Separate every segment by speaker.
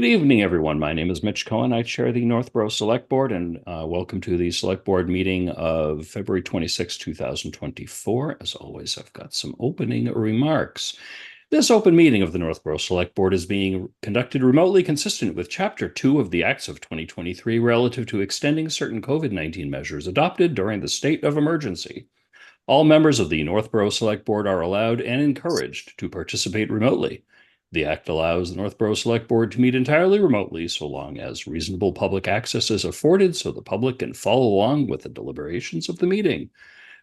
Speaker 1: Good evening, everyone. My name is Mitch Cohen. I chair the Northborough Select Board, and welcome to the Select Board meeting of February 26, 2024. As always, I've got some opening remarks. This open meeting of the Northborough Select Board is being conducted remotely, consistent with Chapter 2 of the Acts of 2023 relative to extending certain COVID-19 measures adopted during the state of emergency. All members of the Northborough Select Board are allowed and encouraged to participate remotely. The Act allows the Northborough Select Board to meet entirely remotely so long as reasonable public access is afforded so the public can follow along with the deliberations of the meeting.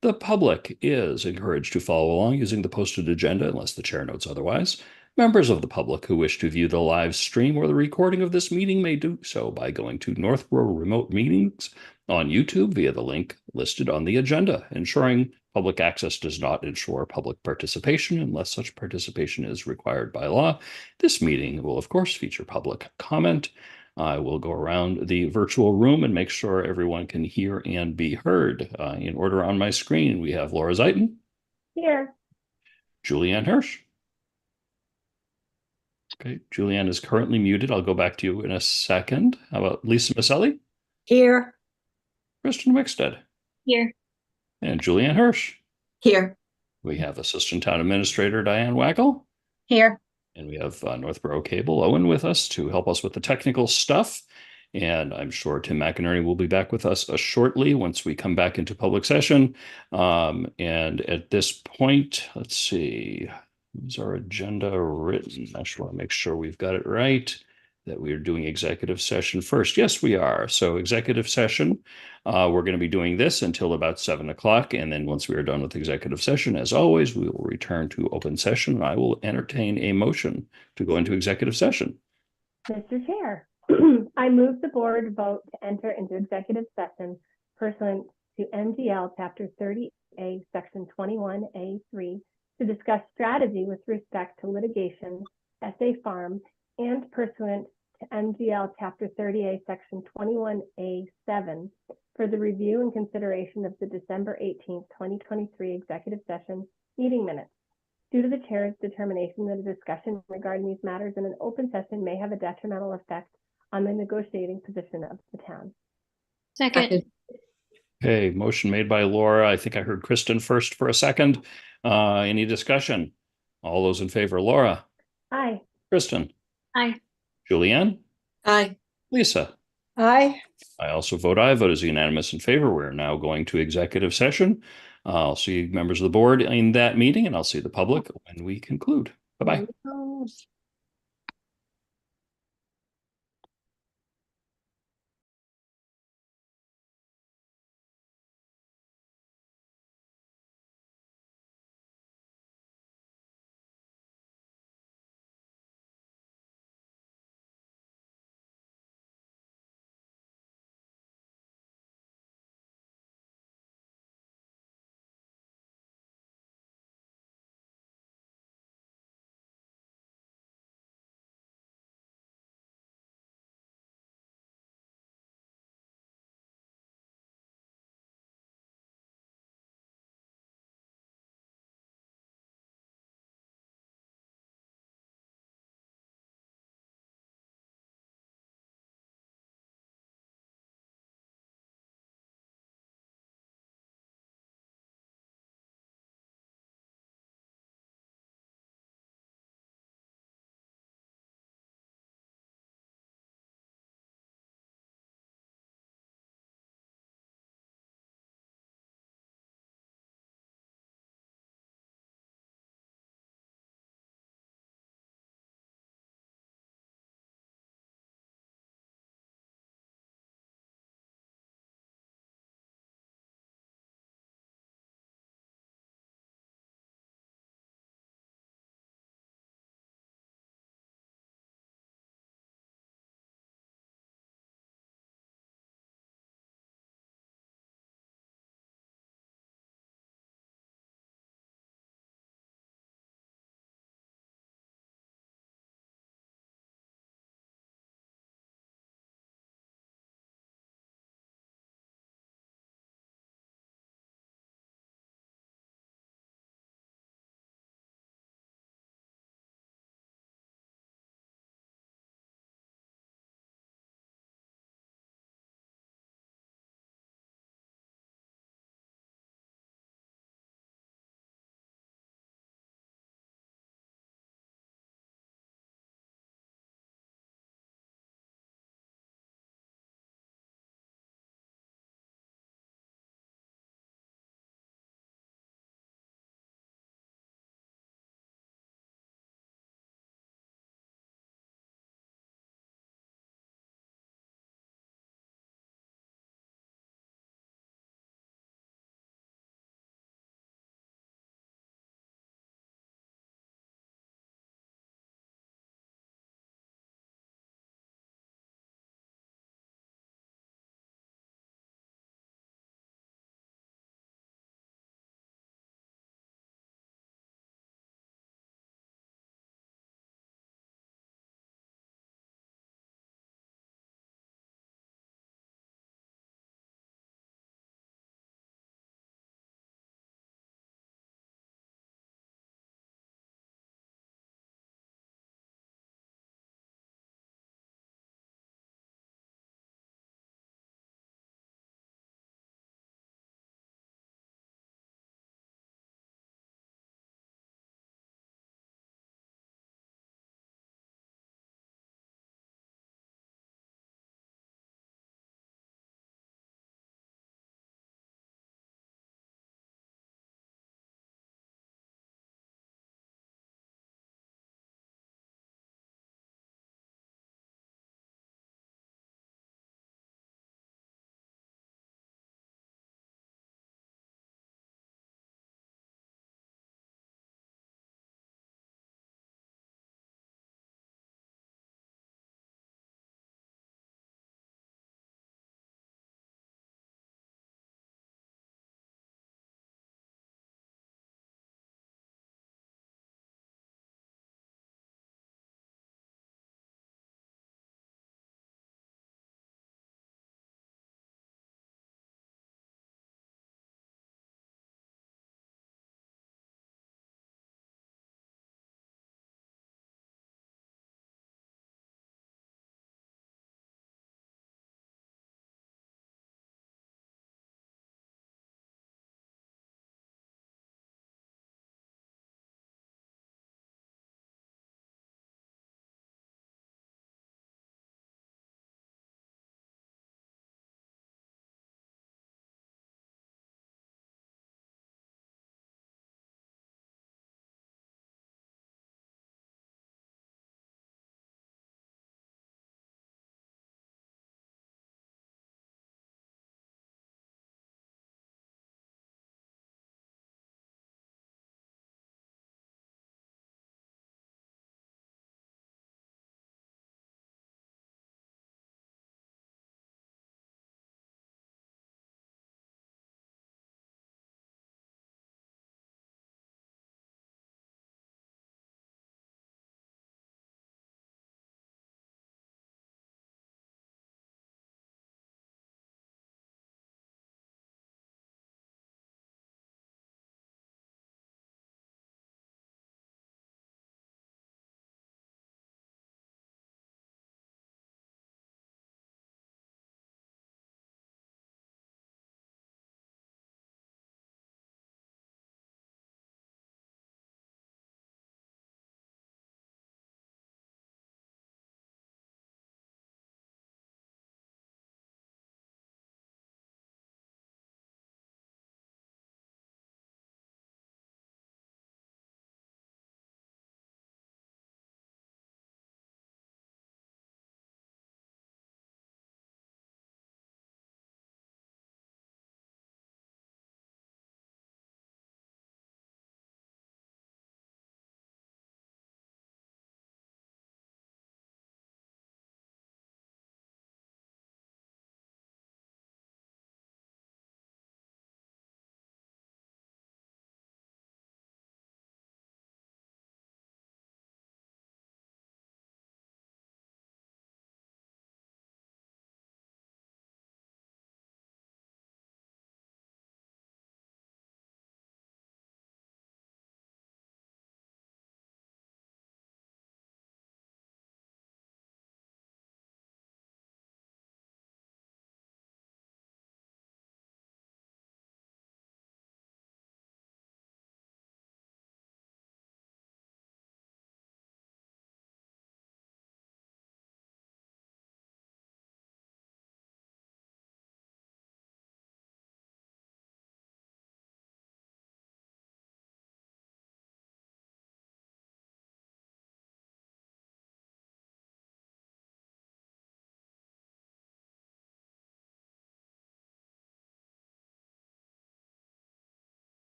Speaker 1: The public is encouraged to follow along using the posted agenda unless the chair notes otherwise. Members of the public who wish to view the live stream or the recording of this meeting may do so by going to Northborough Remote Meetings on YouTube via the link listed on the agenda. Ensuring public access does not ensure public participation unless such participation is required by law. This meeting will, of course, feature public comment. I will go around the virtual room and make sure everyone can hear and be heard. In order on my screen, we have Laura Zeiton.
Speaker 2: Here.
Speaker 1: Julianne Hirsch. Okay, Julianne is currently muted. I'll go back to you in a second. How about Lisa Maselli?
Speaker 2: Here.
Speaker 1: Kristen Wickstead.
Speaker 2: Here.
Speaker 1: And Julianne Hirsch.
Speaker 2: Here.
Speaker 1: We have Assistant Town Administrator Diane Waggle.
Speaker 2: Here.
Speaker 1: And we have Northborough Cable Owen with us to help us with the technical stuff. And I'm sure Tim McInerney will be back with us shortly once we come back into public session. And at this point, let's see, is our agenda written? I just want to make sure we've got it right, that we are doing executive session first. Yes, we are. So executive session, we're going to be doing this until about 7 o'clock. And then once we are done with executive session, as always, we will return to open session. I will entertain a motion to go into executive session.
Speaker 2: Mr. Chair, I move the board vote to enter into executive session pursuant to MGL Chapter 30A, Section 21A3, to discuss strategy with respect to litigation, SA Farm, and pursuant to MGL Chapter 30A, Section 21A7, for the review and consideration of the December 18th, 2023 executive session meeting minutes. Due to the chair's determination that a discussion regarding these matters in an open session may have a detrimental effect on the negotiating position of the town.
Speaker 3: Second.
Speaker 1: Okay, motion made by Laura. I think I heard Kristen first for a second. Any discussion? All those in favor, Laura?
Speaker 2: Aye.
Speaker 1: Kristen?
Speaker 3: Aye.
Speaker 1: Julianne?
Speaker 3: Aye.
Speaker 1: Lisa?
Speaker 3: Aye.
Speaker 1: I also vote aye. Vote is unanimous in favor. We're now going to executive session. I'll see members of the board in that meeting, and I'll see the public when we conclude. Bye-bye.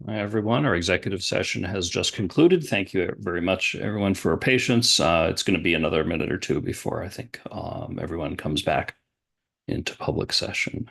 Speaker 1: Hi, everyone. Our executive session has just concluded. Thank you very much, everyone, for your patience. It's going to be another minute or two before I think everyone comes back into public session.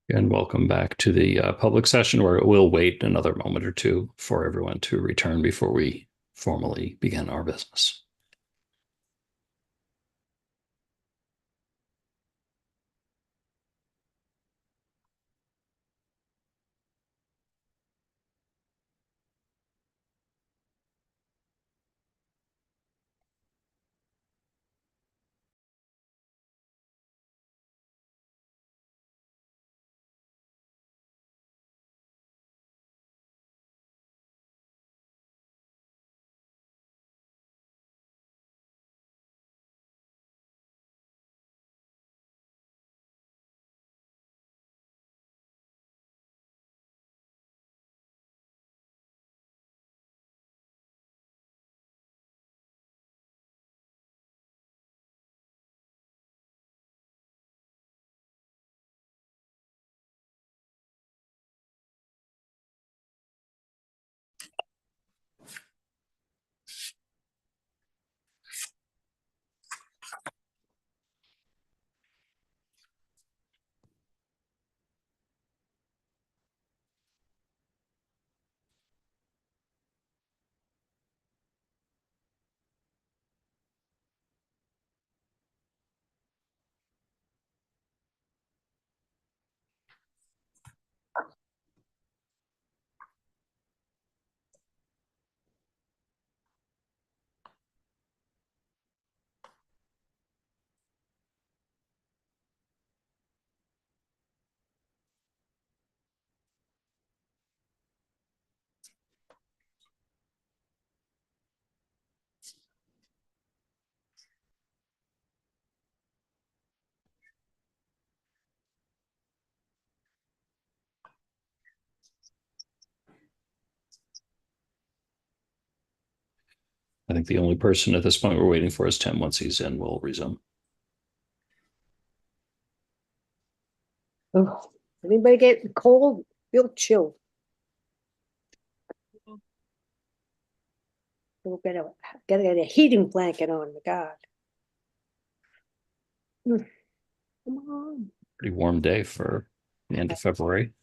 Speaker 1: And welcome back to the public session, where we'll wait another moment or two for everyone to return before we formally begin our business. I think the only person at this point we're waiting for is Tim. Once he's in, we'll resume.
Speaker 3: Oh, anybody get cold? Feel chill. We'll gotta get a heating blanket on, my God. Come on.
Speaker 1: Pretty warm day for the end of February.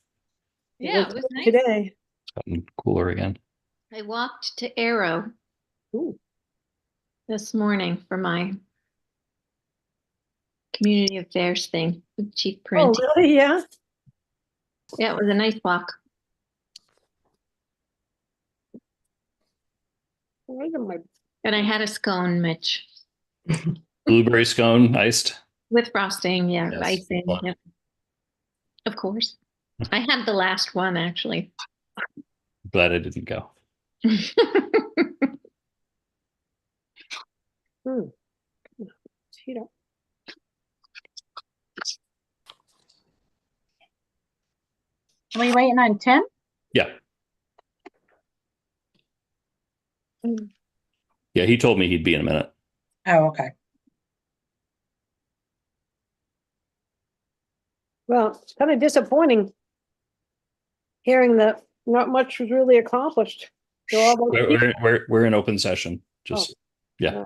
Speaker 4: Yeah, it was nice.
Speaker 3: Today.
Speaker 1: It's gotten cooler again.
Speaker 4: I walked to Arrow
Speaker 3: Ooh.
Speaker 4: this morning for my community affairs thing with Chief
Speaker 3: Oh,
Speaker 4: Parenti.
Speaker 3: really? Yeah.
Speaker 4: Yeah, it was a nice walk.
Speaker 3: Where am I?
Speaker 4: And I had a scone, Mitch,
Speaker 1: Blueberry scone, iced.
Speaker 4: with frosting. Yeah,
Speaker 1: Yes.
Speaker 4: icing.
Speaker 1: Fun.
Speaker 4: Yep. Of course. I had the last one, actually.
Speaker 1: Glad I didn't go.
Speaker 3: Heat up.
Speaker 5: Are we waiting on Tim?
Speaker 1: Yeah.
Speaker 3: Mm.
Speaker 1: Yeah, he told me he'd be in a minute.
Speaker 5: Oh, okay.
Speaker 3: Well, it's kind of disappointing hearing that not much was really accomplished. So all those people-
Speaker 1: We're in open session. Just yeah.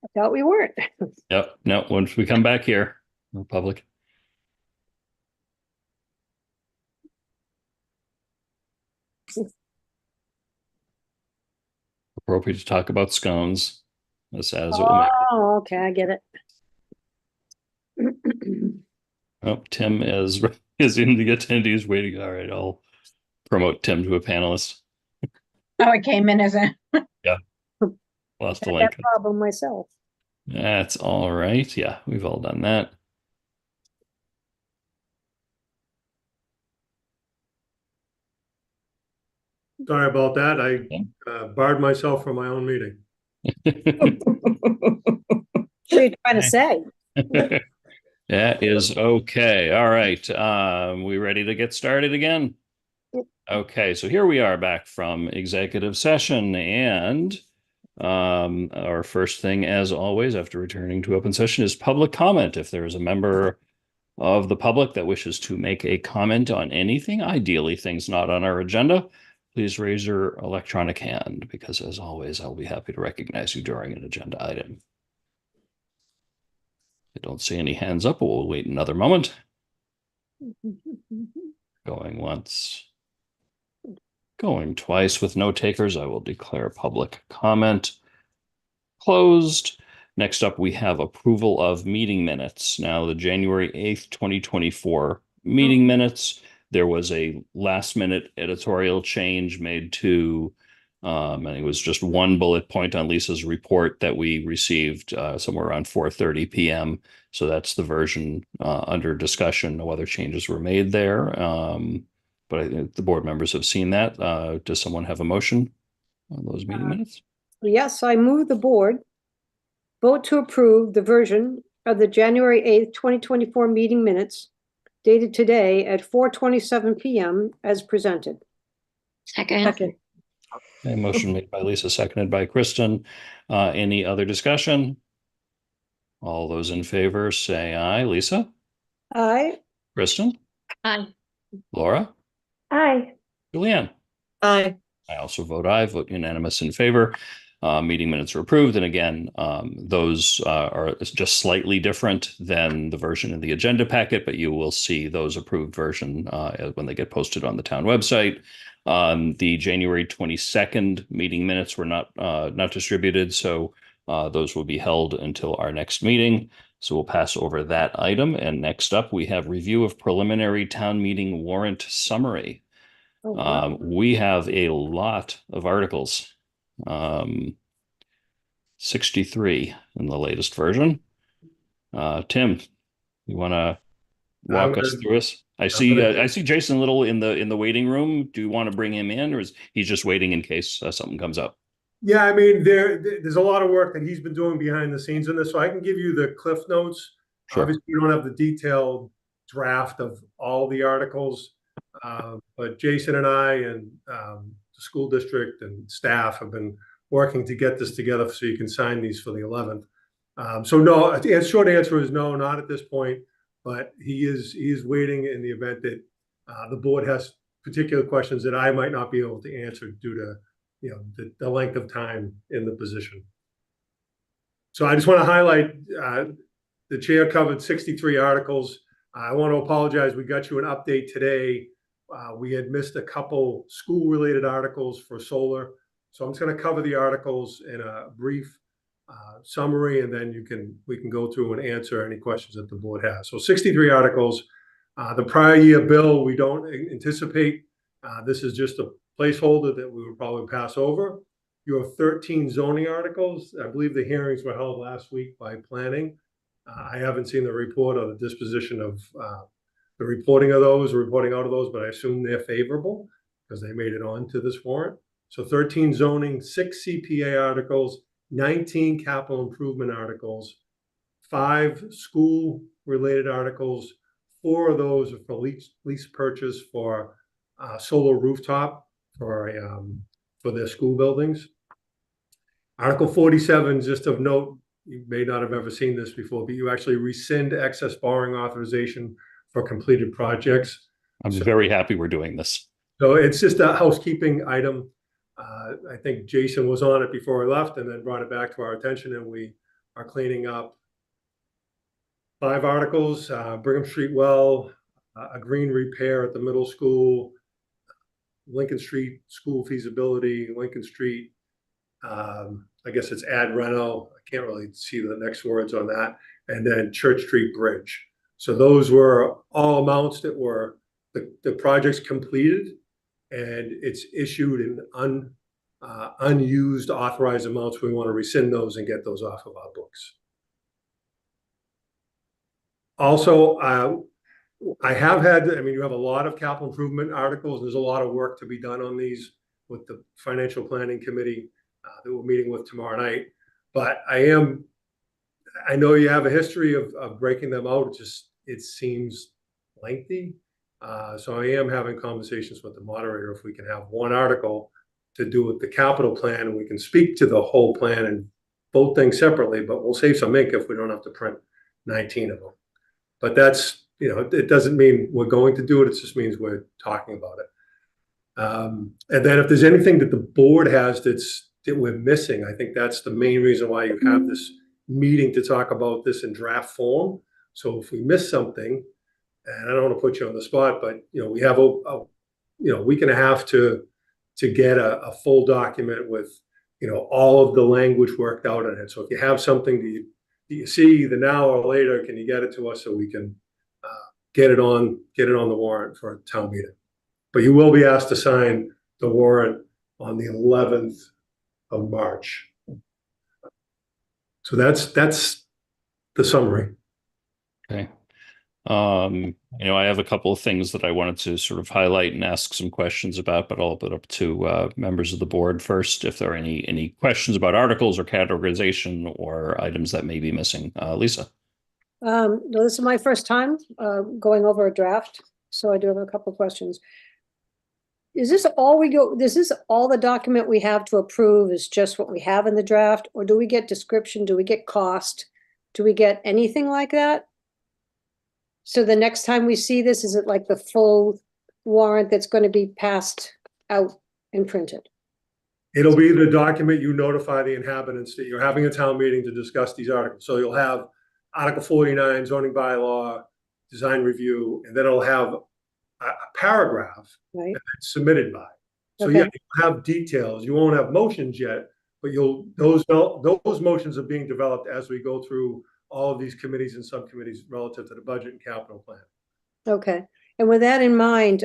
Speaker 3: I thought we weren't.
Speaker 1: Yep. No, once we come back here, we're public. Appropriate to talk about scones, as sad as it will make.
Speaker 3: Oh, okay, I get it.
Speaker 1: Oh, Tim is in the attendees waiting. All right, I'll promote Tim to a panelist.
Speaker 5: Oh, it came in as a,
Speaker 1: Lost the
Speaker 3: Had
Speaker 1: link.
Speaker 3: that problem myself.
Speaker 1: That's all right. Yeah, we've all done that.
Speaker 6: Sorry about that. I barred myself from my own meeting.
Speaker 3: What are you trying to say?
Speaker 1: That is okay. All right. We ready to get started again?
Speaker 3: Yep.
Speaker 1: Okay, so here we are back from executive session, and our first thing, as always, after returning to open session, is public comment. If there is a member of the public that wishes to make a comment on anything, ideally things not on our agenda, please raise your electronic hand, because as always, I'll be happy to recognize you during an agenda item. I don't see any hands up, but we'll wait another moment. Going once. Going twice with no takers, I will declare public comment closed. Next up, we have approval of meeting minutes. Now, the January 8th, 2024 meeting minutes, there was a last minute editorial change made to, and it was just one bullet point on Lisa's report that we received somewhere around 4:30 p.m. So that's the version under discussion. No other changes were made there. But I think the board members have seen that. Does someone have a motion on those meeting minutes?
Speaker 3: Yes, I move the board vote to approve the version of the January 8th, 2024 meeting minutes dated today at 4:27 p.m. as presented.
Speaker 4: Second.
Speaker 3: Second.
Speaker 1: A motion made by Lisa, seconded by Kristen. Any other discussion? All those in favor say aye. Lisa?
Speaker 3: Aye.
Speaker 1: Kristen?
Speaker 4: Aye.
Speaker 1: Laura?
Speaker 2: Aye.
Speaker 1: Julianne?
Speaker 3: Aye.
Speaker 1: I also vote aye, vote unanimous in favor. Meeting minutes are approved. And again, those are just slightly different than the version in the agenda packet, but you will see those approved version when they get posted on the town website. The January 22nd meeting minutes were not distributed, so those will be held until our next meeting. So we'll pass over that item. And next up, we have review of preliminary town meeting warrant summary.
Speaker 3: Oh, wow.
Speaker 1: We have a lot of articles. 63 in the latest version. Tim, you want to walk us through this? I see Jason Little in the waiting room. Do you want to bring him in, or is he just waiting in case something comes up?
Speaker 6: Yeah, I mean, there's a lot of work that he's been doing behind the scenes in this, so I can give you the cliff notes.
Speaker 1: Sure.
Speaker 6: Obviously, we don't have the detailed draft of all the articles, but Jason and I and the school district and staff have been working to get this together so you can sign these for the 11th. So no, the short answer is no, not at this point, but he is waiting in the event that the board has particular questions that I might not be able to answer due to the length of time in the position. So I just want to highlight the chair covered 63 articles. I want to apologize. We got you an update today. We had missed a couple school-related articles for solar. So I'm just going to cover the articles in a brief summary, and then we can go through and answer any questions that the board has. So 63 articles. The prior year bill, we don't anticipate. This is just a placeholder that we would probably pass over. You have 13 zoning articles. I believe the hearings were held last week by planning. I haven't seen the report or the disposition of the reporting out of those, but I assume they're favorable because they made it on to this warrant. So 13 zoning, 6 CPA articles, 19 capital improvement articles, 5 school-related articles. 4 of those are for lease purchase for solar rooftop for their school buildings. Article 47, just of note, you may not have ever seen this before, but you actually rescind excess borrowing authorization for completed projects.
Speaker 1: I'm very happy we're doing this.
Speaker 6: So it's just a housekeeping item. I think Jason was on it before I left and then brought it back to our attention, and we are cleaning up 5 articles, Brigham Street well, a green repair at the middle school, Lincoln Street school feasibility, Lincoln Street, I guess it's ad reno. I can't really see the next words on that. And then Church Street Bridge. So those were all amounts that were the projects completed, and it's issued in unused authorized amounts. We want to rescind those and get those off of our books. Also, I have had, I mean, you have a lot of capital improvement articles. There's a lot of work to be done on these with the Financial Planning Committee that we're meeting with tomorrow night. But I know you have a history of breaking them out. It seems lengthy. So I am having conversations with the moderator if we can have one article to do with the capital plan, and we can speak to the whole plan and vote things separately, but we'll save some ink if we don't have to print 19 of them. But that's, it doesn't mean we're going to do it. It just means we're talking about it. And then if there's anything that the board has that we're missing, I think that's the main reason why you have this meeting to talk about this in draft form. So if we miss something, and I don't want to put you on the spot, but we have a week and a half to get a full document with all of the language worked out in it. So if you have something that you see either now or later, can you get it to us so we can get it on the warrant for a town meeting? But you will be asked to sign the warrant on the 11th of March. So that's the summary.
Speaker 1: Okay. I have a couple of things that I wanted to sort of highlight and ask some questions about, but I'll open up to members of the board first if there are any questions about articles or categorization or items that may be missing. Lisa.
Speaker 3: This is my first time going over a draft, so I do have a couple of questions. Is this all the document we have to approve is just what we have in the draft, or do we get description? Do we get cost? Do we get anything like that? So the next time we see this, is it like the full warrant that's going to be passed out and printed?
Speaker 6: It'll be the document you notify the inhabitants that you're having a town meeting to discuss these articles. So you'll have Article 49, zoning bylaw, design review, and then it'll have a paragraph
Speaker 3: Right.
Speaker 6: that it's submitted by. So
Speaker 3: Okay.
Speaker 6: yeah, you have details. You won't have motions yet, but those motions are being developed as we go through all of these committees and subcommittees relative to the budget and capital plan.
Speaker 3: Okay. And with that in mind,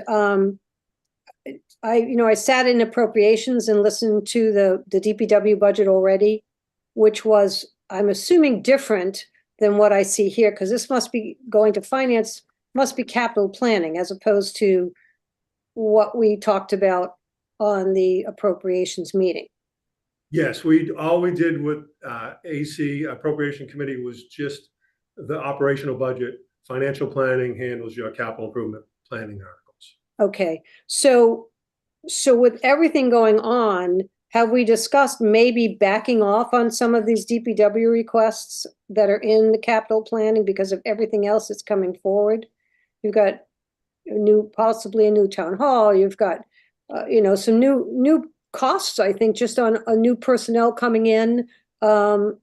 Speaker 3: I sat in appropriations and listened to the DPW budget already, which was, I'm assuming, different than what I see here, because this must be going to finance, must be capital planning as opposed to what we talked about on the appropriations meeting.
Speaker 6: Yes, all we did with AC Appropriation Committee was just the operational budget. Financial planning handles your capital improvement planning articles.
Speaker 3: Okay, so with everything going on, have we discussed maybe backing off on some of these DPW requests that are in the capital planning because of everything else that's coming forward? You've got possibly a new town hall. You've got, some new costs, I think, just on a new personnel coming in. And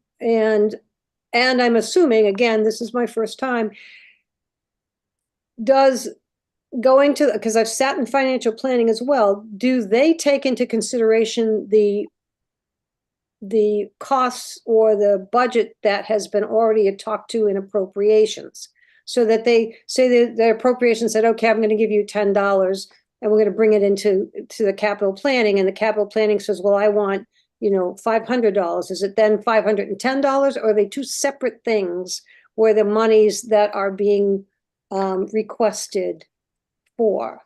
Speaker 3: I'm assuming, again, this is my first time, because I've sat in financial planning as well, do they take into consideration the costs or the budget that has been already talked to in appropriations? So that they say that the appropriation said, okay, I'm going to give you $10 and we're going to bring it into the capital planning, and the capital planning says, well, I want, $500. Is it then $510, or are they two separate things where the monies that are being requested for?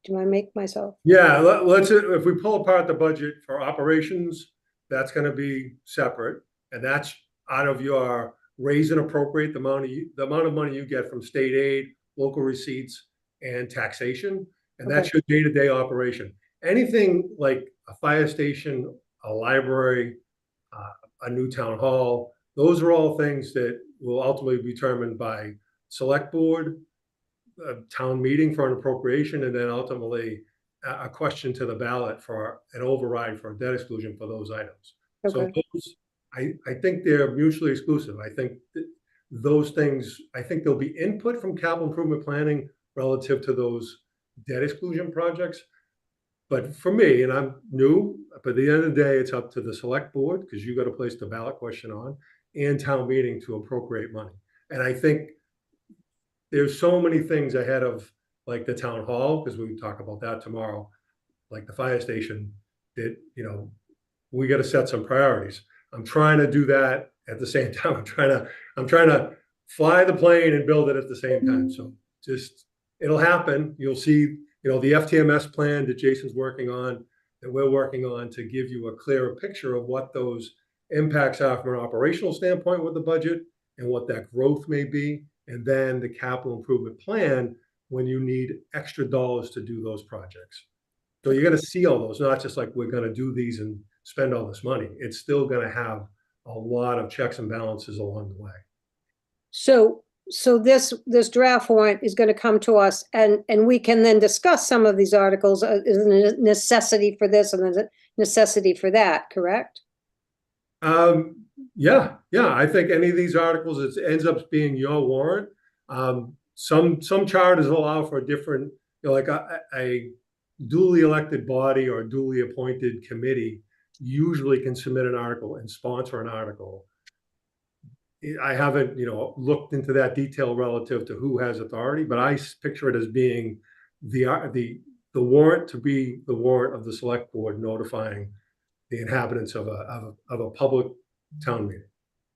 Speaker 3: Do I make myself?
Speaker 6: Yeah, let's, if we pull apart the budget for operations, that's going to be separate, and that's out of your raise and appropriate, the amount of money you get from state aid, local receipts, and taxation, and that's your day-to-day operation. Anything like a fire station, a library, a new town hall, those are all things that will ultimately be determined by select board, a town meeting for an appropriation, and then ultimately a question to the ballot for an override for a debt exclusion for those items.
Speaker 3: Okay.
Speaker 6: So I think they're mutually exclusive. I think those things, I think there'll be input from capital improvement planning relative to those debt exclusion projects. But for me, and I'm new, but at the end of the day, it's up to the select board, because you got to place the ballot question on, and town meeting to appropriate money. And I think there's so many things ahead of, like, the town hall, because we talk about that tomorrow, like the fire station, that, we got to set some priorities. I'm trying to do that at the same time. I'm trying to fly the plane and build it at the same time. So just, it'll happen. You'll see, the FTMS plan that Jason's working on, that we're working on, to give you a clearer picture of what those impacts are from an operational standpoint with the budget and what that growth may be. And then the capital improvement plan when you need extra dollars to do those projects. So you're going to see all those, not just like we're going to do these and spend all this money. It's still going to have a lot of checks and balances along the way.
Speaker 3: So this draft warrant is going to come to us, and we can then discuss some of these articles, is a necessity for this and a necessity for that, correct?
Speaker 6: Yeah. I think any of these articles, it ends up being your warrant. Some charters allow for a different, like a duly elected body or duly appointed committee usually can submit an article and sponsor an article. I haven't, looked into that detail relative to who has authority, but I picture it as being the warrant to be the warrant of the select board notifying the inhabitants of a public town meeting.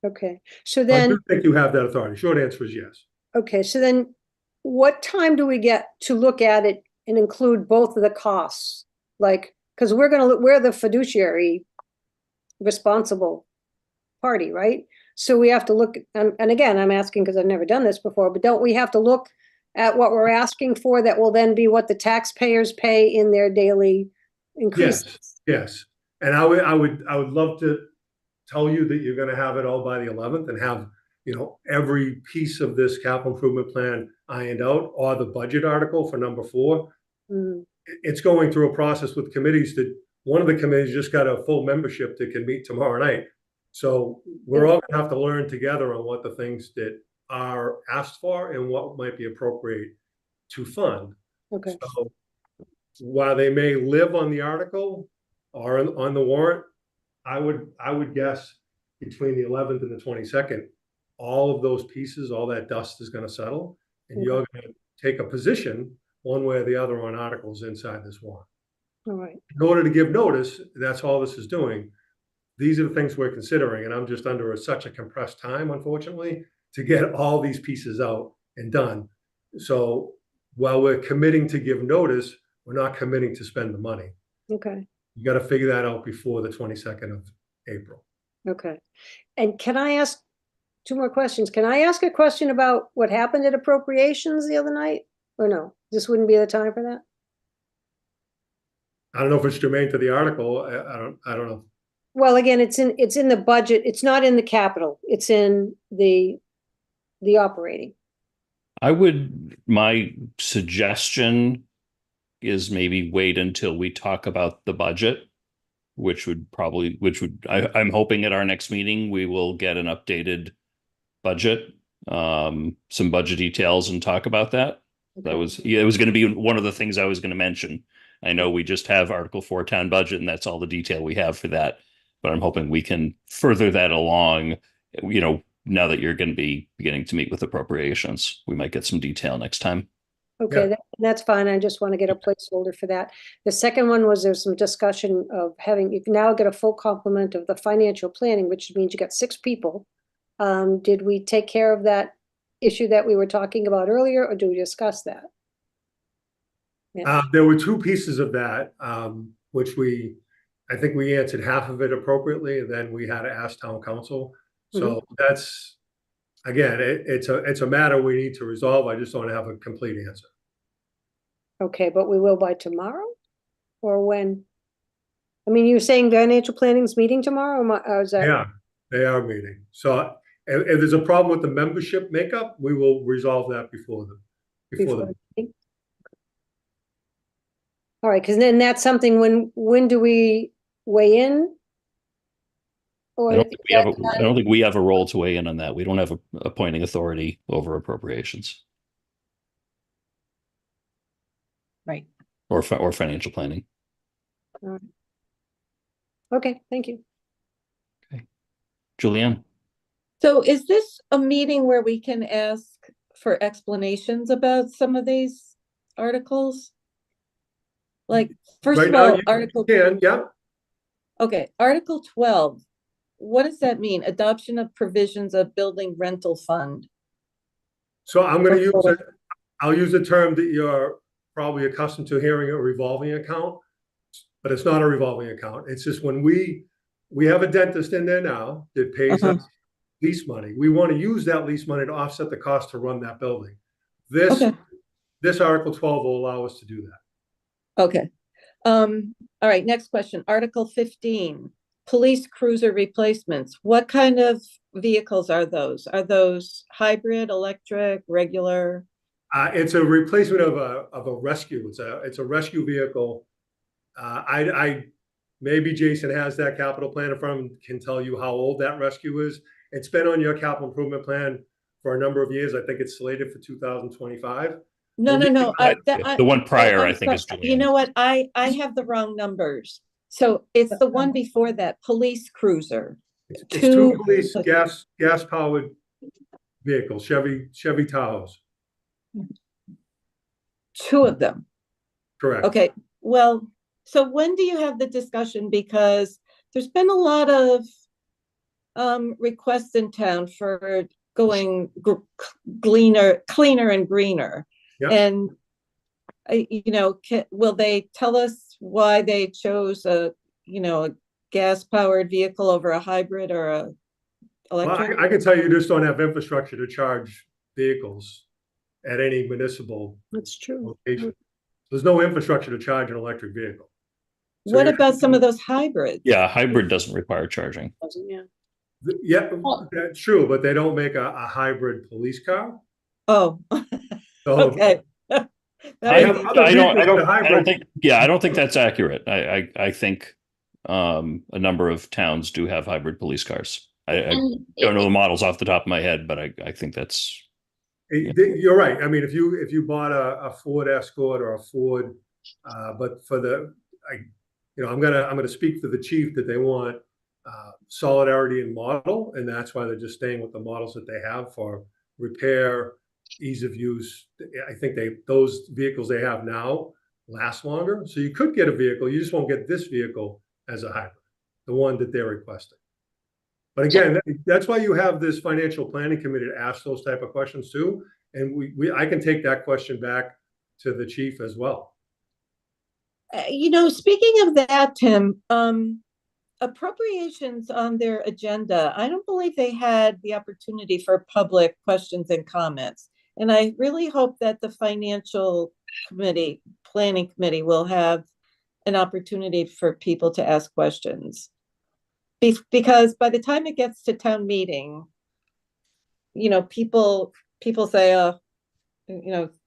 Speaker 3: Okay, so
Speaker 6: I
Speaker 3: then,
Speaker 6: do think you have that authority. Short answer is yes.
Speaker 3: okay, so then what time do we get to look at it and include both of the costs? Like, because we're the fiduciary responsible party, right? So we have to look, and again, I'm asking because I've never done this before, but don't we have to look at what we're asking for that will then be what the taxpayers pay in their daily increases?
Speaker 6: Yes. And I would love to tell you that you're going to have it all by the 11th and have, every piece of this capital improvement plan ironed out, or the budget article for number 4.
Speaker 3: Mm.
Speaker 6: It's going through a process with committees that one of the committees just got a full membership that can meet tomorrow night. So we're all gonna have to learn together on what the things that are asked for and what might be appropriate to fund.
Speaker 3: Okay,
Speaker 6: So while they may live on the article or on the warrant, I would guess between the 11th and the 22nd, all of those pieces, all that dust is going to settle, and you're going to take a position one way or the other on articles inside this warrant.
Speaker 3: all right,
Speaker 6: In order to give notice, that's all this is doing. These are the things we're considering, and I'm just under such a compressed time, unfortunately, to get all these pieces out and done. So while we're committing to give notice, we're not committing to spend the money.
Speaker 3: okay,
Speaker 6: You got to figure that out before the 22nd of April.
Speaker 3: okay. And can I ask 2 more questions? Can I ask a question about what happened at appropriations the other night? Or no, this wouldn't be the time for that?
Speaker 6: I don't know if it's germane to the article. I don't know.
Speaker 3: Well, again, it's in the budget. It's not in the capital. It's in the operating.
Speaker 1: My suggestion is maybe wait until we talk about the budget, I'm hoping at our next meeting, we will get an updated budget, some budget details, and talk about that.
Speaker 3: Okay.
Speaker 1: It was going to be one of the things I was going to mention. I know we just have Article 4 town budget, and that's all the detail we have for that. But I'm hoping we can further that along, now that you're going to be beginning to meet with appropriations. We might get some detail next time.
Speaker 3: Okay,
Speaker 6: Yeah.
Speaker 3: that's fine. I just want to get a placeholder for that. The second one was there's some discussion of you can now get a full complement of the financial planning, which means you got 6 people. Did we take care of that issue that we were talking about earlier, or do we discuss that? Yeah.
Speaker 6: There were 2 pieces of that, which I think we answered half of it appropriately, and then we had to ask town council. So that's, again, it's a matter we need to resolve. I just don't have a complete answer.
Speaker 3: Okay, but we will by tomorrow, or when? I mean, you're saying financial planning's meeting tomorrow, or is that?
Speaker 6: Yeah, they are meeting. So if there's a problem with the membership makeup, we will resolve that before the
Speaker 3: meeting? All right, because then that's something, when do we weigh in?
Speaker 5: Or
Speaker 1: I don't
Speaker 5: is
Speaker 1: think
Speaker 5: it
Speaker 1: I don't think we have a role to weigh in on that. We don't have a appointing authority over appropriations
Speaker 5: right?
Speaker 1: or financial planning.
Speaker 3: Okay, thank you.
Speaker 1: Julianne?
Speaker 7: So is this a meeting where we can ask for explanations about some of these articles? Like, first
Speaker 6: Right
Speaker 7: of
Speaker 6: now,
Speaker 7: all,
Speaker 6: you
Speaker 7: Article,
Speaker 6: can, yeah.
Speaker 7: okay, Article 12, what does that mean? Adoption of provisions of building rental fund.
Speaker 6: So I'm going to use
Speaker 7: For-
Speaker 6: it. I'll use a term that you're probably accustomed to hearing, a revolving account, but it's not a revolving account. It's just when we have a dentist in there now that pays
Speaker 7: Uh-huh.
Speaker 6: us lease money. We want to use that lease money to offset the cost to run that building. This
Speaker 7: Okay,
Speaker 6: this Article 12 will allow us to do that.
Speaker 7: okay. All right, next question. Article 15, police cruiser replacements. What kind of vehicles are those? Are those hybrid, electric, regular?
Speaker 6: It's a replacement of a rescue. It's a rescue vehicle. I maybe Jason has that capital plan in front of him, can tell you how old that rescue is. It's been on your capital improvement plan for a number of years. I think it's slated for 2025.
Speaker 7: No, no, no.
Speaker 1: The one prior,
Speaker 7: I'm
Speaker 1: I think, is
Speaker 7: sorry. You
Speaker 1: Julianne's.
Speaker 7: know what? I have the wrong numbers. So it's the one before that, police cruiser.
Speaker 6: It's two police gas powered vehicles, Chevy Tahoes.
Speaker 7: Two of them.
Speaker 6: Correct.
Speaker 7: Okay, well, so when do you have the discussion? Because there's been a lot of requests in town for going cleaner and greener.
Speaker 6: Yep.
Speaker 7: And will they tell us why they chose a gas powered vehicle over a hybrid or a electric?
Speaker 6: Well, I can tell you just don't have infrastructure to charge vehicles at any municipal
Speaker 3: That's true.
Speaker 6: location. There's no infrastructure to charge an electric vehicle. So
Speaker 7: What about some of those hybrids?
Speaker 1: Yeah, hybrid doesn't require charging.
Speaker 3: Yeah.
Speaker 6: Yeah, that's true, but they don't make a hybrid police car.
Speaker 7: Oh,
Speaker 6: So
Speaker 7: okay.
Speaker 6: I have other vehicles that
Speaker 1: I don't
Speaker 6: hybrid.
Speaker 1: think, yeah, I don't think that's accurate. I think a number of towns do have hybrid police cars. I don't know the models off the top of my head, but I think that's,
Speaker 6: You're right. I mean, if you bought a Ford Escort or a Ford, but for I'm gonna speak for the chief that they want solidarity in model, and that's why they're just staying with the models that they have for repair, ease of use. I think those vehicles they have now last longer. So you could get a vehicle, you just won't get this vehicle as a hybrid, the one that they're requesting. But again, that's why you have this financial planning committee to ask those type of questions too. And I can take that question back to the chief as well.
Speaker 7: Speaking of that, Tim, appropriations on their agenda, I don't believe they had the opportunity for public questions and comments. And I really hope that the financial planning committee will have an opportunity for people to ask questions. Because by the time it gets to town meeting, people say, oh,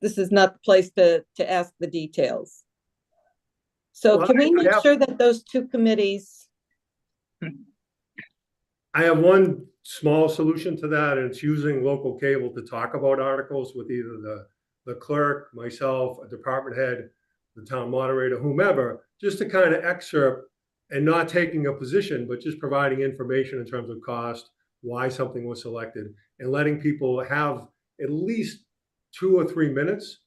Speaker 7: this is not the place to ask the details. So
Speaker 6: Well,
Speaker 7: can we make sure that those two committees?
Speaker 6: I have one small solution to that, and it's using local cable to talk about articles with either the clerk, myself, a department head, the town moderator, whomever, just to kind of excerpt and not taking a position, but just providing information in terms of cost, why something was selected, and letting people have at least 2 or 3 minutes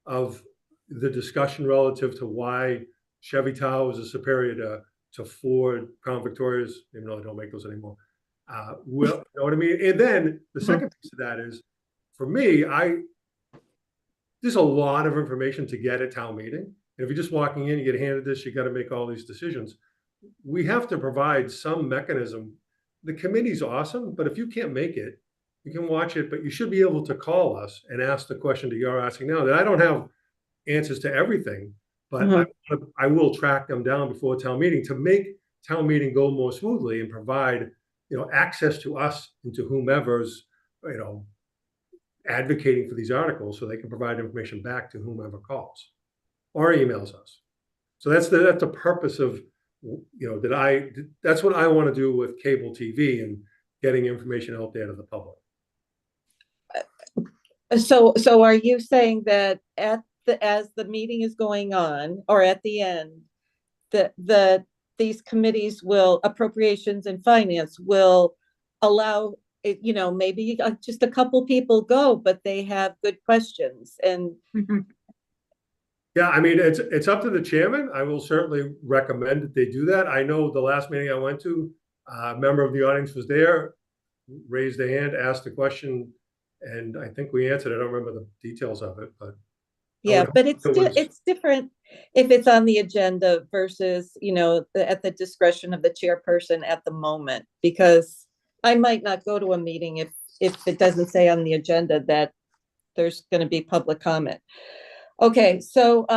Speaker 6: of the discussion relative to why Chevy Tahoe is superior to Ford Crown Victorias, even though they don't make those anymore. You know what I mean? And then the second piece of that is, for me, there's a lot of information to get at town meeting. And if you're just walking in, you get handed this, you got to make all these decisions. We have to provide some mechanism. The committee's awesome, but if you can't make it, you can watch it, but you should be able to call us and ask the question that you're asking now. That I don't have answers to everything, but I will track them down before town meeting to make town meeting go more smoothly and provide access to us and to whomever's advocating for these articles, so they can provide information back to whomever calls or emails us. So that's the purpose of that's what I want to do with cable TV and getting information out there to the public.
Speaker 7: So are you saying that as the meeting is going on, or at the end, these committees appropriations and finance will allow it, maybe just a couple people go, but they have good questions and.
Speaker 6: Yeah, I mean, it's up to the chairman. I will certainly recommend that they do that. I know the last meeting I went to, a member of the audience was there, raised a hand, asked a question, and I think we answered. I don't remember the details of it, but
Speaker 7: Yeah, but it's different if it's on the agenda versus, at the discretion of the chairperson at the moment, because I might not go to a meeting if it doesn't say on the agenda that there's going to be public comment. Okay, so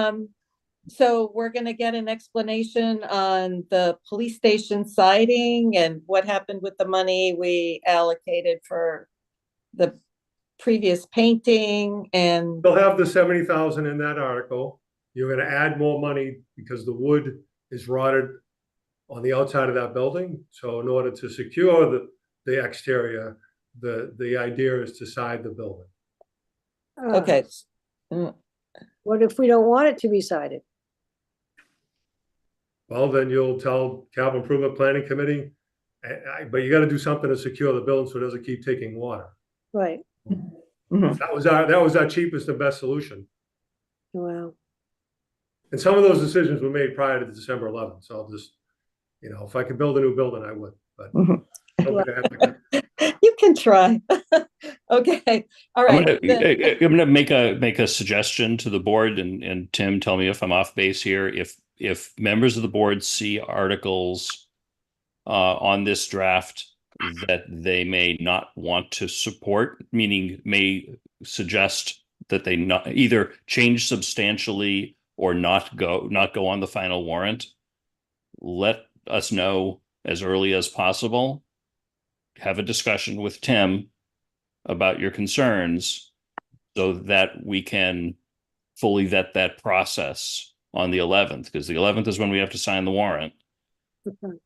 Speaker 7: we're going to get an explanation on the police station siding and what happened with the money we allocated for the previous painting, and
Speaker 6: they'll have the 70,000 in that article. You're going to add more money because the wood is rotted on the outside of that building. So in order to secure the exterior, the idea is to side the building.
Speaker 7: okay.
Speaker 3: What if we don't want it to be sided?
Speaker 6: Well, then you'll tell Capital Improvement Planning Committee, but you got to do something to secure the building so it doesn't keep taking water.
Speaker 3: Right.
Speaker 6: That was our cheapest and best solution.
Speaker 3: Wow.
Speaker 6: And some of those decisions were made prior to December 11th. So I'll just, if I could build a new building, I would. But I don't think I have to.
Speaker 7: You can try. Okay. All right.
Speaker 1: I'm gonna make a suggestion to the board, and Tim, tell me if I'm off base here. If members of the board see articles on this draft that they may not want to support, meaning may suggest that they not either change substantially or not go on the final warrant, let us know as early as possible. Have a discussion with Tim about your concerns so that we can fully vet that process on the 11th, because the 11th is when we have to sign the warrant.
Speaker 3: Okay.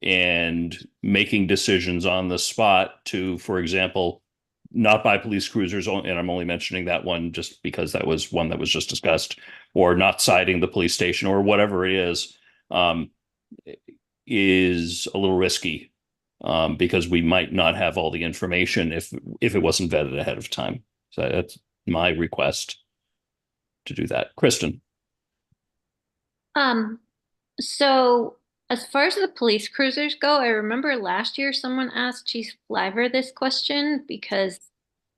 Speaker 1: And making decisions on the spot to, for example, not buy police cruisers, and I'm only mentioning that one just because that was one that was just discussed, or not siding the police station or whatever it is a little risky because we might not have all the information if it wasn't vetted ahead of time. So that's my request to do that. Kristen.
Speaker 4: So as far as the police cruisers go, I remember last year someone asked Chief Flyver this question because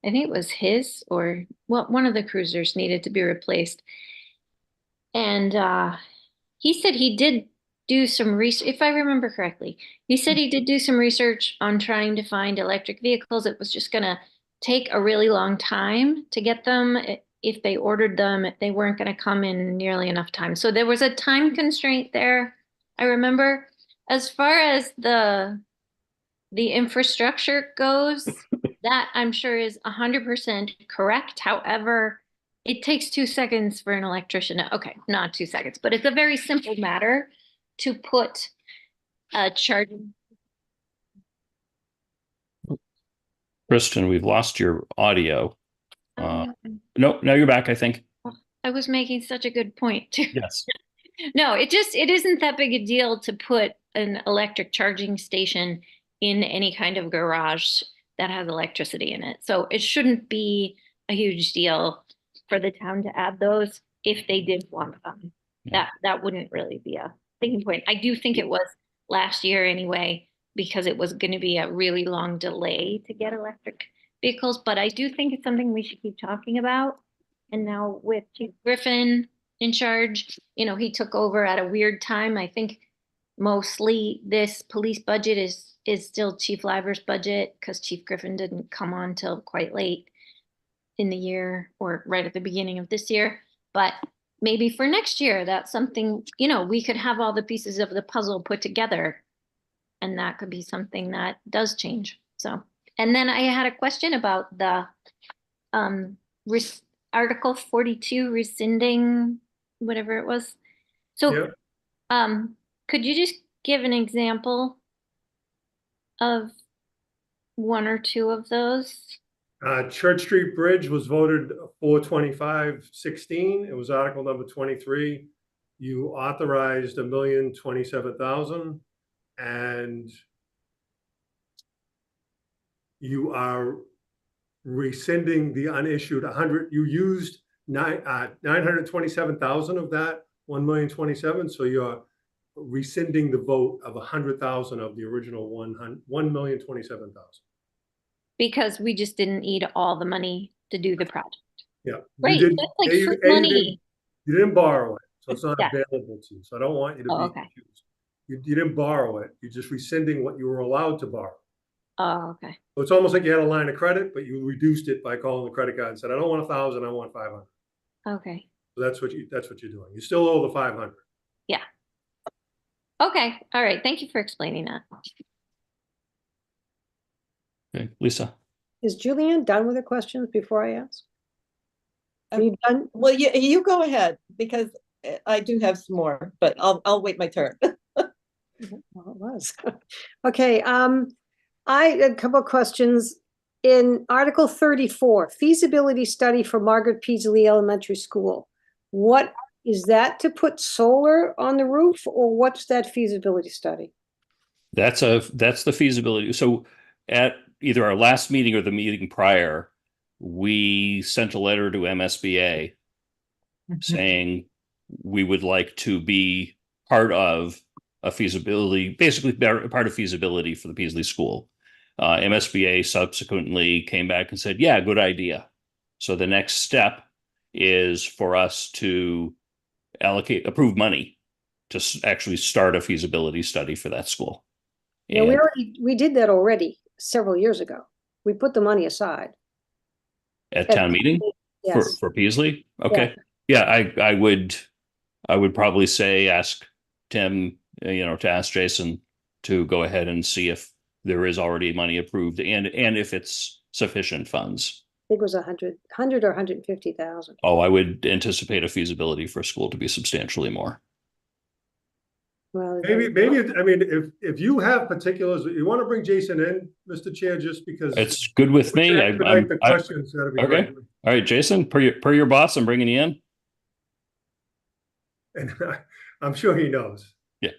Speaker 4: I think it was his or one of the cruisers needed to be replaced. And he said he did do some research, if I remember correctly. He said he did do some research on trying to find electric vehicles. It was just going to take a really long time to get them. If they ordered them, they weren't going to come in nearly enough time. So there was a time constraint there, I remember. As far as the infrastructure goes, that I'm sure is 100% correct. However, it takes 2 seconds for an electrician. Okay, not 2 seconds, but it's a very simple matter to put a charging.
Speaker 1: Kristen, we've lost your audio. No, you're back, I think.
Speaker 4: I was making such a good point too.
Speaker 1: Yes.
Speaker 4: No, it isn't that big a deal to put an electric charging station in any kind of garage that has electricity in it. So it shouldn't be a huge deal for the town to add those if they did want them.
Speaker 1: Yeah.
Speaker 4: That wouldn't really be a thinking point. I do think it was last year anyway, because it was going to be a really long delay to get electric vehicles. But I do think it's something we should keep talking about. And now with Chief Griffin in charge, he took over at a weird time. I think mostly this police budget is still Chief Flyver's budget because Chief Griffin didn't come on till quite late in the year or right at the beginning of this year. But maybe for next year, that's something, we could have all the pieces of the puzzle put together, and that could be something that does change. So, and then I had a question about the Article 42 rescinding whatever it was. So,
Speaker 6: Yep.
Speaker 4: Could you just give an example of one or two of those?
Speaker 6: Church Street Bridge was voted 425-16. It was article number 23. You authorized $1,027,000, and you are rescinding the unissued 100. You used 927,000 of that 1,027,000. So you're rescinding the vote of 100,000 of the original 1,027,000.
Speaker 4: Because we just didn't need all the money to do the project.
Speaker 6: Yeah.
Speaker 4: Right,
Speaker 6: You did,
Speaker 4: that's like
Speaker 6: A,
Speaker 4: free
Speaker 6: A,
Speaker 4: money.
Speaker 6: you didn't borrow it, so it's not
Speaker 4: Yeah.
Speaker 6: available to you. So I don't want you to
Speaker 4: Oh,
Speaker 6: be
Speaker 4: okay.
Speaker 6: confused. You didn't borrow it. You're just rescinding what you were allowed to borrow.
Speaker 4: Oh, okay.
Speaker 6: So it's almost like you had a line of credit, but you reduced it by calling the credit card and said, I don't want 1,000, I want 500.
Speaker 4: Okay.
Speaker 6: So that's what you're doing. You still owe the 500.
Speaker 4: Yeah. Okay. All right. Thank you for explaining that.
Speaker 1: Okay, Lisa.
Speaker 3: Is Julianne done with her questions before I ask? Are you done?
Speaker 7: Well, you go ahead, because I do have some more, but I'll wait my turn.
Speaker 3: Well, it was. Okay, a couple of questions. In Article 34, feasibility study for Margaret Peasley Elementary School. What is that, to put solar on the roof, or what's that feasibility study?
Speaker 1: That's the feasibility. So at either our last meeting or the meeting prior, we sent a letter to MSBA saying we would like to be part of a feasibility, basically part of feasibility for the Peasley School. MSBA subsequently came back and said, yeah, good idea. So the next step is for us to approve money to actually start a feasibility study for that school.
Speaker 3: No, we did that already several years ago. We put the money aside.
Speaker 1: At town meeting
Speaker 3: Yes.
Speaker 1: for Peasley. Okay. Yeah, I would probably say ask Tim, to ask Jason to go ahead and see if there is already money approved and if it's sufficient funds.
Speaker 3: I think it was 100 or 150,000.
Speaker 1: Oh, I would anticipate a feasibility for a school to be substantially more.
Speaker 3: Well,
Speaker 6: Maybe, I mean, if you have particulars, you want to bring Jason in, Mr. Chair, just because.
Speaker 1: It's good with me.
Speaker 6: The questions, that'd be
Speaker 1: okay.
Speaker 6: great.
Speaker 1: All right, Jason, per your boss, I'm bringing you in.
Speaker 6: And I'm sure he knows.
Speaker 1: Yeah.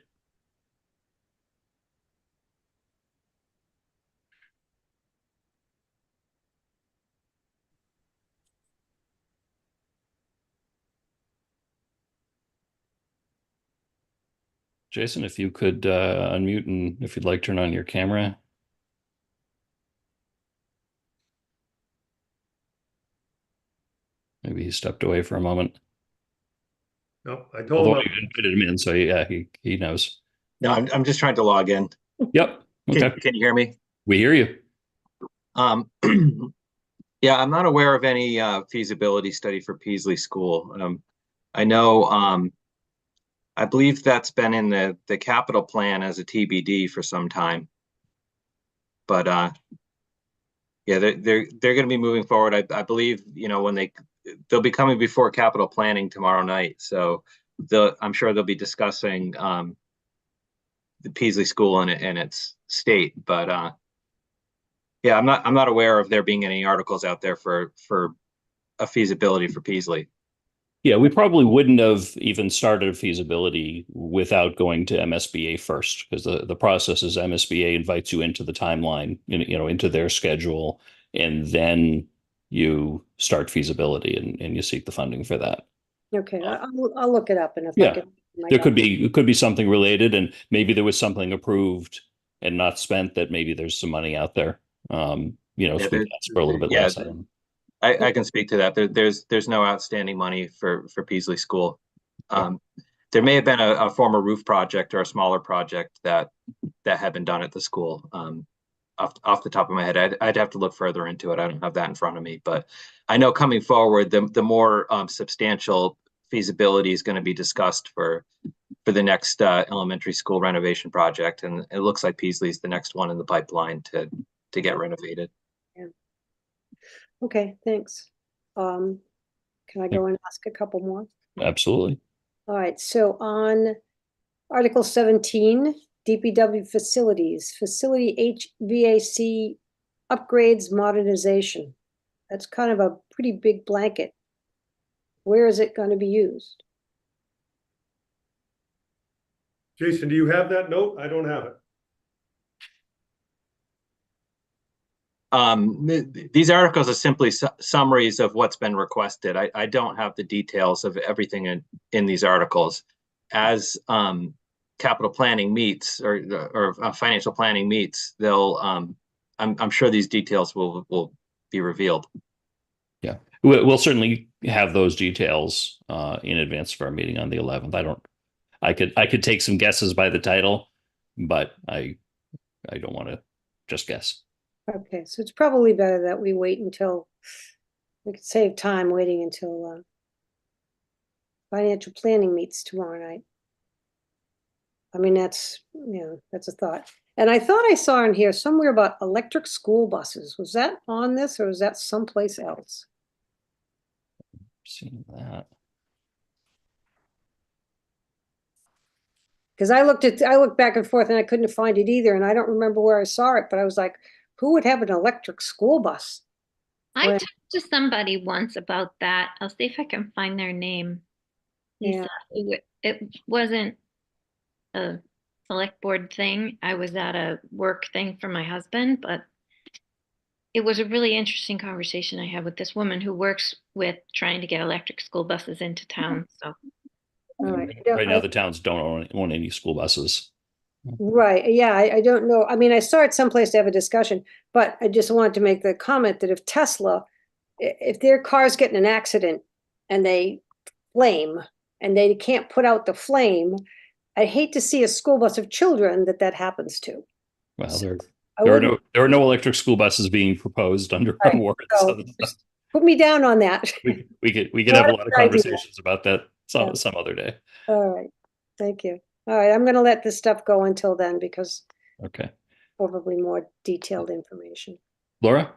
Speaker 1: Jason, if you could unmute, and if you'd like, turn on your camera. Maybe he stepped away for a moment.
Speaker 6: No, I told
Speaker 1: Although
Speaker 6: him.
Speaker 1: I invited him in, so yeah, he knows.
Speaker 8: No, I'm just trying to log in.
Speaker 1: Yep. Okay.
Speaker 8: Can you hear me?
Speaker 1: We hear you.
Speaker 8: Yeah, I'm not aware of any feasibility study for Peasley School. I know, I believe that's been in the capital plan as a TBD for some time. But yeah, they're going to be moving forward. I believe, when they'll be coming before capital planning tomorrow night. So I'm sure they'll be discussing the Peasley School and its state. But yeah, I'm not aware of there being any articles out there for a feasibility for Peasley.
Speaker 1: Yeah, we probably wouldn't have even started a feasibility without going to MSBA first, because the process is MSBA invites you into the timeline, into their schedule, and then you start feasibility and you seek the funding for that.
Speaker 3: Okay, I'll look it up, and if
Speaker 1: Yeah.
Speaker 3: I can.
Speaker 1: It could be something related, and maybe there was something approved and not spent that maybe there's some money out there. So we can ask for a little bit less. I don't know.
Speaker 8: I can speak to that. There's no outstanding money for Peasley School. There may have been a former roof project or a smaller project that had been done at the school. Off the top of my head, I'd have to look further into it. I don't have that in front of me, but I know coming forward, the more substantial feasibility is going to be discussed for the next elementary school renovation project, and it looks like Peasley's the next one in the pipeline to get renovated.
Speaker 3: Yeah. Okay, thanks. Can I go and ask a couple more?
Speaker 1: Absolutely.
Speaker 3: All right, so on Article 17, DPW facilities, facility HVAC upgrades modernization. That's kind of a pretty big blanket. Where is it going to be used?
Speaker 6: Jason, do you have that note? I don't have it.
Speaker 8: These articles are simply summaries of what's been requested. I don't have the details of everything in these articles. As capital planning meets or financial planning meets, they'll I'm sure these details will be revealed.
Speaker 1: Yeah, we'll certainly have those details in advance of our meeting on the 11th. I could take some guesses by the title, but I don't want to just guess.
Speaker 3: Okay, so it's probably better that we wait until, we could save time waiting until financial planning meets tomorrow night. I mean, that's a thought. And I thought I saw in here somewhere about electric school buses. Was that on this or was that someplace else?
Speaker 1: Seeing that.
Speaker 3: Because I looked back and forth and I couldn't find it either. And I don't remember where I saw it, but I was like, who would have an electric school bus?
Speaker 4: I
Speaker 3: When-
Speaker 4: talked to somebody once about that. I'll see if I can find their name. He
Speaker 3: Yeah.
Speaker 4: said it wasn't a select board thing. I was at a work thing for my husband, but it was a really interesting conversation I had with this woman who works with trying to get electric school buses into town. So
Speaker 3: All right.
Speaker 1: Right now, the towns don't own any school buses.
Speaker 3: Right, yeah, I don't know. I mean, I saw it someplace to have a discussion, but I just wanted to make the comment that if Tesla, if their cars get in an accident and they flame and they can't put out the flame, I hate to see a school bus of children that happens to.
Speaker 1: Well,
Speaker 3: So
Speaker 1: there are no electric school buses being proposed under our
Speaker 3: Right,
Speaker 1: warrant.
Speaker 3: so just put me down on that.
Speaker 1: We could
Speaker 3: Not
Speaker 1: have a
Speaker 3: a
Speaker 1: lot of
Speaker 3: good idea.
Speaker 1: conversations about that
Speaker 3: Yeah.
Speaker 1: some other day.
Speaker 3: All right, thank you. All right, I'm gonna let this stuff go until then because
Speaker 1: Okay,
Speaker 3: probably more detailed information.
Speaker 1: Laura.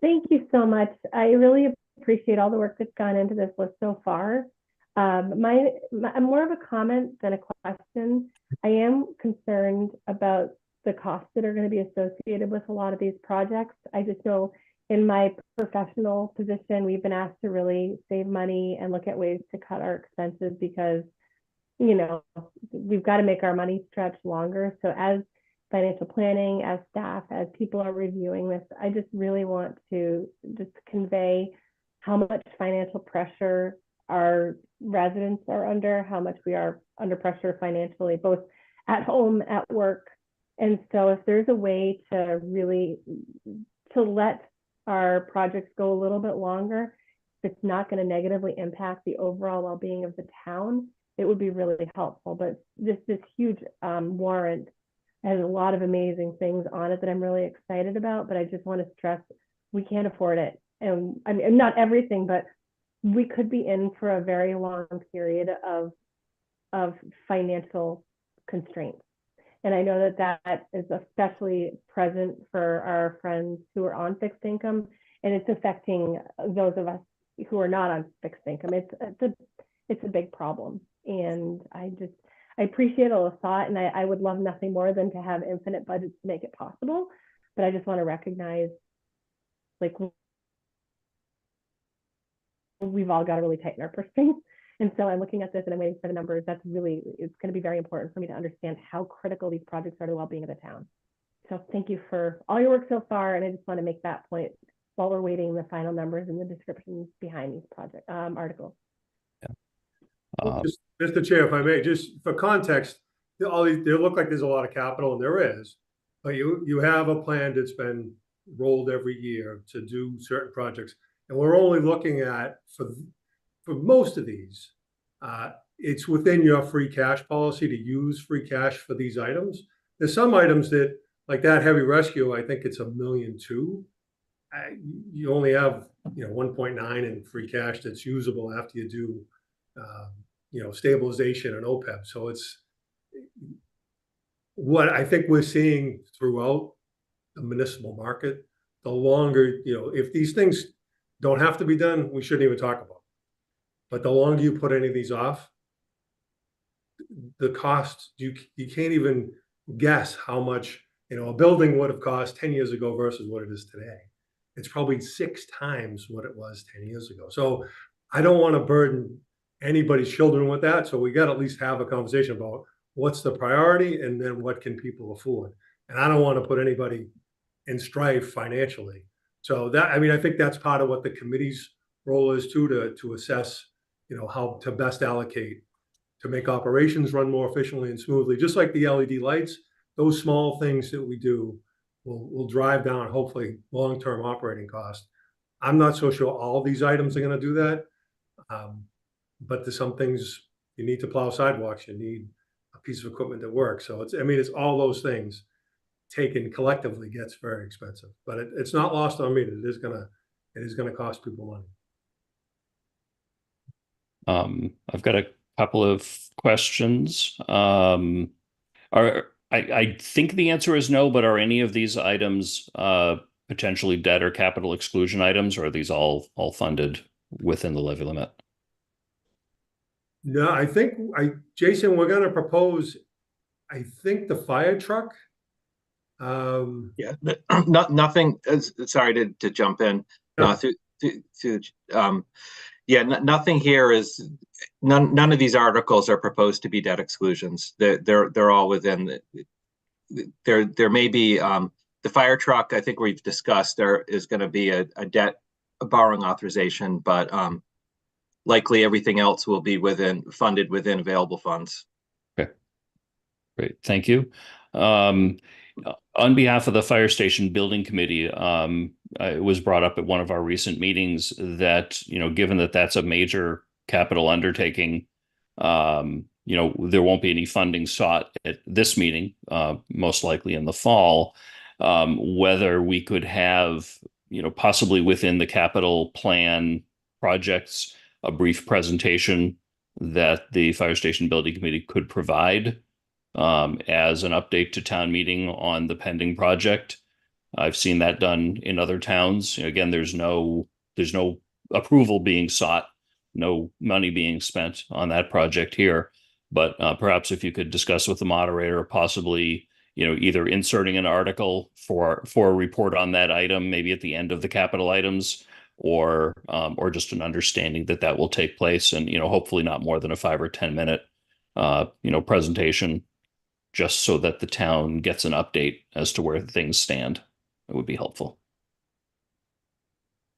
Speaker 2: Thank you so much. I really appreciate all the work that's gone into this list so far. I'm more of a comment than a question. I am concerned about the costs that are going to be associated with a lot of these projects. I just know in my professional position, we've been asked to really save money and look at ways to cut our expenses because, you know, we've got to make our money stretch longer. So as financial planning, as staff, as people are reviewing this, I just really want to just convey how much financial pressure our residents are under, how much we are under pressure financially, both at home, at work. And so if there's a way to really to let our projects go a little bit longer, if it's not going to negatively impact the overall well-being of the town, it would be really helpful. But this huge warrant has a lot of amazing things on it that I'm really excited about, but I just want to stress we can't afford it. And I mean, not everything, but we could be in for a very long period of financial constraints. And I know that is especially present for our friends who are on fixed income, and it's affecting those of us who are not on fixed income. It's a big problem. And I appreciate all the thought, and I would love nothing more than to have infinite budgets to make it possible. But I just want to recognize, like, we've all got to really tighten our purse strings. And so I'm looking at this and I'm waiting for the numbers. It's going to be very important for me to understand how critical these projects are to the well-being of the town. So thank you for all your work so far. And I just want to make that point while we're waiting the final numbers and the descriptions behind these project articles.
Speaker 6: Mr. Chair, if I may, just for context, they look like there's a lot of capital, and there is, but you have a plan that's been rolled every year to do certain projects, and we're only looking at for most of these, it's within your free cash policy to use free cash for these items. There's some items that, like that heavy rescue, I think it's $1.2 million. You only have 1.9 in free cash that's usable after you do stabilization and OPEB. So it's what I think we're seeing throughout the municipal market. The longer, if these things don't have to be done, we shouldn't even talk about them. But the longer you put any of these off, the cost, you can't even guess how much, a building would have cost 10 years ago versus what it is today. It's probably 6 times what it was 10 years ago. So I don't want to burden anybody's children with that. So we got to at least have a conversation about what's the priority and then what can people afford. And I don't want to put anybody in strife financially. So that, I mean, I think that's part of what the committee's role is too, to assess, how to best allocate to make operations run more efficiently and smoothly. Just like the LED lights, those small things that we do will drive down, hopefully, long-term operating costs. I'm not so sure all these items are going to do that. But there's some things you need to plow sidewalks, you need a piece of equipment that works. So it's all those things taken collectively gets very expensive, but it's not lost on me that it is gonna cost people money.
Speaker 1: I've got a couple of questions. I think the answer is no, but are any of these items potentially debt or capital exclusion items, or are these all funded within the levy limit?
Speaker 6: No, Jason, we're gonna propose, I think, the fire truck.
Speaker 8: Yeah, nothing. Sorry to jump in. Nothing here is none of these articles are proposed to be debt exclusions. They're all within there may be the fire truck. I think we've discussed there is going to be a borrowing authorization, but likely everything else will be funded within available funds.
Speaker 1: Okay, great, thank you. On behalf of the Fire Station Building Committee, it was brought up at one of our recent meetings that, given that that's a major capital undertaking, there won't be any funding sought at this meeting, most likely in the fall, whether we could have, possibly within the capital plan projects, a brief presentation that the Fire Station Building Committee could provide as an update to town meeting on the pending project. I've seen that done in other towns. Again, there's no approval being sought, no money being spent on that project here. But perhaps if you could discuss with the moderator, possibly, either inserting an article for a report on that item, maybe at the end of the capital items, or just an understanding that will take place, and hopefully not more than a 5 or 10 minute presentation, just so that the town gets an update as to where things stand. It would be helpful.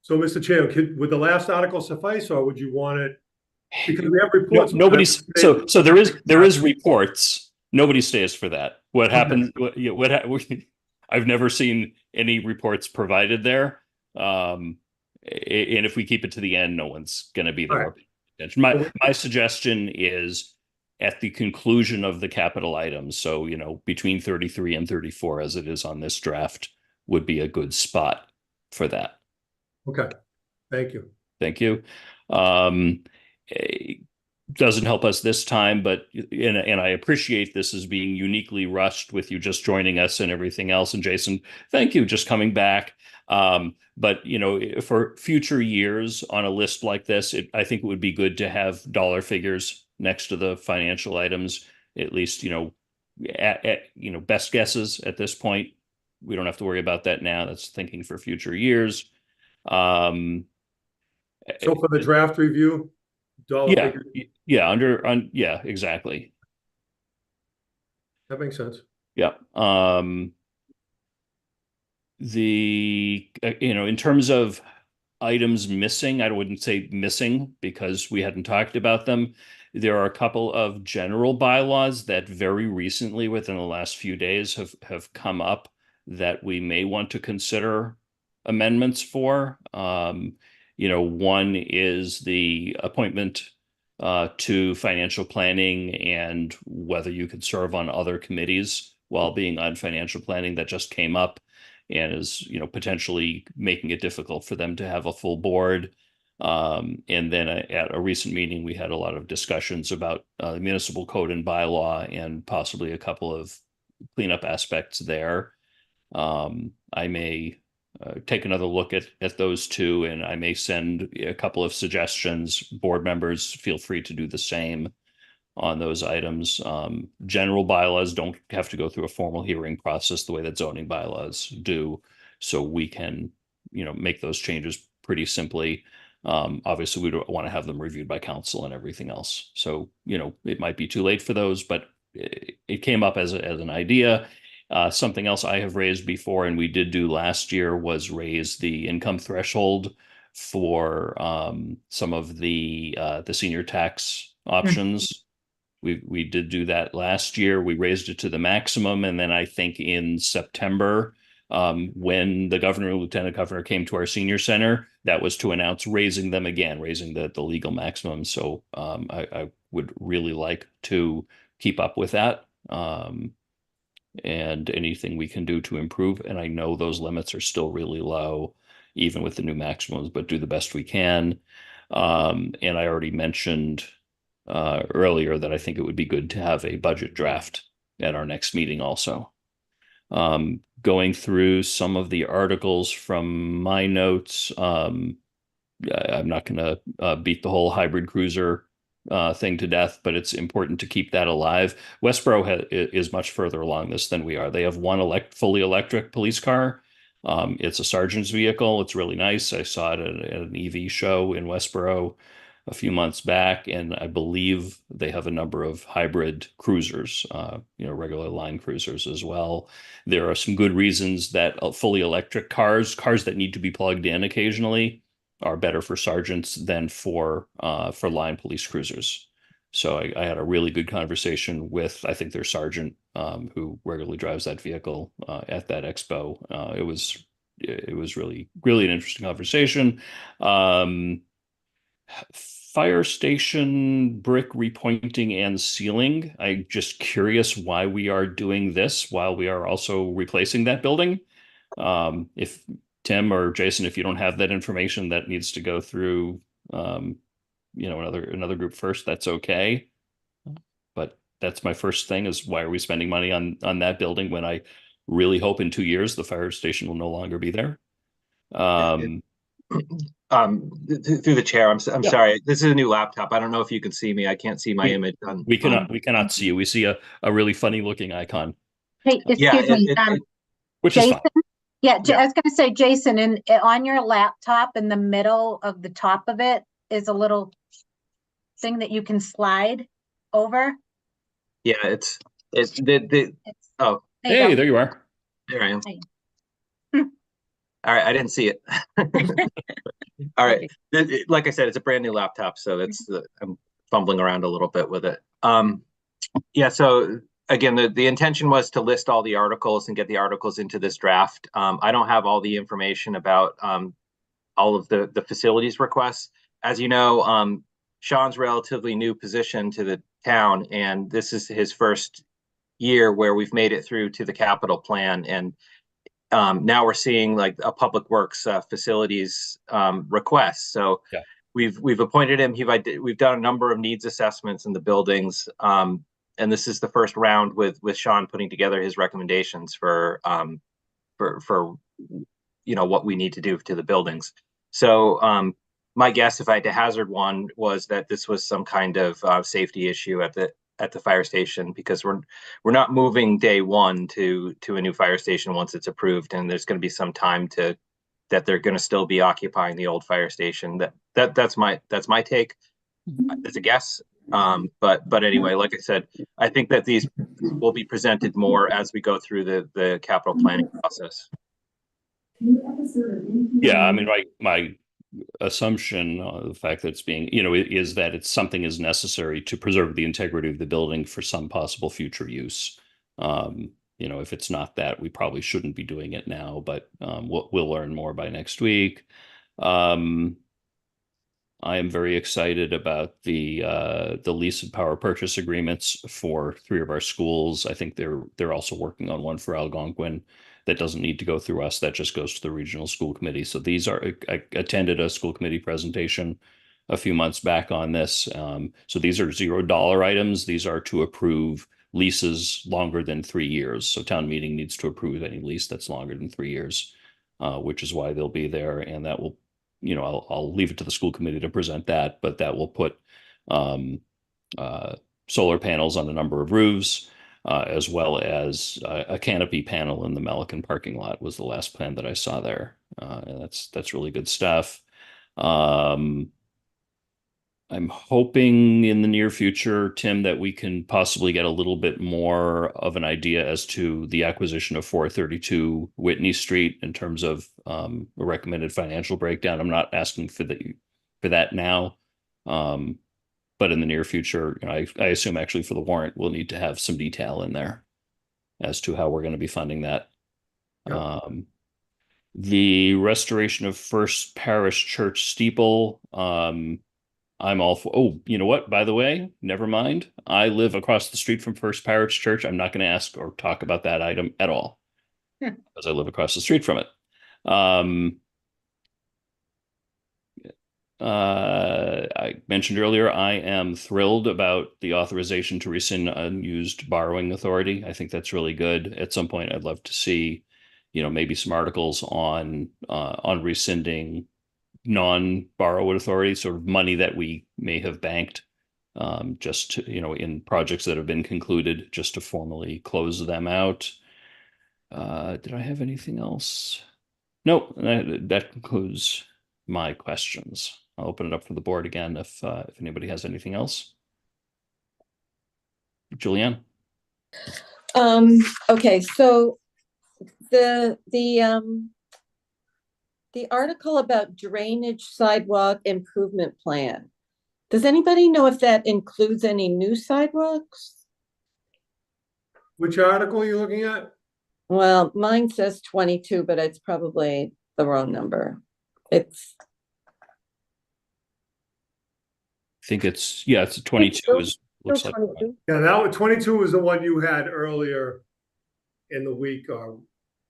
Speaker 6: So, Mr. Chair, would the last article suffice, or would you want it? Because we have reports.
Speaker 1: Nobody's so there is reports. Nobody stays for that. What happens? I've never seen any reports provided there. And if we keep it to the end, no one's going to be there. Right. My suggestion is at the conclusion of the capital items. So, between 33 and 34, as it is on this draft, would be a good spot for that.
Speaker 6: Okay. Thank you.
Speaker 1: Thank you. It doesn't help us this time, but and I appreciate this as being uniquely rushed with you just joining us and everything else. And Jason, thank you, just coming back. But for future years on a list like this, I think it would be good to have dollar figures next to the financial items, at least, best guesses at this point. We don't have to worry about that now. That's thinking for future years.
Speaker 6: So for the draft review, dollar figure?
Speaker 1: Yeah, exactly.
Speaker 6: That makes sense.
Speaker 1: Yeah. In terms of items missing, I wouldn't say missing because we hadn't talked about them. There are a couple of general bylaws that very recently, within the last few days, have come up that we may want to consider amendments for. One is the appointment to financial planning and whether you could serve on other committees while being on financial planning. That just came up and is, potentially making it difficult for them to have a full board. And then at a recent meeting, we had a lot of discussions about the municipal code and bylaw and possibly a couple of cleanup aspects there. I may take another look at those two, and I may send a couple of suggestions. Board members, feel free to do the same on those items. General bylaws don't have to go through a formal hearing process the way that zoning bylaws do. So we can, make those changes pretty simply. Obviously, we don't want to have them reviewed by council and everything else. So, it might be too late for those, but it came up as an idea. Something else I have raised before, and we did do last year, was raise the income threshold for some of the senior tax options. We did do that last year. We raised it to the maximum, and then I think in September, when the governor and lieutenant governor came to our senior center, that was to announce raising them again, raising the legal maximum. So I would really like to keep up with that. And anything we can do to improve. And I know those limits are still really low, even with the new maximums, but do the best we can. And I already mentioned earlier that I think it would be good to have a budget draft at our next meeting also. Going through some of the articles from my notes, I'm not going to beat the whole hybrid cruiser thing to death, but it's important to keep that alive. Westboro is much further along this than we are. They have one fully electric police car. It's a sergeant's vehicle. It's really nice. I saw it at an EV show in Westboro a few months back, and I believe they have a number of hybrid cruisers, regular line cruisers as well. There are some good reasons that fully electric cars that need to be plugged in occasionally, are better for sergeants than for line police cruisers. So I had a really good conversation with, I think, their sergeant, who regularly drives that vehicle at that expo. It was really, really an interesting conversation. Fire station brick repointing and sealing. I'm just curious why we are doing this while we are also replacing that building. If Tim or Jason, if you don't have that information, that needs to go through, another group first, that's okay. But that's my first thing, is why are we spending money on that building when I really hope in 2 years the fire station will no longer be there?
Speaker 8: Through the chair, I'm
Speaker 1: Yeah.
Speaker 8: sorry. This is a new laptop. I don't know if you can see me. I can't see my image on.
Speaker 1: We cannot see you. We see a really funny looking icon,
Speaker 5: Hey,
Speaker 8: Yeah,
Speaker 5: excuse me,
Speaker 1: which is
Speaker 5: Jason?
Speaker 1: fine.
Speaker 5: Yeah,
Speaker 1: Yeah.
Speaker 5: I was gonna say, Jason, on your laptop, in the middle of the top of it is a little thing that you can slide over.
Speaker 8: Yeah, it's the
Speaker 5: It's,
Speaker 8: oh,
Speaker 5: there you
Speaker 1: Hey,
Speaker 5: go.
Speaker 1: there you are.
Speaker 8: there I am.
Speaker 5: Hey.
Speaker 8: All right, I didn't see it. All right, like I said, it's a brand new laptop, so I'm fumbling around a little bit with it. Yeah, so again, the intention was to list all the articles and get the articles into this draft. I don't have all the information about all of the facilities requests. As you know, Sean's relatively new position to the town, and this is his first year where we've made it through to the capital plan. And now we're seeing like a public works facilities request. So
Speaker 1: Yeah.
Speaker 8: we've appointed him. We've done a number of needs assessments in the buildings. And this is the first round with Sean putting together his recommendations for what we need to do to the buildings. So my guess, if I had to hazard one, was that this was some kind of safety issue at the fire station, because we're not moving day one to a new fire station once it's approved, and there's going to be some time that they're going to still be occupying the old fire station. That's my take. It's a guess. But anyway, like I said, I think that these will be presented more as we go through the capital planning process.
Speaker 1: Yeah, I mean, my assumption, the fact that it's being, is that it's something is necessary to preserve the integrity of the building for some possible future use. If it's not that, we probably shouldn't be doing it now, but we'll learn more by next week. I am very excited about the lease and power purchase agreements for 3 of our schools. I think they're also working on one for Algonquin that doesn't need to go through us. That just goes to the regional school committee. So I attended a school committee presentation a few months back on this. So these are $0 items. These are to approve leases longer than 3 years. So town meeting needs to approve any lease that's longer than 3 years, which is why they'll be there, and that will. I'll leave it to the school committee to present that, but that will put solar panels on a number of roofs, as well as a canopy panel in the Melican parking lot was the last plan that I saw there. And that's really good stuff. I'm hoping in the near future, Tim, that we can possibly get a little bit more of an idea as to the acquisition of 432 Whitney Street in terms of a recommended financial breakdown. I'm not asking for that now, but in the near future, I assume actually for the warrant, we'll need to have some detail in there as to how we're going to be funding that.
Speaker 6: Yep.
Speaker 1: The restoration of First Parish Church steeple. I'm all for, oh, you know what? By the way, never mind. I live across the street from First Parish Church. I'm not going to ask or talk about that item at all because I live across the street from it. I mentioned earlier, I am thrilled about the authorization to rescind unused borrowing authority. I think that's really good. At some point, I'd love to see, maybe some articles on rescinding non-borrowed authority, sort of money that we may have banked just to, in projects that have been concluded, just to formally close them out. Did I have anything else? No, that concludes my questions. I'll open it up for the board again if anybody has anything else. Julianne?
Speaker 7: Okay, so the article about drainage sidewalk improvement plan. Does anybody know if that includes any new sidewalks?
Speaker 6: Which article are you looking at?
Speaker 7: Well, mine says 22, but it's probably the wrong number.
Speaker 1: I think it's 22 is looks like.
Speaker 3: 22.
Speaker 6: Yeah, that was 22 was the one you had earlier in the week or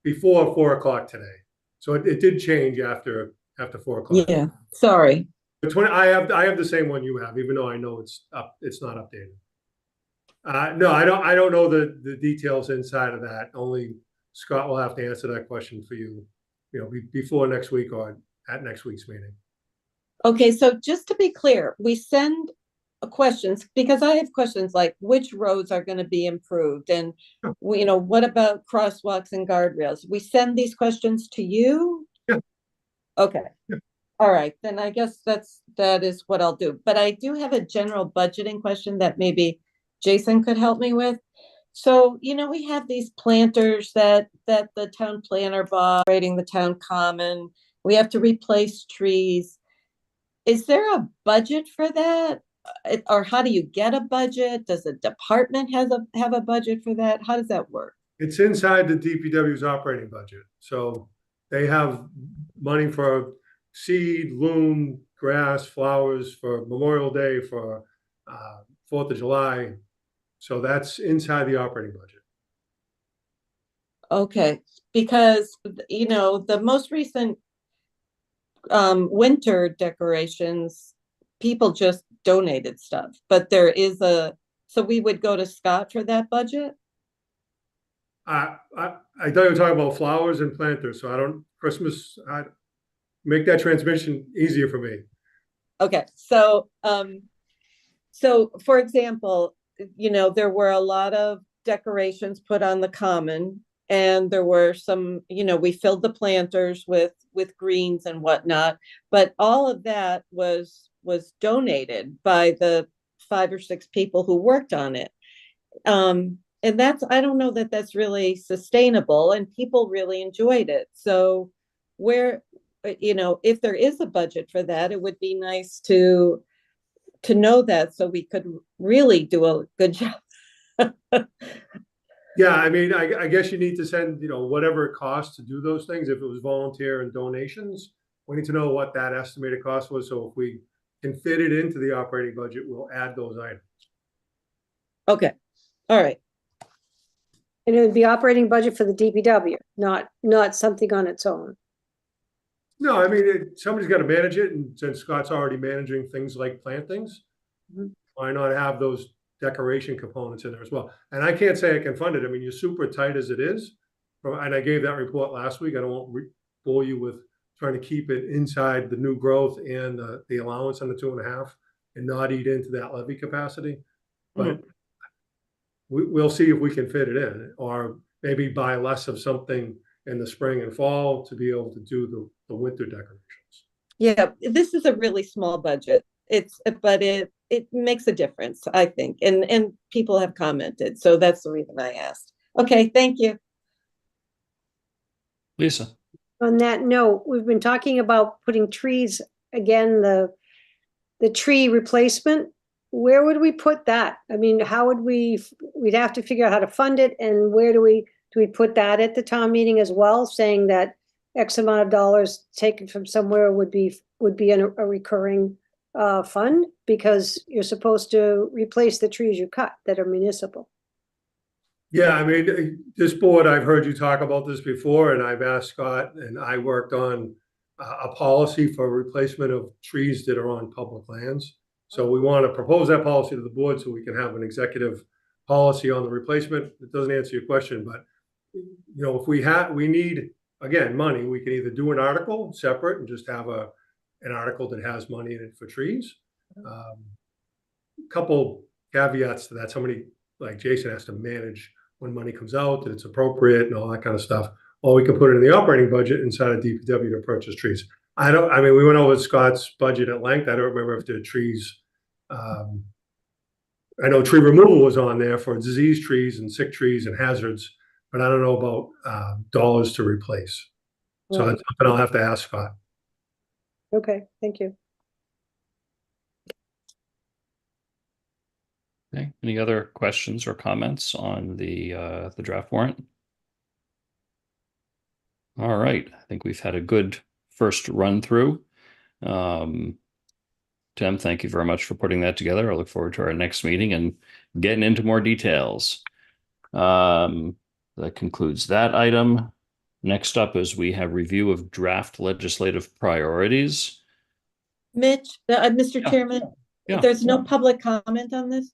Speaker 6: before 4 o'clock today. So it did change after 4 o'clock.
Speaker 7: Yeah, sorry.
Speaker 6: But I have the same one you have, even though I know it's not updated. No, I don't know the details inside of that. Only Scott will have to answer that question for you, before next week or at next week's meeting.
Speaker 7: Okay, so just to be clear, we send questions because I have questions like which roads are going to be improved and what about crosswalks and guardrails? We send these questions to you?
Speaker 6: Yeah.
Speaker 7: Okay.
Speaker 6: Yeah.
Speaker 7: All right, then I guess that is what I'll do. But I do have a general budgeting question that maybe Jason could help me with. So, we have these planters that the town planner bought, rating the town common. We have to replace trees. Is there a budget for that? Or how do you get a budget? Does the department have a budget for that? How does that work?
Speaker 6: It's inside the DPW's operating budget. So they have money for seed, loom, grass, flowers for Memorial Day, for 4th of July. So that's inside the operating budget.
Speaker 7: Okay, because, the most recent winter decorations, people just donated stuff, but so we would go to Scott for that budget?
Speaker 6: I thought you were talking about flowers and planters, so I make that transmission easier for me.
Speaker 7: Okay, so for example, there were a lot of decorations put on the common, and there were some, we filled the planters with greens and whatnot, but all of that was donated by the 5 or 6 people who worked on it. And I don't know that that's really sustainable, and people really enjoyed it. So if there is a budget for that, it would be nice to know that so we could really do a good job.
Speaker 6: Yeah, I mean, I guess you need to send, whatever it costs to do those things. If it was volunteer and donations, we need to know what that estimated cost was. So if we can fit it into the operating budget, we'll add those items.
Speaker 7: Okay, all right.
Speaker 3: And it would be operating budget for the DPW, not something on its own.
Speaker 6: No, I mean, somebody's got to manage it. And since Scott's already managing things like plantings, why not have those decoration components in there as well? And I can't say I can fund it. I mean, you're super tight as it is. And I gave that report last week. I don't want to bore you with trying to keep it inside the new growth and the allowance on the 2.5 and not eat into that levy capacity. but we'll see if we can fit it in, or maybe buy less of something in the spring and fall to be able to do the winter decorations.
Speaker 7: Yeah, this is a really small budget. But it makes a difference, I think, and people have commented, so that's the reason I asked. Okay, thank you.
Speaker 1: Lisa.
Speaker 3: On that note, we've been talking about putting trees, again, the tree replacement. Where would we put that? I mean, how would we'd have to figure out how to fund it, and where do we put that at the town meeting as well, saying that X amount of dollars taken from somewhere would be a recurring fund, because you're supposed to replace the trees you cut that are municipal.
Speaker 6: Yeah, I mean, this board, I've heard you talk about this before, and I've asked Scott, and I worked on a policy for replacement of trees that are on public lands. So we want to propose that policy to the board so we can have an executive policy on the replacement. It doesn't answer your question, but if we need, again, money, we can either do an article separate and just have an article that has money in it for trees. Couple caveats to that. Somebody like Jason has to manage when money comes out, that it's appropriate and all that kind of stuff. Or we can put it in the operating budget inside of DPW to purchase trees. We went over Scott's budget at length. I don't remember if there are trees. I know tree removal was on there for disease trees and sick trees and hazards, but I don't know about dollars to replace. So that's something I'll have to ask Scott.
Speaker 3: Okay, thank you.
Speaker 1: Okay. Any other questions or comments on the draft warrant? All right. I think we've had a good first run through. Tim, thank you very much for putting that together. I look forward to our next meeting and getting into more details. That concludes that item. Next up is we have review of draft legislative priorities.
Speaker 7: Mitch, Mr.
Speaker 1: Yeah.
Speaker 7: Chairman,
Speaker 1: Yeah.
Speaker 7: there's no public comment on this?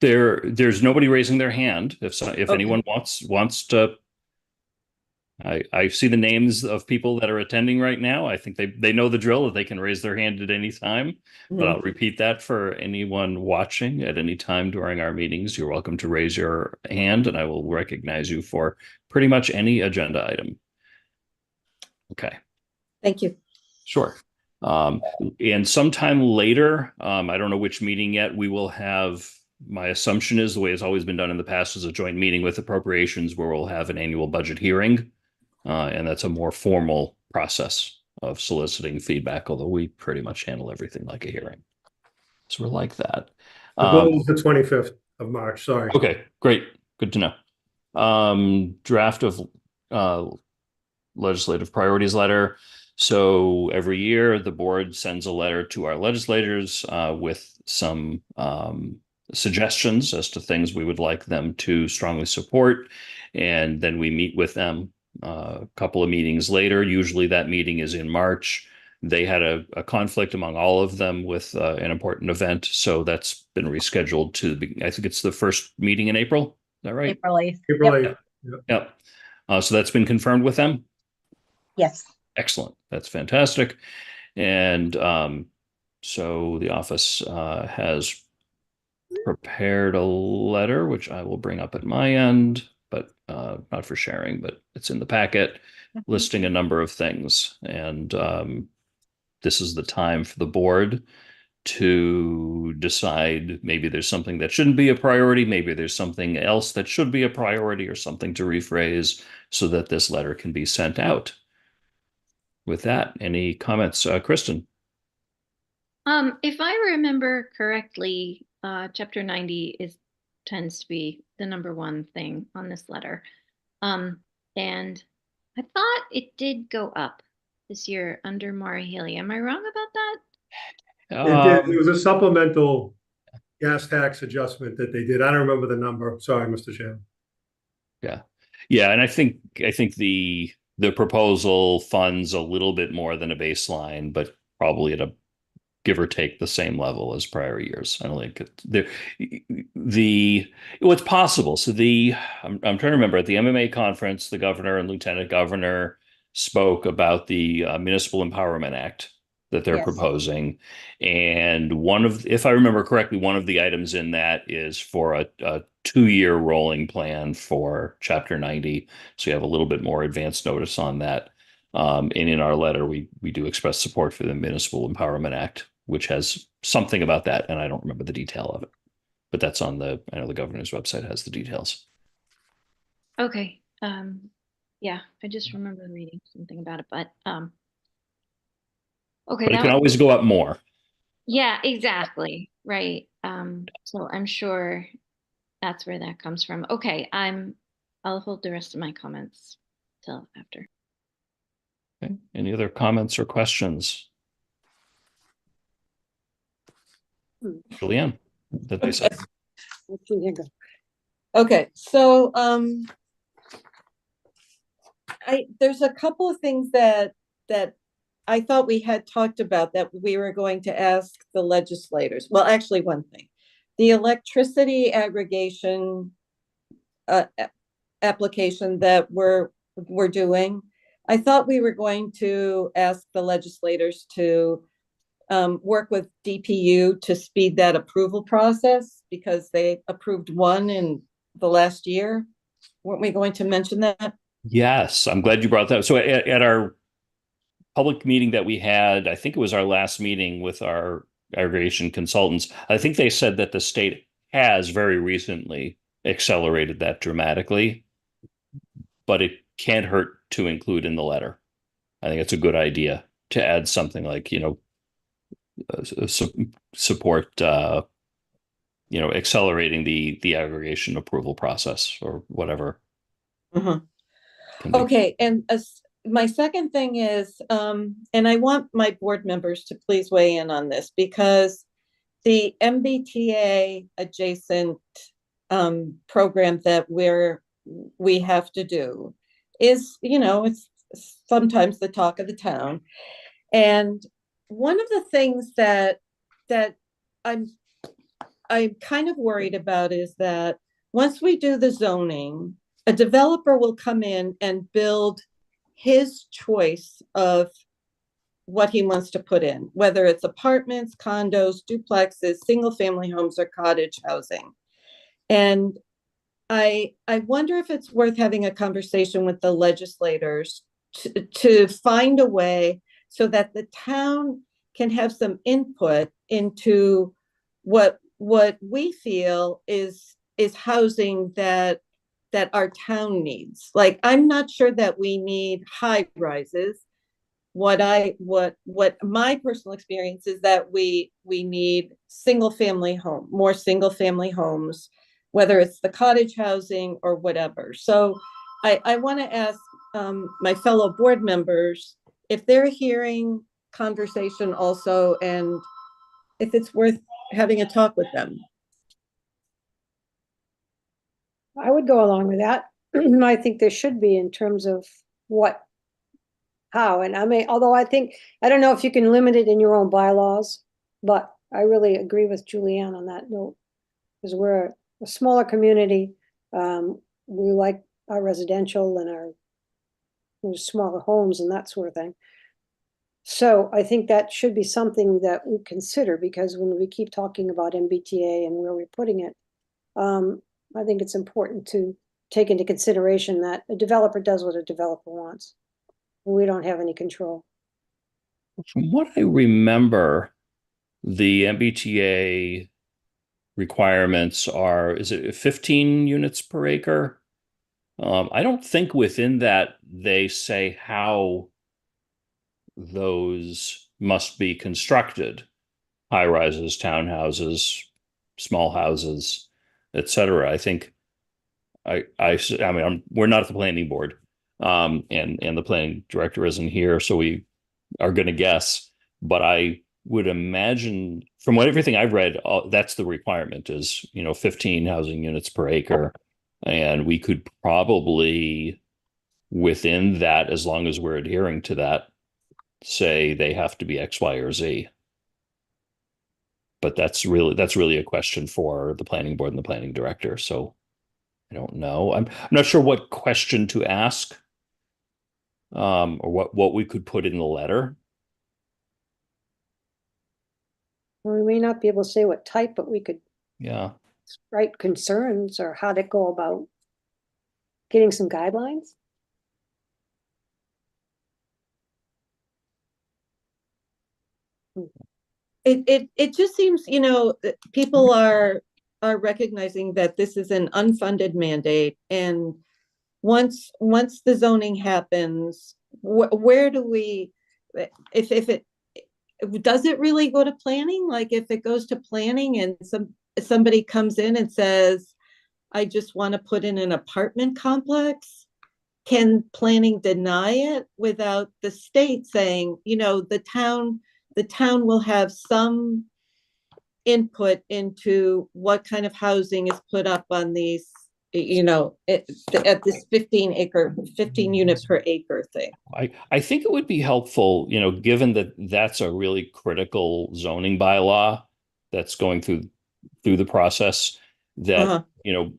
Speaker 1: There's nobody raising their hand. If
Speaker 7: Okay.
Speaker 1: anyone wants to, I see the names of people that are attending right now. I think they know the drill, that they can raise their hand at any time. But I'll repeat that for anyone watching at any time during our meetings. You're welcome to raise your hand, and I will recognize you for pretty much any agenda item. Okay.
Speaker 7: Thank you.
Speaker 1: Sure. And sometime later, I don't know which meeting yet, we will have, my assumption is the way it's always been done in the past, is a joint meeting with appropriations where we'll have an annual budget hearing. And that's a more formal process of soliciting feedback, although we pretty much handle everything like a hearing. So we're like that.
Speaker 6: The goal is the 25th of March, sorry.
Speaker 1: Okay, great. Good to know. Draft of legislative priorities letter. So every year the board sends a letter to our legislators with some suggestions as to things we would like them to strongly support. And then we meet with them a couple of meetings later. Usually that meeting is in March. They had a conflict among all of them with an important event. So that's been rescheduled to, I think it's the first meeting in April. Is that right?
Speaker 5: April 8th.
Speaker 6: April 8th.
Speaker 1: Yep. So that's been confirmed with them?
Speaker 5: Yes.
Speaker 1: Excellent. That's fantastic. And so the office has prepared a letter, which I will bring up at my end, but not for sharing, but it's in the packet, listing a number of things. And this is the time for the board to decide maybe there's something that shouldn't be a priority, maybe there's something else that should be a priority, or something to rephrase so that this letter can be sent out. With that, any comments? Kristen?
Speaker 4: If I remember correctly, chapter 90 tends to be the number one thing on this letter. And I thought it did go up this year under Maura Healy. Am I wrong about that?
Speaker 6: It did. It was a supplemental gas tax adjustment that they did. I don't remember the number. Sorry, Mr. Chairman.
Speaker 1: Yeah. And I think the proposal funds a little bit more than a baseline, but probably at a give or take the same level as prior years. I don't think what's possible. So I'm trying to remember, at the MMA conference, the governor and lieutenant governor spoke about the Municipal Empowerment Act that they're
Speaker 3: Yes.
Speaker 1: proposing. And if I remember correctly, one of the items in that is for a 2-year rolling plan for Chapter 90. So you have a little bit more advance notice on that. And in our letter, we do express support for the Municipal Empowerment Act, which has something about that, and I don't remember the detail of it. But that's I know the governor's website has the details.
Speaker 4: Okay. Yeah, I just remember reading something about it, but okay,
Speaker 1: But it
Speaker 4: that
Speaker 1: can
Speaker 4: was,
Speaker 1: always go up more.
Speaker 4: yeah, exactly. Right. So I'm sure that's where that comes from. Okay, I'll hold the rest of my comments till after.
Speaker 1: Okay. Any other comments or questions? Julianne, that they said.
Speaker 7: Okay, so there's a couple of things that I thought we had talked about that we were going to ask the legislators. Well, actually, one thing, the electricity aggregation application that we're doing. I thought we were going to ask the legislators to work with DPU to speed that approval process because they approved one in the last year. Weren't we going to mention that?
Speaker 1: Yes, I'm glad you brought that up. So at our public meeting that we had, I think it was our last meeting with our aggregation consultants, I think they said that the state has very recently accelerated that dramatically, but it can't hurt to include in the letter. I think it's a good idea to add something like, support, accelerating the aggregation approval process or whatever.
Speaker 7: Mhm.
Speaker 1: Can be.
Speaker 7: Okay, and my second thing is, and I want my board members to please weigh in on this because the MBTA adjacent program that we have to do is, it's sometimes the talk of the town. And one of the things that I'm kind of worried about is that once we do the zoning, a developer will come in and build his choice of what he wants to put in, whether it's apartments, condos, duplexes, single family homes, or cottage housing. And I wonder if it's worth having a conversation with the legislators to find a way so that the town can have some input into what we feel is housing that our town needs. Like, I'm not sure that we need high rises. What my personal experience is that we need more single family homes, whether it's the cottage housing or whatever. So I want to ask my fellow board members if they're hearing conversation also, and if it's worth having a talk with them.
Speaker 3: I would go along with that. I think there should be in terms of how, and I mean, although I don't know if you can limit it in your own bylaws, but I really agree with Julianne on that note, because we're a smaller community. We like our residential and our smaller homes and that sort of thing. So I think that should be something that we consider, because when we keep talking about MBTA and where we're putting it, I think it's important to take into consideration that a developer does what a developer wants. We don't have any control.
Speaker 1: From what I remember, the MBTA requirements is it 15 units per acre? I don't think within that they say how those must be constructed. High rises, townhouses, small houses, etc. I think we're not at the planning board, and the planning director isn't here, so we are going to guess. But I would imagine, from everything I've read, that's the requirement is 15 housing units per acre, and we could probably within that, as long as we're adhering to that, say they have to be X, Y, or Z. But that's really a question for the planning board and the planning director. So I don't know. I'm not sure what question to ask, or what we could put in the letter.
Speaker 3: We may not be able to say what type, but we could
Speaker 1: Yeah.
Speaker 3: write concerns or how to go about getting some guidelines.
Speaker 7: It just seems, that people are recognizing that this is an unfunded mandate, and once the zoning happens, where do we, if it does it really go to planning? Like if it goes to planning and somebody comes in and says, I just want to put in an apartment complex, can planning deny it without the state saying, the town will have some input into what kind of housing is put up on these, at this 15 unit per acre thing.
Speaker 1: I think it would be helpful, given that that's a really critical zoning bylaw that's going through the process, that,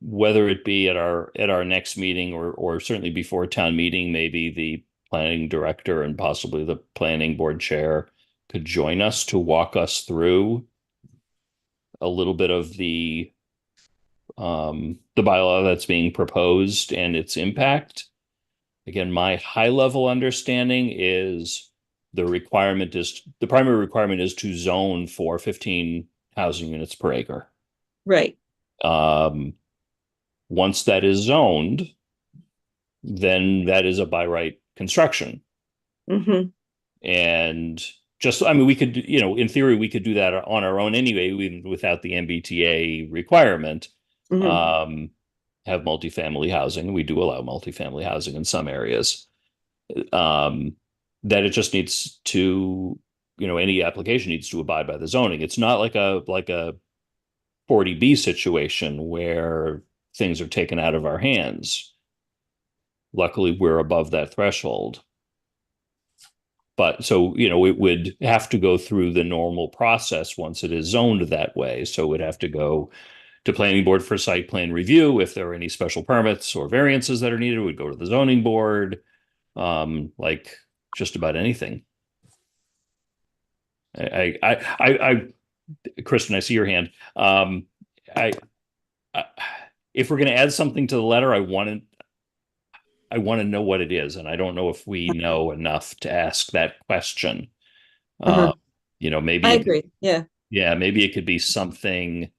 Speaker 1: whether it be at our next meeting or certainly before town meeting, maybe the planning director and possibly the planning board chair could join us to walk us through a little bit of the bylaw that's being proposed and its impact. Again, my high level understanding is the primary requirement is to zone for 15 housing units per acre.
Speaker 7: Right.
Speaker 1: Once that is zoned, then that is a by right construction.
Speaker 7: Mm-hmm.
Speaker 1: And we could, in theory, we could do that on our own anyway, even without the MBTA requirement.
Speaker 7: Mm-hmm.
Speaker 1: Have multifamily housing. We do allow multifamily housing in some areas. That it just needs to, any application needs to abide by the zoning. It's not like a 40B situation where things are taken out of our hands. Luckily, we're above that threshold. But so, it would have to go through the normal process once it is zoned that way. So it would have to go to planning board for site plan review. If there are any special permits or variances that are needed, we'd go to the zoning board, like just about anything. Kristen, I see your hand. If we're going to add something to the letter, I want to know what it is, and I don't know if we know enough to ask that question. Maybe
Speaker 7: I agree.
Speaker 1: Yeah, maybe it could be something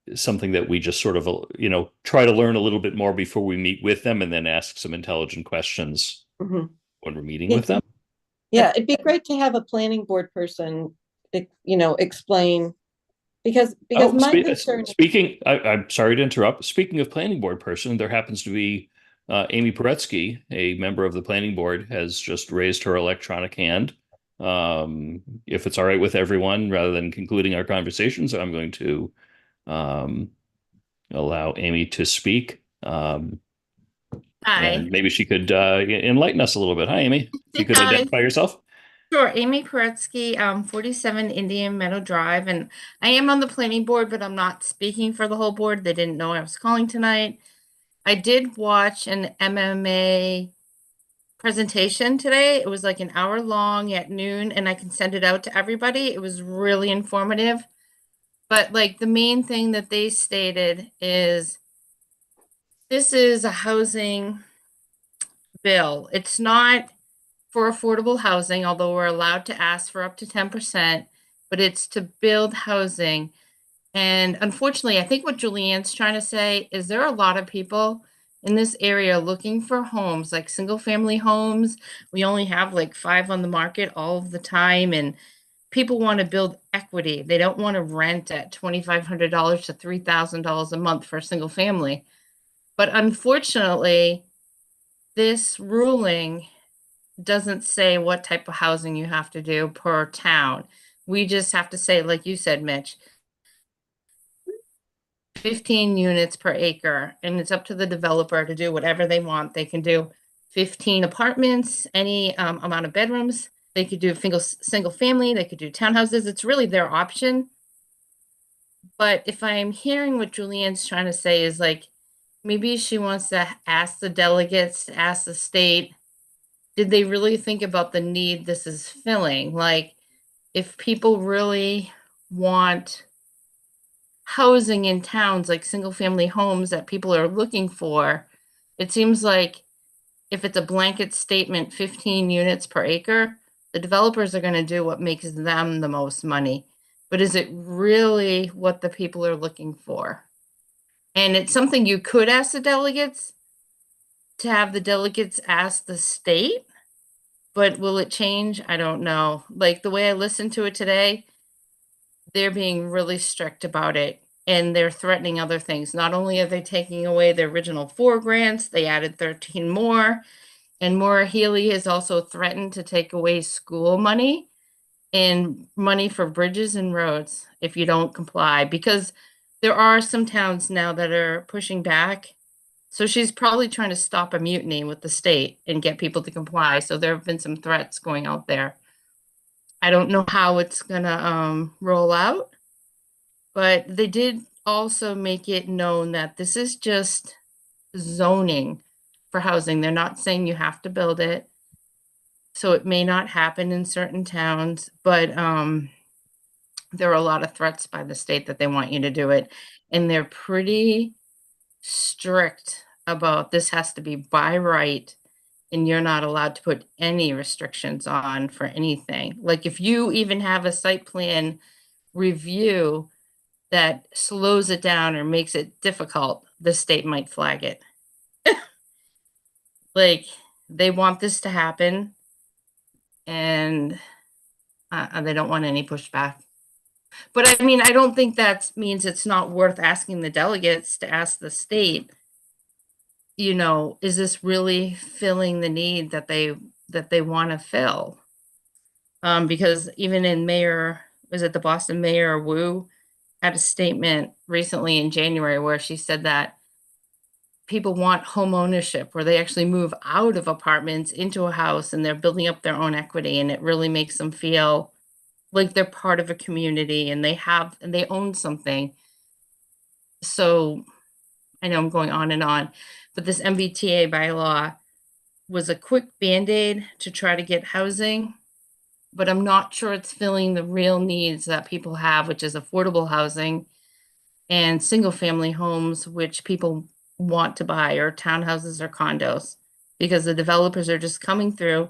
Speaker 1: that we just sort of, try to learn a little bit more before we meet with them, and then ask some intelligent questions when we're meeting with them.
Speaker 7: Yeah, it'd be great to have a planning board person, explain, because my concern.
Speaker 1: I'm sorry to interrupt. Speaking of planning board person, there happens to be Amy Paretsky, a member of the planning board, has just raised her electronic hand. If it's all right with everyone, rather than concluding our conversations, I'm going to allow Amy to speak. And
Speaker 9: Hi.
Speaker 1: maybe she could enlighten us a little bit. Hi, Amy. If you could identify yourself.
Speaker 9: Sure. Amy Paretsky, 47 Indian Meadow Drive, and I am on the planning board, but I'm not speaking for the whole board. They didn't know I was calling tonight. I did watch an MMA presentation today. It was like an hour long at noon, and I can send it out to everybody. It was really informative. But like the main thing that they stated is this is a housing bill. It's not for affordable housing, although we're allowed to ask for up to 10%, but it's to build housing. And unfortunately, I think what Julianne's trying to say is there are a lot of people in this area looking for homes, like single family homes. We only have like 5 on the market all of the time. And people want to build equity. They don't want to rent at $2,500 to $3,000 a month for a single family. But unfortunately, this ruling doesn't say what type of housing you have to do per town. We just have to say, like you said, Mitch, 15 units per acre, and it's up to the developer to do whatever they want. They can do 15 apartments, any amount of bedrooms. They could do single family. They could do townhouses. It's really their option. But if I'm hearing what Julianne's trying to say is like, maybe she wants to ask the delegates, to ask the state, did they really think about the need this is filling? Like, if people really want housing in towns, like single family homes that people are looking for, it seems like if it's a blanket statement, 15 units per acre, the developers are going to do what makes them the most money. But is it really what the people are looking for? And it's something you could ask the delegates, to have the delegates ask the state, but will it change? I don't know. Like the way I listened to it today, they're being really strict about it, and they're threatening other things. Not only are they taking away the original 4 grants, they added 13 more. And Maura Healey has also threatened to take away school money and money for bridges and roads if you don't comply, because there are some towns now that are pushing back. So she's probably trying to stop a mutiny with the state and get people to comply. So there have been some threats going out there. I don't know how it's gonna roll out, but they did also make it known that this is just zoning for housing. They're not saying you have to build it. So it may not happen in certain towns, but there are a lot of threats by the state that they want you to do it. And they're pretty strict about this has to be by right, and you're not allowed to put any restrictions on for anything. Like if you even have a site plan review that slows it down or makes it difficult, the state might flag it. Like they want this to happen, and they don't want any pushback. But I mean, I don't think that means it's not worth asking the delegates to ask the state, you know, is this really filling the need that they want to fill? Because even in was it the Boston Mayor Wu had a statement recently in January where she said that people want home ownership, where they actually move out of apartments into a house and they're building up their own equity, and it really makes them feel like they're part of a community and they own something. So I know I'm going on, but this MBTA bylaw was a quick Band-Aid to try to get housing, but I'm not sure it's filling the real needs that people have, which is affordable housing and single family homes, which people want to buy, or townhouses or condos, because the developers are just coming through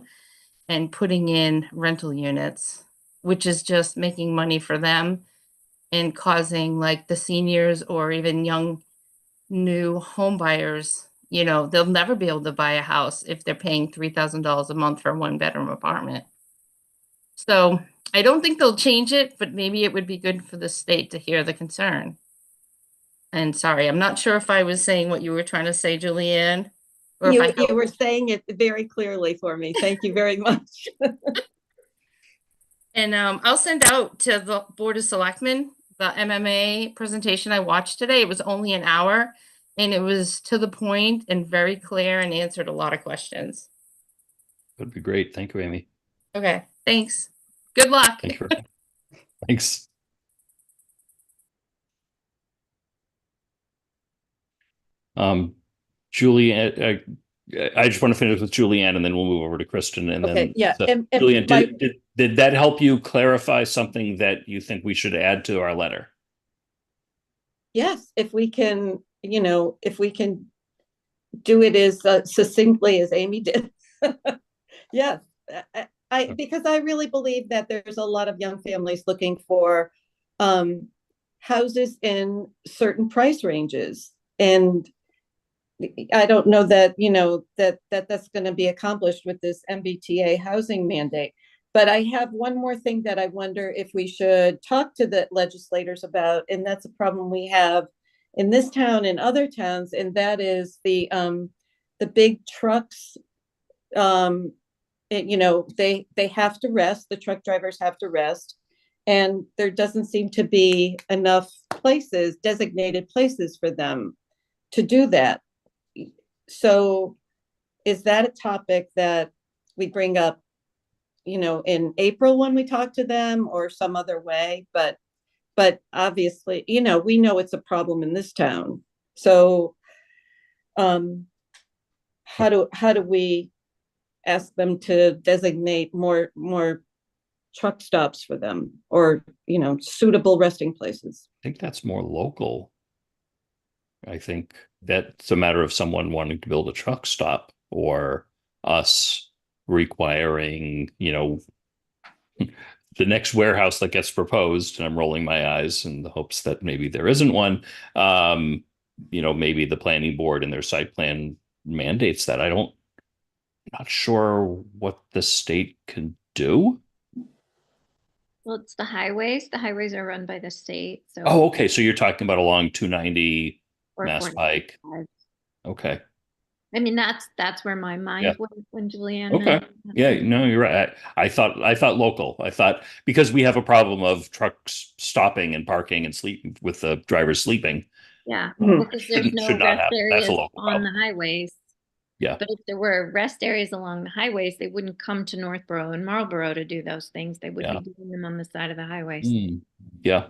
Speaker 9: and putting in rental units, which is just making money for them and causing like the seniors or even young new home buyers, you know, they'll never be able to buy a house if they're paying $3,000 a month for a 1-bedroom apartment. So I don't think they'll change it, but maybe it would be good for the state to hear the concern. And sorry, I'm not sure if I was saying what you were trying to say, Julianne. Or
Speaker 7: You,
Speaker 9: if I
Speaker 7: you were saying it very clearly for me. Thank you very much.
Speaker 9: And I'll send out to the Board of Selectmen the MMA presentation I watched today. It was only an hour, and it was to the point and very clear and answered a lot of questions.
Speaker 1: That'd be great. Thank you, Amy.
Speaker 9: Okay, thanks. Good luck.
Speaker 1: Thank you. Thanks. Julie, I just want to finish with Julianne, and then we'll move over to Kristen. And
Speaker 7: Okay,
Speaker 1: then
Speaker 7: yeah.
Speaker 1: so,
Speaker 7: And
Speaker 1: Julianne, did that help you clarify something that you think we should add to our letter?
Speaker 7: yes, if we can, you know, if we can do it as succinctly as Amy did. Yes, because I really believe that there's a lot of young families looking for houses in certain price ranges, and I don't know that, you know, that's going to be accomplished with this MBTA housing mandate. But I have one more thing that I wonder if we should talk to the legislators about, and that's a problem we have in this town and other towns, and that is the big trucks. You know, they have to rest. The truck drivers have to rest, and there doesn't seem to be enough places, designated places for them to do that. So is that a topic that we bring up, you know, in April when we talk to them, or some other way? But obviously, you know, we know it's a problem in this town. So how do we ask them to designate more truck stops for them or, suitable resting places.
Speaker 1: I think that's more local. I think that's a matter of someone wanting to build a truck stop or us requiring, the next warehouse that gets proposed, and I'm rolling my eyes in the hopes that maybe there isn't one. Maybe the planning board and their site plan mandates that. Not sure what the state can do.
Speaker 4: Well, it's the highways. The highways are run by the state, so.
Speaker 1: Oh, okay. So you're talking about along 290
Speaker 4: Or
Speaker 1: Mass Pike.
Speaker 4: 495.
Speaker 1: Okay.
Speaker 4: I mean, that's where my mind went when Julianne
Speaker 1: Okay.
Speaker 4: mentioned that.
Speaker 1: Yeah, no, you're right. I thought local. I thought because we have a problem of trucks stopping and parking and sleeping with the drivers sleeping.
Speaker 4: Yeah,
Speaker 7: Mhm.
Speaker 4: because there's no
Speaker 1: Should not
Speaker 4: rest
Speaker 1: happen. That's a
Speaker 4: areas
Speaker 1: local
Speaker 4: on the
Speaker 1: problem.
Speaker 4: highways.
Speaker 1: Yeah.
Speaker 4: But if there were rest areas along the highways, they wouldn't come to Northborough and Marlborough to do those things. They would
Speaker 1: Yeah.
Speaker 4: be doing them on the side of the highways.
Speaker 1: Mm, yeah.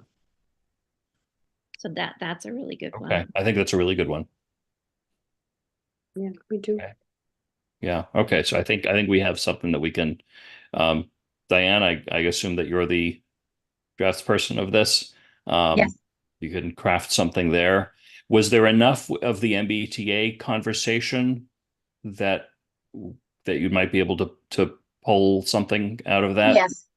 Speaker 4: So that's a really good
Speaker 1: Okay.
Speaker 4: one.
Speaker 1: I think that's a really good one.
Speaker 3: Yeah, we do.
Speaker 1: Okay. Yeah. Okay. So I think we have something that we can. Diane, I assume that you're the drafts person of this.
Speaker 5: Yes.
Speaker 1: You can craft something there. Was there enough of the MBTA conversation that you might be able to pull something out of that?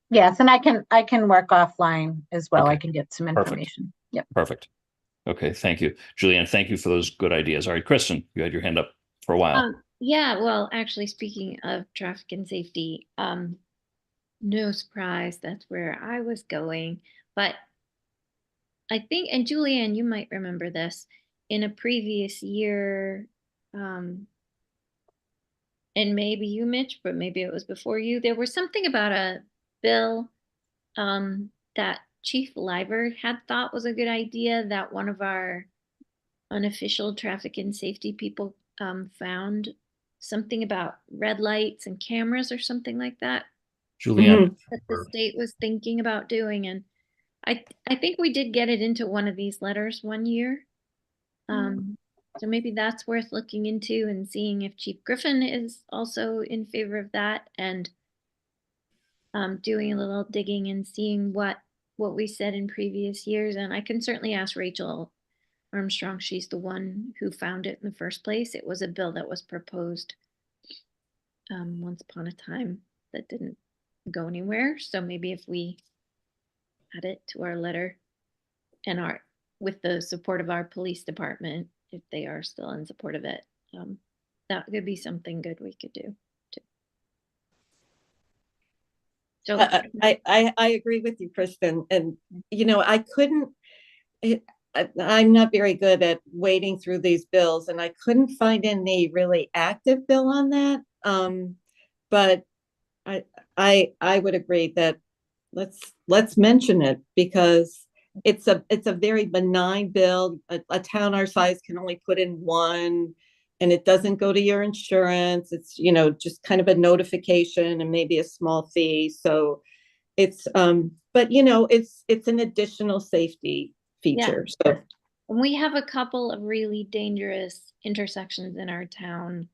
Speaker 5: Yes, and I can work offline as well. I
Speaker 1: Okay.
Speaker 5: can get some
Speaker 1: Perfect.
Speaker 5: information. Yep.
Speaker 1: Perfect. Okay. Thank you, Julianne. Thank you for those good ideas. All right, Kristen, you had your hand up for a while.
Speaker 4: Yeah, well, actually, speaking of traffic and safety, no surprise, that's where I was going. But I think, and Julianne, you might remember this, in a previous year, and maybe you, Mitch, but maybe it was before you, there was something about a bill that Chief Liber had thought was a good idea that one of our unofficial traffic and safety people found something about red lights and cameras or something like that
Speaker 1: Julianne,
Speaker 4: that the state was thinking about doing. And I think we did get it into one of these letters one year. So maybe that's worth looking into and seeing if Chief Griffin is also in favor of that, and doing a little digging and seeing what we said in previous years. And I can certainly ask Rachel Armstrong. She's the one who found it in the first place. It was a bill that was proposed once upon a time that didn't go anywhere. So maybe if we add it to our letter and with the support of our police department, if they are still in support of it, that could be something good we could do too. So
Speaker 7: I agree with you, Kristen. And, I'm not very good at wading through these bills, and I couldn't find any really active bill on that. But I would agree that let's mention it, because it's a very benign bill. A town our size can only put in one, and it doesn't go to your insurance. It's, just kind of a notification and maybe a small fee. So it's, but it's an additional safety feature.
Speaker 4: Yeah. So we have a couple of really dangerous intersections in our town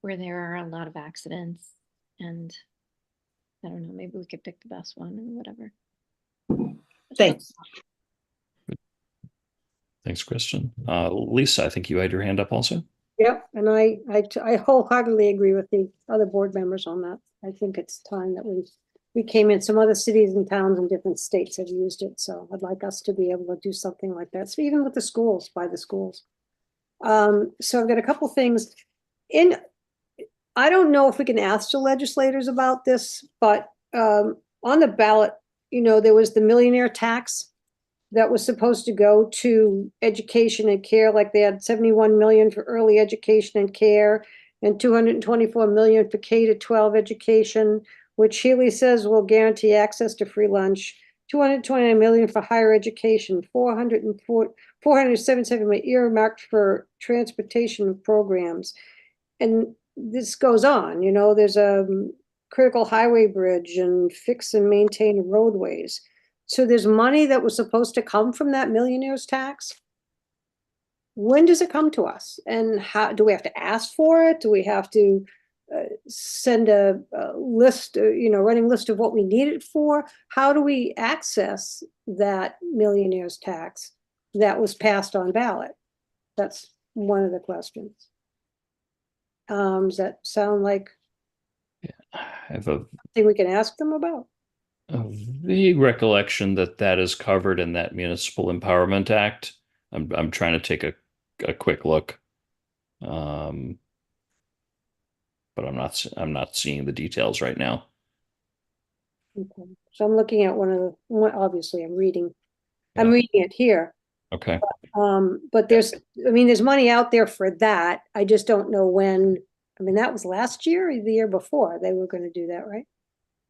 Speaker 4: where there are a lot of accidents, and I don't know, maybe we could pick the best one or whatever.
Speaker 7: Thanks.
Speaker 1: Thanks, Kristen. Lisa, I think you had your hand up also.
Speaker 3: Yep, and I wholeheartedly agree with the other board members on that. I think it's time that we came in. Some other cities and towns in different states have used it, so I'd like us to be able to do something like that. So even with the schools, by the schools. So I've got a couple things. I don't know if we can ask the legislators about this, but on the ballot, there was the millionaire tax that was supposed to go to education and care. Like they had 71 million for early education and care and 224 million for K-12 education, which Healy says will guarantee access to free lunch, 229 million for higher education, 477 million earmarked for transportation programs. And this goes on, there's a critical highway bridge and fix and maintain roadways. So there's money that was supposed to come from that millionaire's tax. When does it come to us? And how do we have to ask for it? Do we have to send a list, running list of what we need it for? How do we access that millionaire's tax that was passed on ballot? That's one of the questions. Does that sound like
Speaker 1: I have a
Speaker 3: something we can ask them about?
Speaker 1: vague recollection that that is covered in that Municipal Empowerment Act. I'm trying to take a quick look. But I'm not seeing the details right now.
Speaker 3: Okay. So I'm looking at obviously I'm reading
Speaker 1: Yeah.
Speaker 3: it here.
Speaker 1: Okay.
Speaker 3: But there's money out there for that. I just don't know when. I mean, that was last year or the year before they were going to do that, right?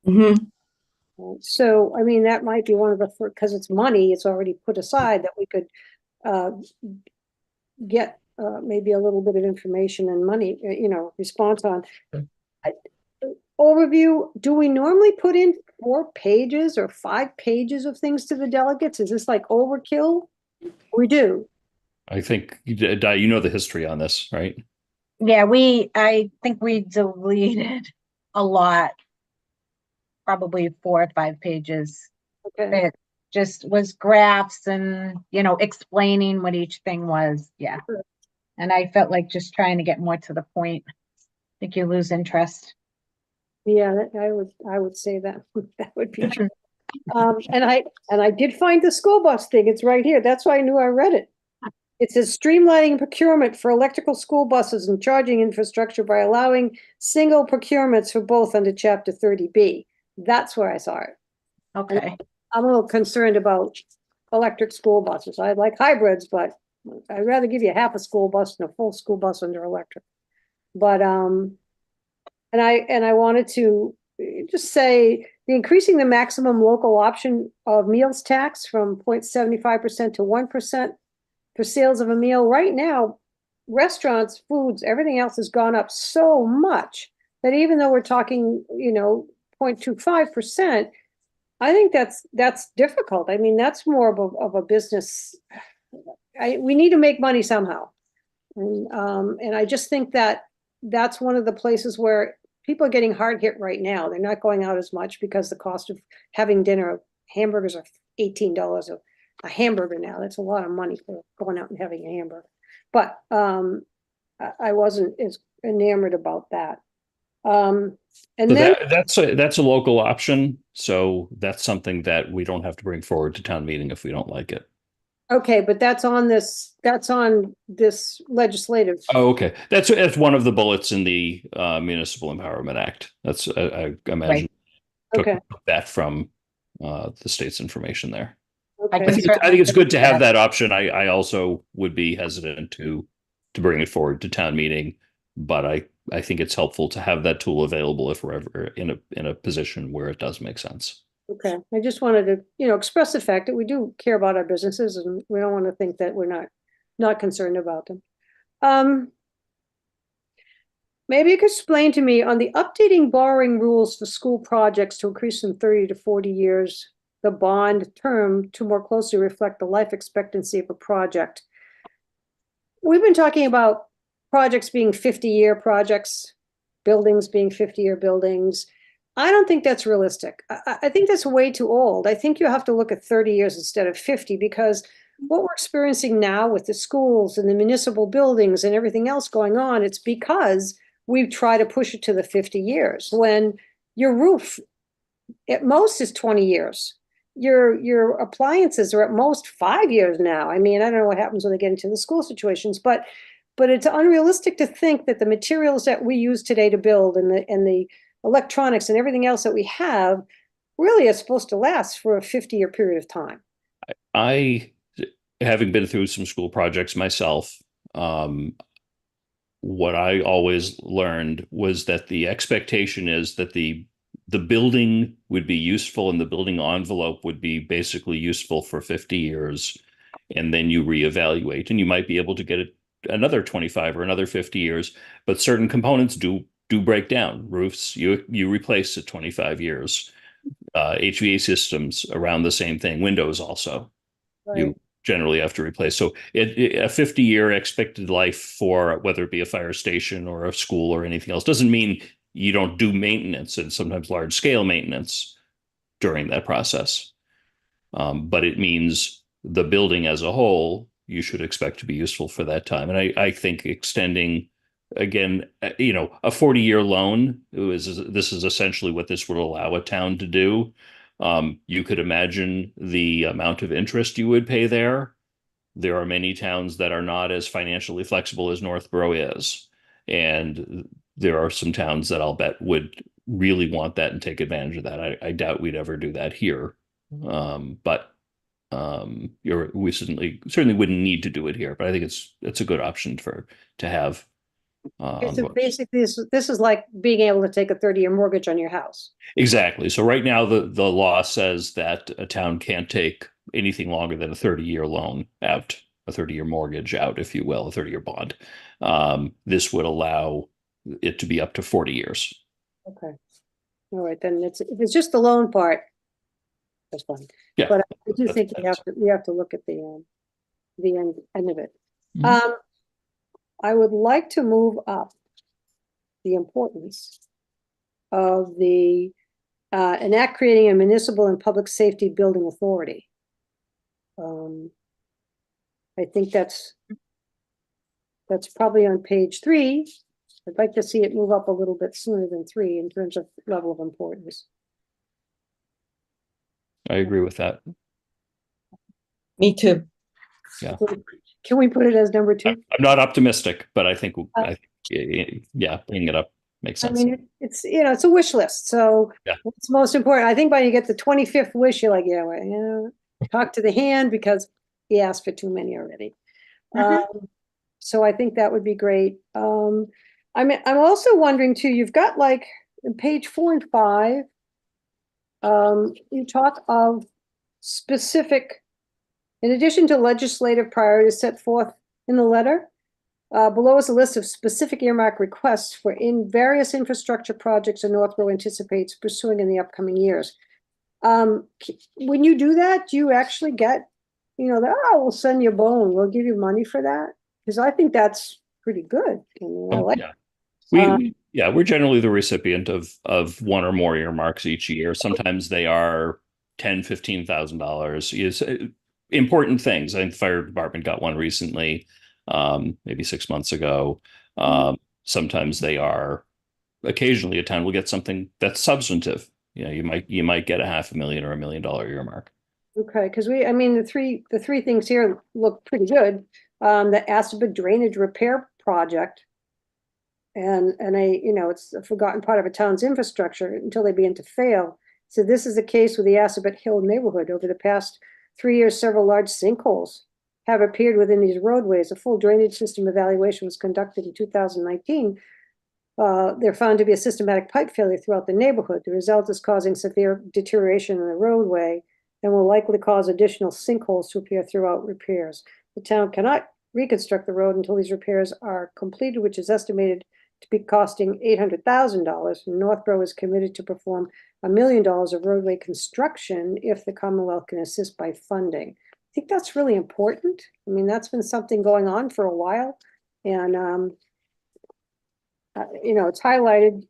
Speaker 7: Mhm.
Speaker 3: So, I mean, that might be one of the, because it's money, it's already put aside that we could get maybe a little bit of information and money, response on. Overview, do we normally put in 4 pages or 5 pages of things to the delegates? Is this like overkill? We do.
Speaker 1: I think, Di, you know the history on this, right?
Speaker 5: Yeah, I think we deleted a lot, probably 4 or 5 pages.
Speaker 3: Okay.
Speaker 5: It just was graphs and, explaining what each thing was. Yeah. And I felt like just trying to get more to the point. I think you lose interest.
Speaker 3: Yeah, I would say that that would be true. And I did find the school bus thing. It's right here. That's why I knew I read it. It says streamlining procurement for electrical school buses and charging infrastructure by allowing single procurements for both under Chapter 30B. That's where I saw it.
Speaker 5: Okay.
Speaker 3: I'm a little concerned about electric school buses. I like hybrids, but I'd rather give you half a school bus than a full school bus under electric. But and I wanted to just say the increasing the maximum local option of meals tax from 0.75% to 1% for sales of a meal. Right now, restaurants, foods, everything else has gone up so much that even though we're talking, 0.25%, I think that's difficult. I mean, that's more of a business. We need to make money somehow. And I just think that that's one of the places where people are getting hard hit right now. They're not going out as much because the cost of having dinner, hamburgers are $18 a hamburger now. That's a lot of money for going out and having a hamburger. But I wasn't as enamored about that. And
Speaker 1: So
Speaker 3: then
Speaker 1: that's a local option. So that's something that we don't have to bring forward to town meeting if we don't like it.
Speaker 3: okay, but that's on this legislative.
Speaker 1: Oh, okay. That's one of the bullets in the Municipal Empowerment Act. That's I imagine took
Speaker 3: Okay.
Speaker 1: that from the state's information there.
Speaker 3: Okay.
Speaker 1: I think it's good to have that option. I also would be hesitant to bring it forward to town meeting, but I think it's helpful to have that tool available if we're ever in a position where it does make sense.
Speaker 3: Okay, I just wanted to, express the fact that we do care about our businesses and we don't want to think that we're not concerned about them. Maybe you could explain to me on the updating borrowing rules for school projects to increase from 30 to 40 years, the bond term to more closely reflect the life expectancy of a project. We've been talking about projects being 50-year projects, buildings being 50-year buildings. I don't think that's realistic. I think that's way too old. I think you have to look at 30 years instead of 50 because what we're experiencing now with the schools and the municipal buildings and everything else going on, it's because we try to push it to the 50 years when your roof at most is 20 years. Your appliances are at most 5 years now. I mean, I don't know what happens when they get into the school situations, but it's unrealistic to think that the materials that we use today to build and the electronics and everything else that we have really is supposed to last for a 50-year period of time.
Speaker 1: Having been through some school projects myself, what I always learned was that the expectation is that the building would be useful and the building envelope would be basically useful for 50 years. And then you reevaluate and you might be able to get it another 25 or another 50 years, but certain components do break down. Roofs, you replace at 25 years. HVAC systems around the same thing. Windows also.
Speaker 3: Right.
Speaker 1: generally have to replace. So a 50-year expected life for whether it be a fire station or a school or anything else doesn't mean you don't do maintenance, and sometimes large scale maintenance during that process. But it means the building as a whole, you should expect to be useful for that time. And I think extending, again, a 40-year loan, this is essentially what this would allow a town to do. You could imagine the amount of interest you would pay there. There are many towns that are not as financially flexible as Northborough is. And there are some towns that I'll bet would really want that and take advantage of that. I doubt we'd ever do that here. But we certainly wouldn't need to do it here, but I think it's a good option to have.
Speaker 3: So basically, this is like being able to take a 30-year mortgage on your house.
Speaker 1: Exactly. So right now, the law says that a town can't take anything longer than a 30-year loan out, a 30-year mortgage out, if you will, a 30-year bond. This would allow it to be up to 40 years.
Speaker 3: Okay. All right, then if it's just the loan part, that's fine.
Speaker 1: Yeah.
Speaker 3: But I do think we have to look at the end of it.
Speaker 1: Mhm.
Speaker 3: I would like to move up the importance of enact creating a municipal and public safety building authority. I think that's probably on page 3. I'd like to see it move up a little bit sooner than 3 in terms of level of importance.
Speaker 1: I agree with that.
Speaker 7: Me too.
Speaker 1: Yeah.
Speaker 3: Can we put it as number 2?
Speaker 1: I'm not optimistic, but I think yeah, bringing it up makes sense.
Speaker 3: I mean, it's it's a wish list. So
Speaker 1: yeah.
Speaker 3: What's most important? I think by you get the 25th wish, you're like, talk to the hand because he asked for too many already. So I think that would be great. I'm also wondering too. You've got like page 4 and 5. You talk of specific. In addition to legislative priorities set forth in the letter, below is a list of specific earmark requests for various infrastructure projects that Northborough anticipates pursuing in the upcoming years. When you do that, do you actually get, we'll send you a bone, we'll give you money for that? Because I think that's pretty good. I mean, I like
Speaker 1: we're generally the recipient of one or more earmarks each year. Sometimes they are $10,000, $15,000. Important things. I think the fire department got one recently, maybe 6 months ago. Sometimes they are. Occasionally, a town will get something that's substantive. You might get $500,000 or $1 million earmark. Okay,
Speaker 3: because the three things here look pretty good. The Assabet drainage repair project, and it's a forgotten part of a town's infrastructure until they begin to fail. So this is the case with the Assabet Hill neighborhood. Over the past 3 years, several large sinkholes have appeared within these roadways. A full drainage system evaluation was conducted in 2019. They're found to be a systematic pipe failure throughout the neighborhood. The result is causing severe deterioration in the roadway and will likely cause additional sinkholes to appear throughout repairs. The town cannot reconstruct the road until these repairs are completed, which is estimated to be costing $800,000. Northborough is committed to perform $1 million of roadway construction if the Commonwealth can assist by funding. I think that's really important. I mean, that's been something going on for a while, and it's highlighted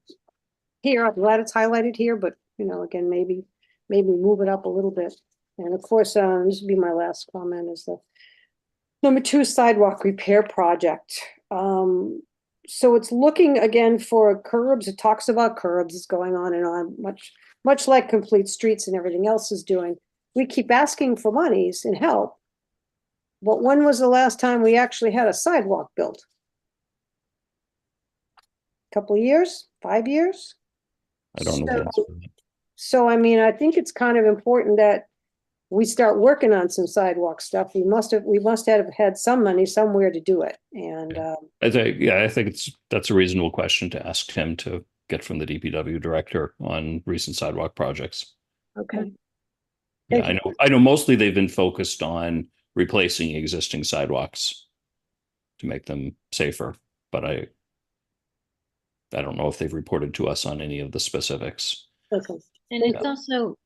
Speaker 3: here. I'm glad it's highlighted here, but again, maybe move it up a little bit. And of course, this will be my last comment, is the number 2 sidewalk repair project. So it's looking again for curbs. It talks about curbs. It's going on and on, much like Complete Streets and everything else is doing. We keep asking for monies and help, but when was the last time we actually had a sidewalk built? A couple of years? 5 years?
Speaker 1: I don't know.
Speaker 3: So I mean, I think it's kind of important that we start working on some sidewalk stuff. We must have had some money somewhere to do it. And
Speaker 1: I think that's a reasonable question to ask him to get from the DPW director on recent sidewalk projects.
Speaker 3: Okay.
Speaker 1: Yeah, I know mostly they've been focused on replacing existing sidewalks to make them safer, but I don't know if they've reported to us on any of the specifics.
Speaker 3: Okay.
Speaker 4: And it's also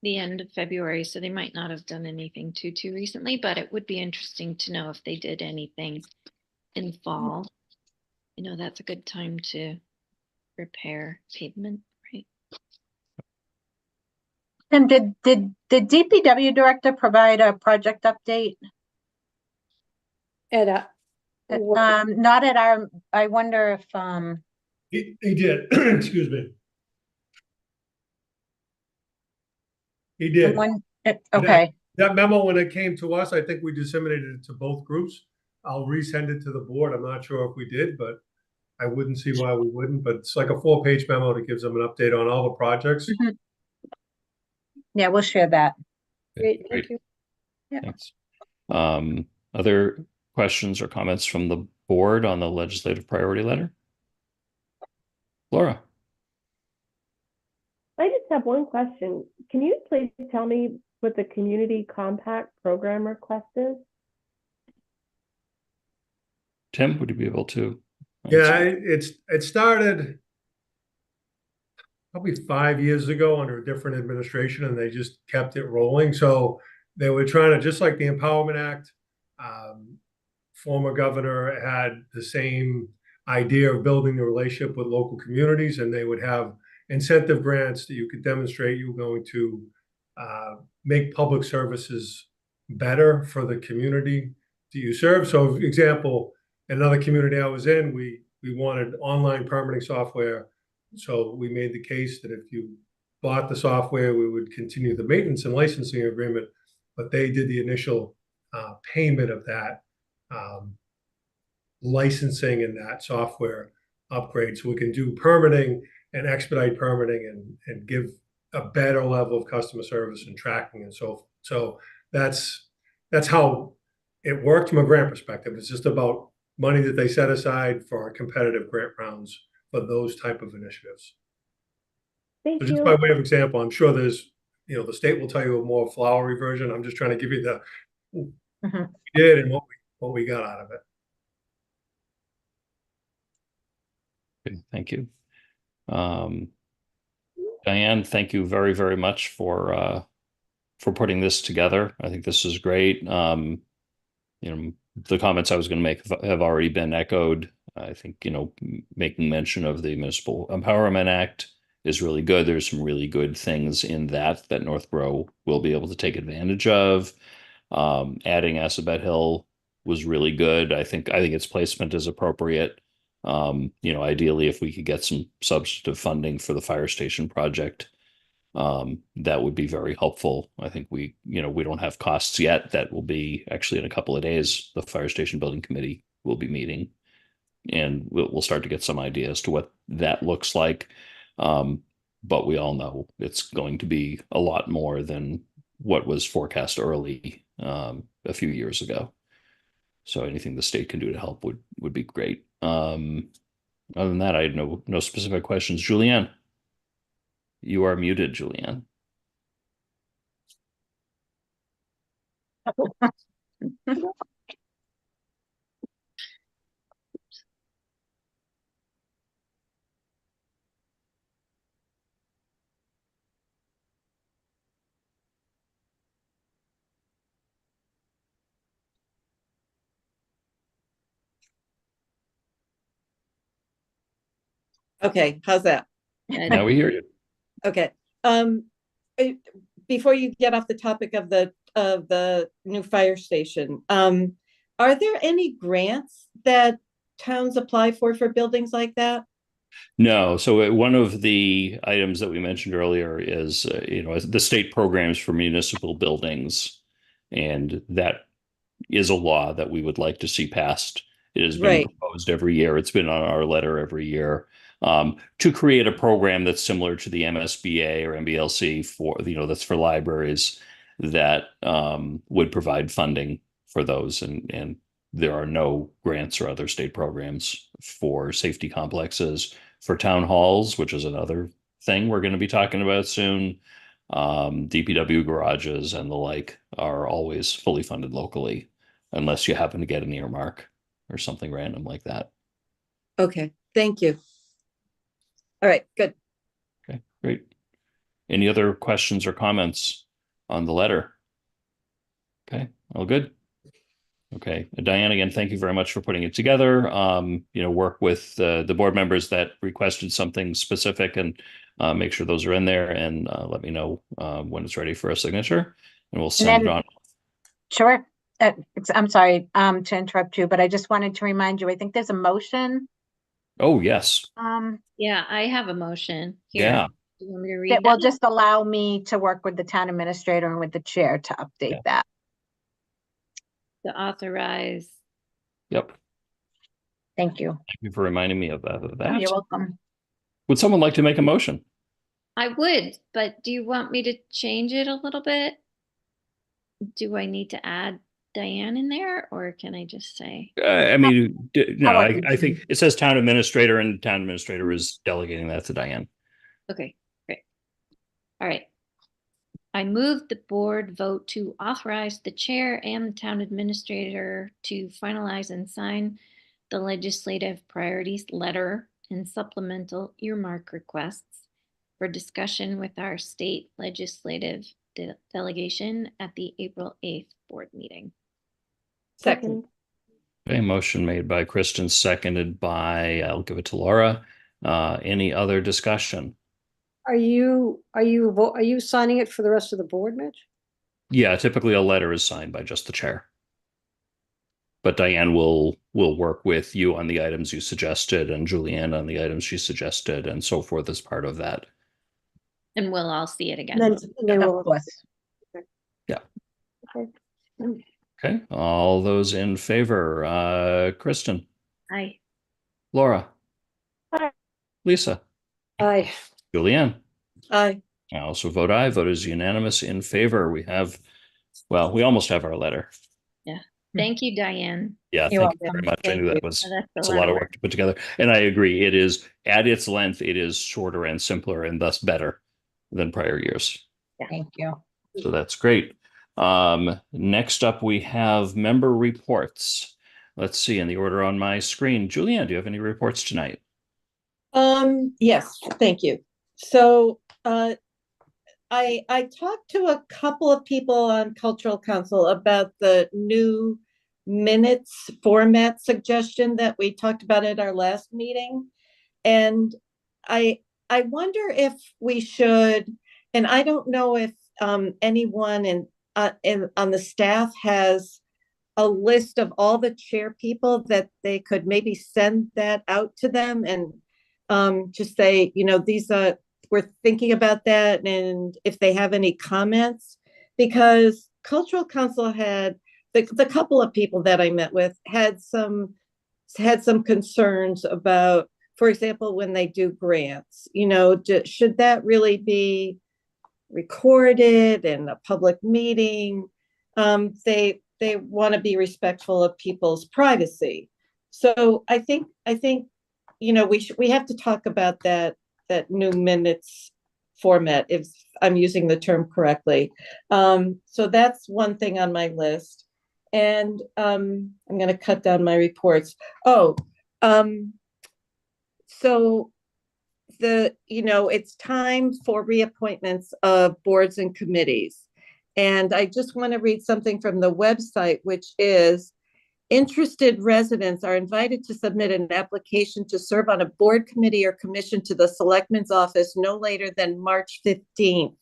Speaker 4: the end of February, so they might not have done anything too recently, but it would be interesting to know if they did anything in fall. You know, that's a good time to repair pavement, right?
Speaker 5: And did the DPW director provide a project update?
Speaker 3: Ed,
Speaker 5: Not at our, I wonder if,
Speaker 6: He did, excuse me. He did.
Speaker 5: okay,
Speaker 6: That memo, when it came to us, I think we disseminated it to both groups. I'll resend it to the board. I'm not sure if we did, but I wouldn't see why we wouldn't. But it's like a 4-page memo that gives them an update on all the projects.
Speaker 5: Mhm. Yeah, we'll share that.
Speaker 3: great, thank you.
Speaker 5: Yeah.
Speaker 1: Thanks. Other questions or comments from the board on the legislative priority letter? Laura?
Speaker 2: I just have one question. Can you please tell me what the community compact program request is?
Speaker 1: Tim, would you be able to?
Speaker 6: Yeah, it started probably 5 years ago under a different administration, and they just kept it rolling. So they were trying to, just like the Empowerment Act, former governor had the same idea of building a relationship with local communities, and they would have incentive grants that you could demonstrate you were going to make public services better for the community that you serve. So, for example, in another community I was in, we wanted online permitting software. So we made the case that if you bought the software, we would continue the maintenance and licensing agreement, but they did the initial payment of that licensing and that software upgrade, so we can do permitting and expedite permitting and give a better level of customer service and tracking and so forth. So that's how it worked from a grant perspective. It's just about money that they set aside for competitive grant rounds for those type of initiatives.
Speaker 2: Thank
Speaker 6: So just
Speaker 2: you.
Speaker 6: by way of example, I'm sure there's, the state will tell you a more flowery version. I'm just trying to give you the
Speaker 5: Mhm.
Speaker 6: we did and what we got out of it.
Speaker 1: Okay, thank you. Diane, thank you very, very much for putting this together. I think this is great. The comments I was going to make have already been echoed. I think, making mention of the Municipal Empowerment Act is really good. There's some really good things in that Northborough will be able to take advantage of. Adding Assabet Hill was really good. I think its placement is appropriate. Ideally, if we could get some substantive funding for the fire station project, that would be very helpful. I think we don't have costs yet. That will be actually in a couple of days. The fire station building committee will be meeting, and we'll start to get some idea as to what that looks like. But we all know it's going to be a lot more than what was forecast early a few years ago. So anything the state can do to help would be great. Other than that, I had no specific questions. Julianne, you are muted, Julianne.
Speaker 7: Okay, how's that?
Speaker 1: Now we hear you.
Speaker 7: Okay. Before you get off the topic of the new fire station, are there any grants that towns apply for buildings like that?
Speaker 1: No. So one of the items that we mentioned earlier is, the state programs for municipal buildings, and that is a law that we would like to see passed. It has been
Speaker 7: Right.
Speaker 1: proposed every year. It's been on our letter every year, to create a program that's similar to the MSBA or MBLC for, that's for libraries, that would provide funding for those. And there are no grants or other state programs for safety complexes, for town halls, which is another thing we're going to be talking about soon. DPW garages and the like are always fully funded locally, unless you happen to get an earmark or something random like that.
Speaker 7: Okay, thank you. All right, good.
Speaker 1: Okay, great. Any other questions or comments on the letter? Okay, all good. Okay, Diane, again, thank you very much for putting it together. Work with the board members that requested something specific and make sure those are in there, and let me know when it's ready for a signature, and we'll send it on.
Speaker 5: Sure. I'm sorry to interrupt you, but I just wanted to remind you, I think there's a motion.
Speaker 1: Oh, yes.
Speaker 4: Yeah, I have a motion here.
Speaker 1: Yeah.
Speaker 4: Do you want me to read
Speaker 5: That will
Speaker 4: that?
Speaker 5: just allow me to work with the town administrator and with the chair to update that.
Speaker 4: To authorize.
Speaker 1: Yep.
Speaker 5: Thank you.
Speaker 1: Thank you for reminding me of
Speaker 5: Oh,
Speaker 1: that.
Speaker 5: you're welcome.
Speaker 1: Would someone like to make a motion?
Speaker 4: I would, but do you want me to change it a little bit? Do I need to add Diane in there, or can I just say?
Speaker 1: I mean, no,
Speaker 5: I'll let you
Speaker 1: I think it says town administrator, and town administrator is delegating that to Diane.
Speaker 4: Okay, great. All right. I move the board vote to authorize the chair and the town administrator to finalize and sign the legislative priorities letter and supplemental earmark requests for discussion with our state legislative delegation at the April 8th board meeting.
Speaker 7: Second.
Speaker 1: Okay, motion made by Kristen, seconded by, I'll give it to Laura. Any other discussion?
Speaker 3: Are you signing it for the rest of the board, Mitch?
Speaker 1: Yeah, typically a letter is signed by just the chair. But Diane will work with you on the items you suggested, and Julianne on the items she suggested, and so forth as part of that.
Speaker 4: And we'll all see it again.
Speaker 3: And then
Speaker 5: Of course.
Speaker 1: Yeah.
Speaker 3: Okay.
Speaker 1: Okay, all those in favor, Kristen,
Speaker 4: Aye.
Speaker 1: Laura,
Speaker 2: Aye.
Speaker 1: Lisa,
Speaker 3: Aye.
Speaker 1: Julianne.
Speaker 7: Aye.
Speaker 1: I also vote aye. Vote is unanimous in favor. We almost have our letter.
Speaker 4: Yeah. Thank you, Diane.
Speaker 1: Yeah,
Speaker 5: You're
Speaker 1: thank you
Speaker 5: welcome.
Speaker 1: very much. I
Speaker 5: Thank
Speaker 1: knew
Speaker 5: you.
Speaker 1: that was
Speaker 4: That's
Speaker 1: it's a lot of work to put together. And I agree, it is at its length, it is shorter and simpler and thus better than prior years.
Speaker 5: Thank you.
Speaker 1: So that's great. Next up, we have member reports. Let's see in the order on my screen. Julianne, do you have any reports tonight?
Speaker 7: Yes, thank you. So, I talked to a couple of people on Cultural Council about the new minutes format suggestion that we talked about at our last meeting. And I wonder if we should, and I don't know if anyone on the staff has a list of all the chair people that they could maybe send that out to them and just say, these are, we're thinking about that, and if they have any comments, because Cultural Council had the couple of people that I met with had some concerns about, for example, when they do grants, should that really be recorded in a public meeting? They want to be respectful of people's privacy. So I think we have to talk about that new minutes format, if I'm using the term correctly. So that's one thing on my list. And I'm going to cut down my reports. So it's time for reappointments of boards and committees. And I just want to read something from the website, which is: interested residents are invited to submit an application to serve on a board, committee, or commission to the Selectman's office no later than March 15th,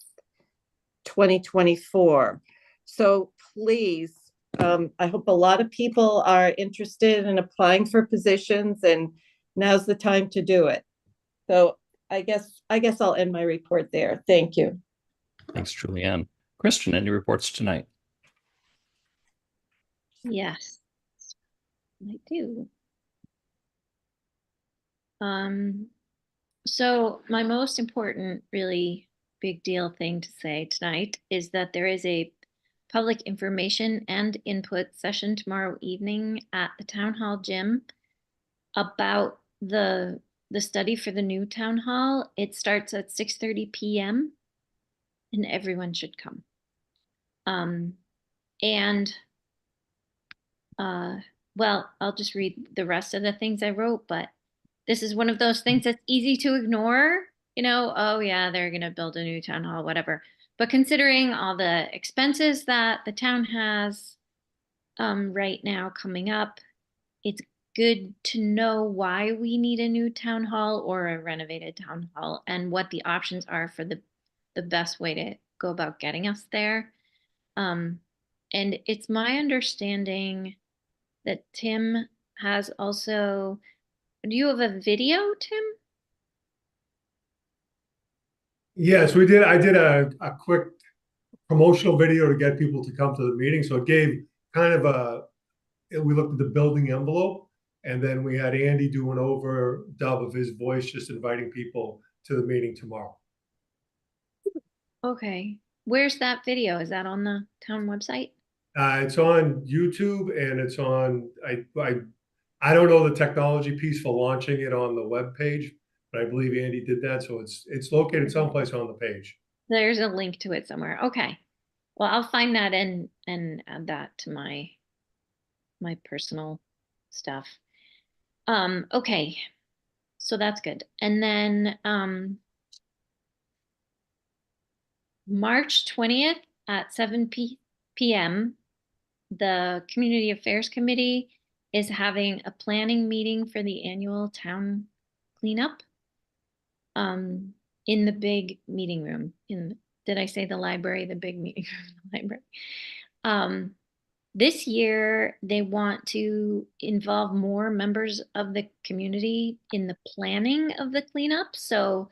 Speaker 7: 2024. So please, I hope a lot of people are interested in applying for positions, and now's the time to do it. So I guess I'll end my report there. Thank you.
Speaker 1: Thanks, Julianne. Kristen, any reports tonight?
Speaker 4: Yes, I do. So my most important, really big deal thing to say tonight is that there is a public information and input session tomorrow evening at the town hall gym about the study for the new town hall. It starts at 6:30 p.m. and everyone should come. Well, I'll just read the rest of the things I wrote, but this is one of those things that's easy to ignore oh yeah, they're going to build a new town hall, whatever. But considering all the expenses that the town has right now coming up, it's good to know why we need a new town hall or a renovated town hall and what the options are for the best way to go about getting us there. And it's my understanding that Tim has also, do you have a video, Tim?
Speaker 6: Yes, we did. I did a quick promotional video to get people to come to the meeting. So it gave kind of we looked at the building envelope, and then we had Andy do an overdub of his voice, just inviting people to the meeting tomorrow.
Speaker 4: Okay. Where's that video? Is that on the town website?
Speaker 6: It's on YouTube, and it's on, I don't know the technology piece for launching it on the web page, but I believe Andy did that. So it's located someplace on the page.
Speaker 4: There's a link to it somewhere. Okay. Well, I'll find that and add that to my personal stuff. Okay. So that's good. And then March 20th at 7 p.m., the Community Affairs Committee is having a planning meeting for the annual town cleanup in the big meeting room. Did I say the library? The big meeting room, the library. This year, they want to involve more members of the community in the planning of the cleanup. So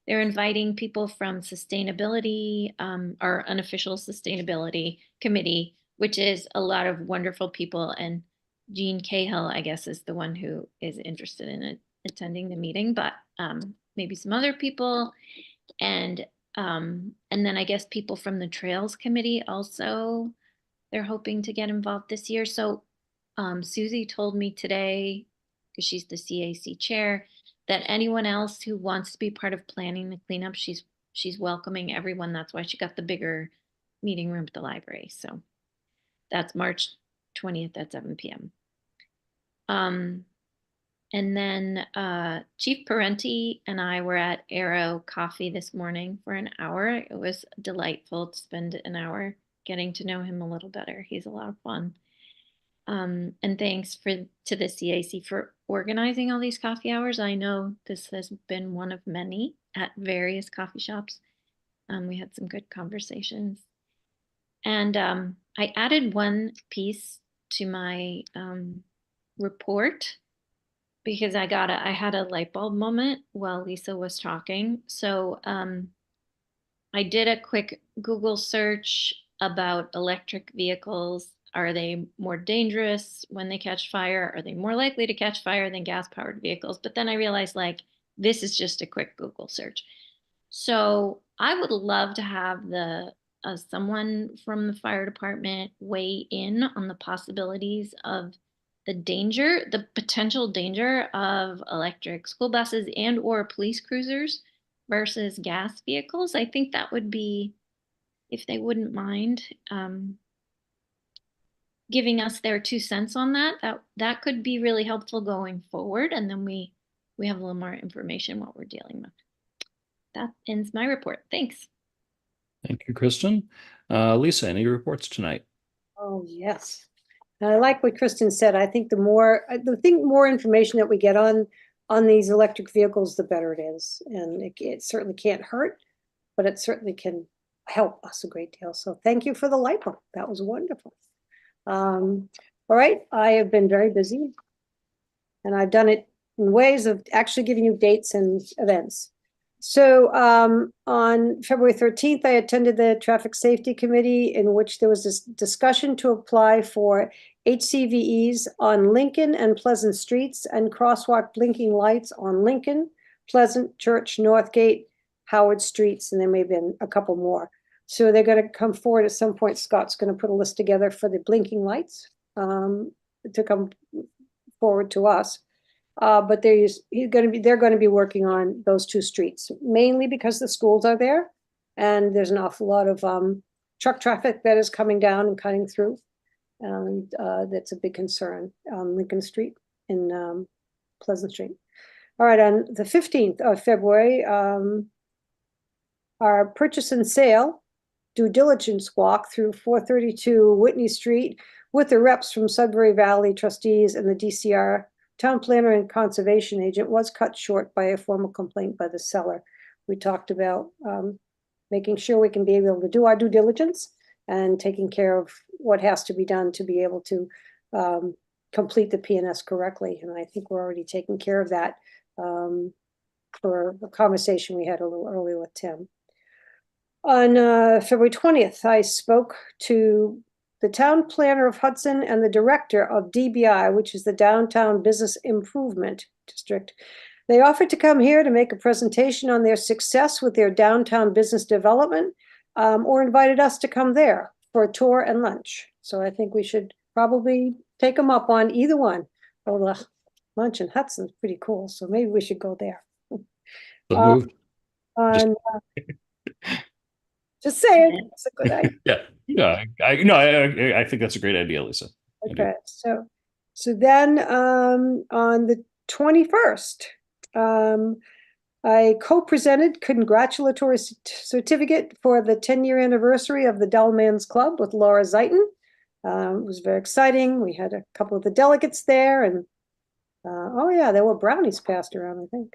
Speaker 4: they're inviting people from sustainability, our unofficial sustainability committee, which is a lot of wonderful people. And Jean Cahill, I guess, is the one who is interested in attending the meeting, but maybe some other people. And then I guess people from the Trails Committee also, they're hoping to get involved this year. So Susie told me today, because she's the CAC chair, that anyone else who wants to be part of planning the cleanup, she's welcoming everyone. That's why she got the bigger meeting room at the library. So that's March 20th at 7 p.m. And then Chief Parenti and I were at Arrow Coffee this morning for an hour. It was delightful to spend an hour getting to know him a little better. He's a lot of fun. And thanks to the CAC for organizing all these coffee hours. I know this has been one of many at various coffee shops. We had some good conversations. And I added one piece to my report because I had a light bulb moment while Lisa was talking. So I did a quick Google search about electric vehicles. Are they more dangerous when they catch fire? Are they more likely to catch fire than gas-powered vehicles? But then I realized, like, this is just a quick Google search. So I would love to have someone from the fire department weigh in on the possibilities of the potential danger of electric school buses and or police cruisers versus gas vehicles. I think that would be, if they wouldn't mind giving us their 2 cents on that could be really helpful going forward. And then we have a little more information what we're dealing with. That ends my report. Thanks.
Speaker 1: Thank you, Kristen. Lisa, any reports tonight?
Speaker 3: Oh, yes. And I like what Kristen said. I think the more information that we get on these electric vehicles, the better it is. And it certainly can't hurt, but it certainly can help us a great deal. So thank you for the light bulb. That was wonderful. All right. I have been very busy, and I've done it in ways of actually giving you dates and events. So on February 13th, I attended the Traffic Safety Committee, in which there was this discussion to apply for HCVEs on Lincoln and Pleasant streets and crosswalk blinking lights on Lincoln, Pleasant, Church, Northgate, Howard streets, and there may have been a couple more. So they're going to come forward at some point. Scott's going to put a list together for the blinking lights to come forward to us. But they're going to be working on those 2 streets, mainly because the schools are there, and there's an awful lot of truck traffic that is coming down and cutting through, and that's a big concern on Lincoln Street and Pleasant Street. All right, on the 15th of February, our purchase and sale due diligence walk through 432 Whitney Street with the reps from Sudbury Valley trustees and the DCR town planner and conservation agent was cut short by a formal complaint by the seller. We talked about making sure we can be able to do our due diligence and taking care of what has to be done to be able to complete the P&S correctly. And I think we're already taking care of that for a conversation we had a little earlier with Tim. On February 20th, I spoke to the town planner of Hudson and the director of DBI, which is the Downtown Business Improvement District. They offered to come here to make a presentation on their success with their downtown business development, or invited us to come there for a tour and lunch. So I think we should probably take them up on either one. Oh, the lunch in Hudson's pretty cool, so maybe we should go there.
Speaker 1: So moved.
Speaker 3: Just saying, it's a good idea.
Speaker 1: Yeah, I think that's a great idea, Lisa.
Speaker 3: Okay, so then on the 21st, I co-presented congratulatory certificate for the 10-year anniversary of the Dellman's Club with Laura Zeiton. It was very exciting. We had a couple of the delegates there, and oh yeah, there were brownies passed around, I think.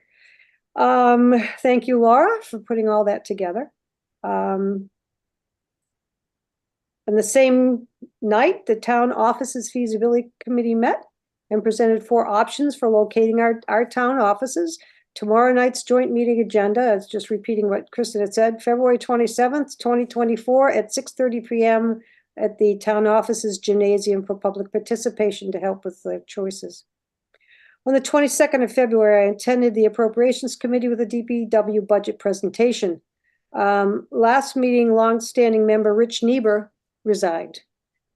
Speaker 3: Thank you, Laura, for putting all that together. And the same night, the town offices feasibility committee met and presented 4 options for locating our town offices. Tomorrow night's joint meeting agenda is just repeating what Kristen had said, February 27th, 2024 at 6:30 p.m. at the town offices gymnasium for public participation to help with the choices. On the 22nd of February, I attended the appropriations committee with a DPW budget presentation. Last meeting, longstanding member Rich Niebuhr resigned.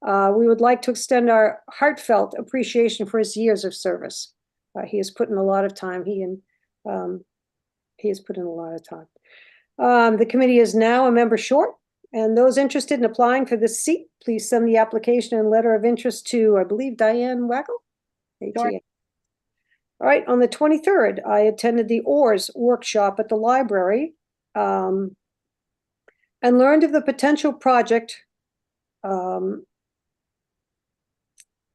Speaker 3: We would like to extend our heartfelt appreciation for his years of service. He has put in a lot of time. He has put in a lot of time. The committee is now a member short, and those interested in applying for this seat, please send the application and letter of interest to, I believe, Diane Wackel.
Speaker 5: Sure.
Speaker 3: All right, on the 23rd, I attended the ORS workshop at the library and learned of the potential project to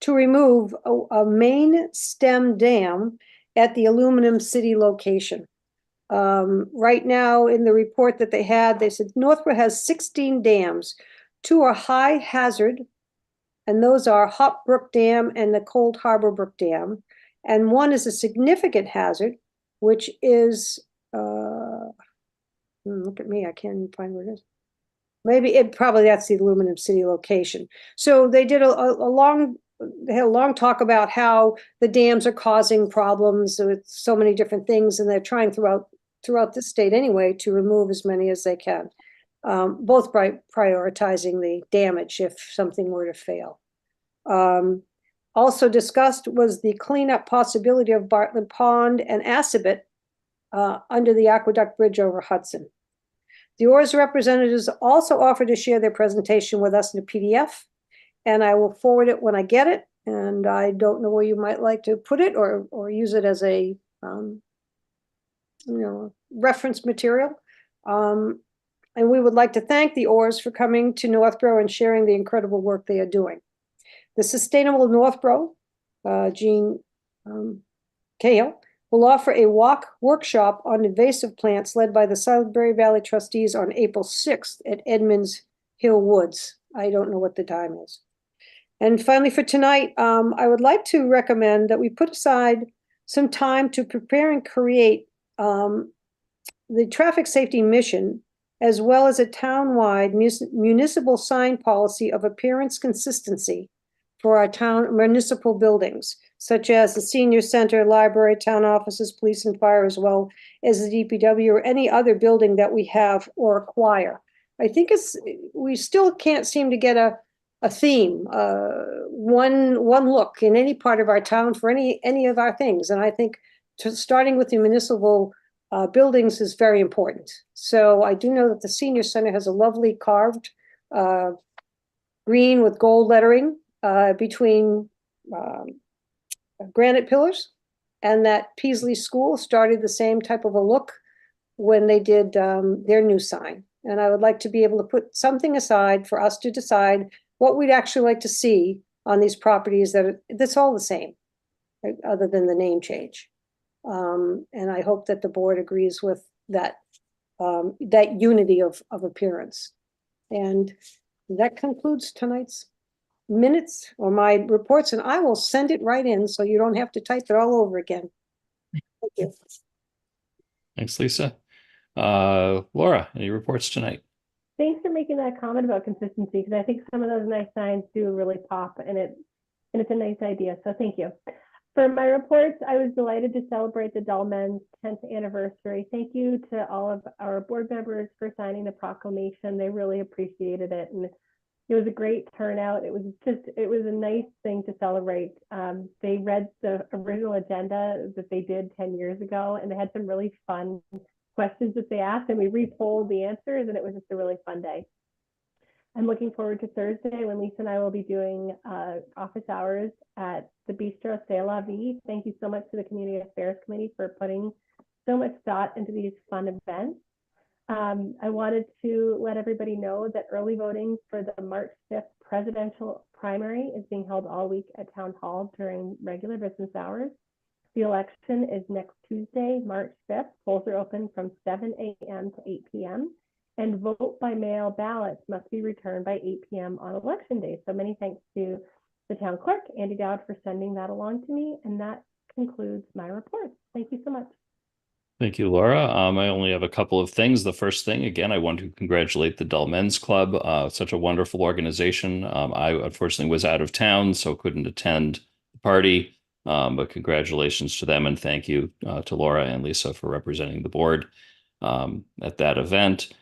Speaker 3: remove a main stem dam at the Aluminum City location. Right now, in the report that they had, they said Northborough has 16 dams. 2 are high hazard, and those are Hop Brook Dam and the Cold Harbor Brook Dam. And 1 is a significant hazard, which is, look at me, I can't even find where it is. Maybe probably that's the Aluminum City location. So they did a long talk about how the dams are causing problems with so many different things, and they're trying throughout the state anyway to remove as many as they can, both by prioritizing the damage if something were to fail. Also discussed was the cleanup possibility of Bartlett Pond and Assabet under the Aqueduct Bridge over Hudson. The ORS representatives also offered to share their presentation with us in a PDF, and I will forward it when I get it. And I don't know where you might like to put it or use it as a reference material. And we would like to thank the ORS for coming to Northborough and sharing the incredible work they are doing. The Sustainable Northborough, Jean Cahill, will offer a workshop on invasive plants led by the Sudbury Valley trustees on April 6th at Edmonds Hill Woods. I don't know what the time is. And finally, for tonight, I would like to recommend that we put aside some time to prepare and create the traffic safety mission, as well as a town-wide municipal sign policy of appearance consistency for our town municipal buildings, such as the senior center, library, town offices, police and fire, as well as the DPW or any other building that we have or acquire. I think we still can't seem to get a theme, one look in any part of our town for any of our things. And I think starting with the municipal buildings is very important. So I do know that the senior center has a lovely carved green with gold lettering between granite pillars, and that Peasley School started the same type of a look when they did their new sign. And I would like to be able to put something aside for us to decide what we'd actually like to see on these properties that's all the same, right, other than the name change. And I hope that the board agrees with that, that unity of appearance. And that concludes tonight's minutes or my reports, and I will send it right in so you don't have to type it all over again. Thank you.
Speaker 1: Thanks, Lisa. Laura, any reports tonight?
Speaker 2: Thanks for making that comment about consistency, because I think some of those nice signs do really pop, and it's a nice idea. So thank you. For my reports, I was delighted to celebrate the Dolmen's 10th anniversary. Thank you to all of our board members for signing the proclamation. They really appreciated it, and it was a great turnout. It was a nice thing to celebrate. They read the original agenda that they did 10 years ago, and they had some really fun questions that they asked, and we retold the answers, and it was just a really fun day. I'm looking forward to Thursday when Lisa and I will be doing office hours at the Bistro C'est La Vie. Thank you so much to the Community Affairs Committee for putting so much thought into these fun events. I wanted to let everybody know that early voting for the March 5th presidential primary is being held all week at Town Hall during regular business hours. The election is next Tuesday, March 5th. Polls are open from 7 a.m. to 8 p.m. And vote by mail ballots must be returned by 8 p.m. on election day. So many thanks to the town clerk, Andy Dowd, for sending that along to me. And that concludes my report. Thank you so much.
Speaker 1: Thank you, Laura. I only have a couple of things. The first thing, again, I want to congratulate the Dull Men's Club. Such a wonderful organization. I unfortunately was out of town, so couldn't attend the party. But congratulations to them, and thank you to Laura and Lisa for representing the board at that event.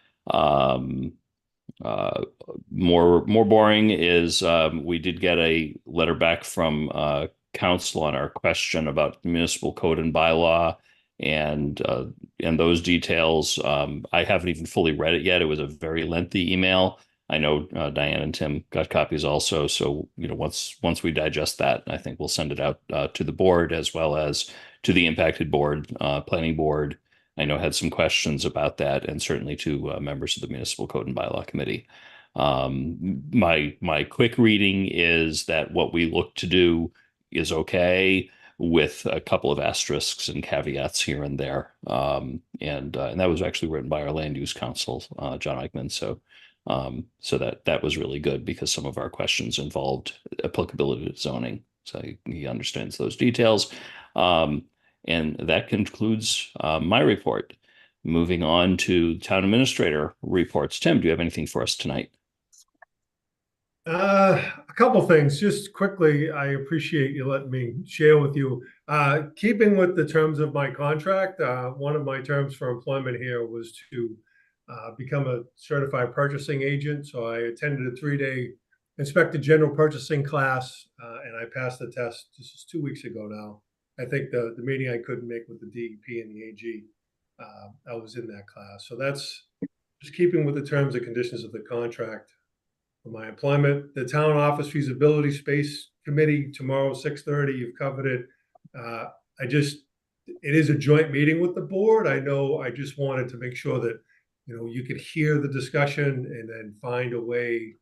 Speaker 1: More boring is we did get a letter back from council on our question about municipal code and bylaw and those details. I haven't even fully read it yet. It was a very lengthy email. I know Diane and Tim got copies also. So, once we digest that, I think we'll send it out to the board as well as to the impacted board, planning board. I know had some questions about that, and certainly to members of the Municipal Code and Bylaw Committee. My quick reading is that what we look to do is okay, with a couple of asterisks and caveats here and there. And that was actually written by our land use counsel, John Eichman. So that was really good because some of our questions involved applicability to zoning. So he understands those details. And that concludes my report. Moving on to town administrator reports. Tim, do you have anything for us tonight?
Speaker 6: A couple things, just quickly. I appreciate you letting me share with you. Keeping with the terms of my contract, one of my terms for employment here was to become a certified purchasing agent. So I attended a 3-day inspector general purchasing class, and I passed the test. This is 2 weeks ago now. I think the meeting I couldn't make with the DEP and the AG, I was in that class. So that's just keeping with the terms and conditions of the contract for my employment. The town office feasibility space committee tomorrow, 6:30. You've covered it. It is a joint meeting with the board. I know. I just wanted to make sure that you could hear the discussion and then find a way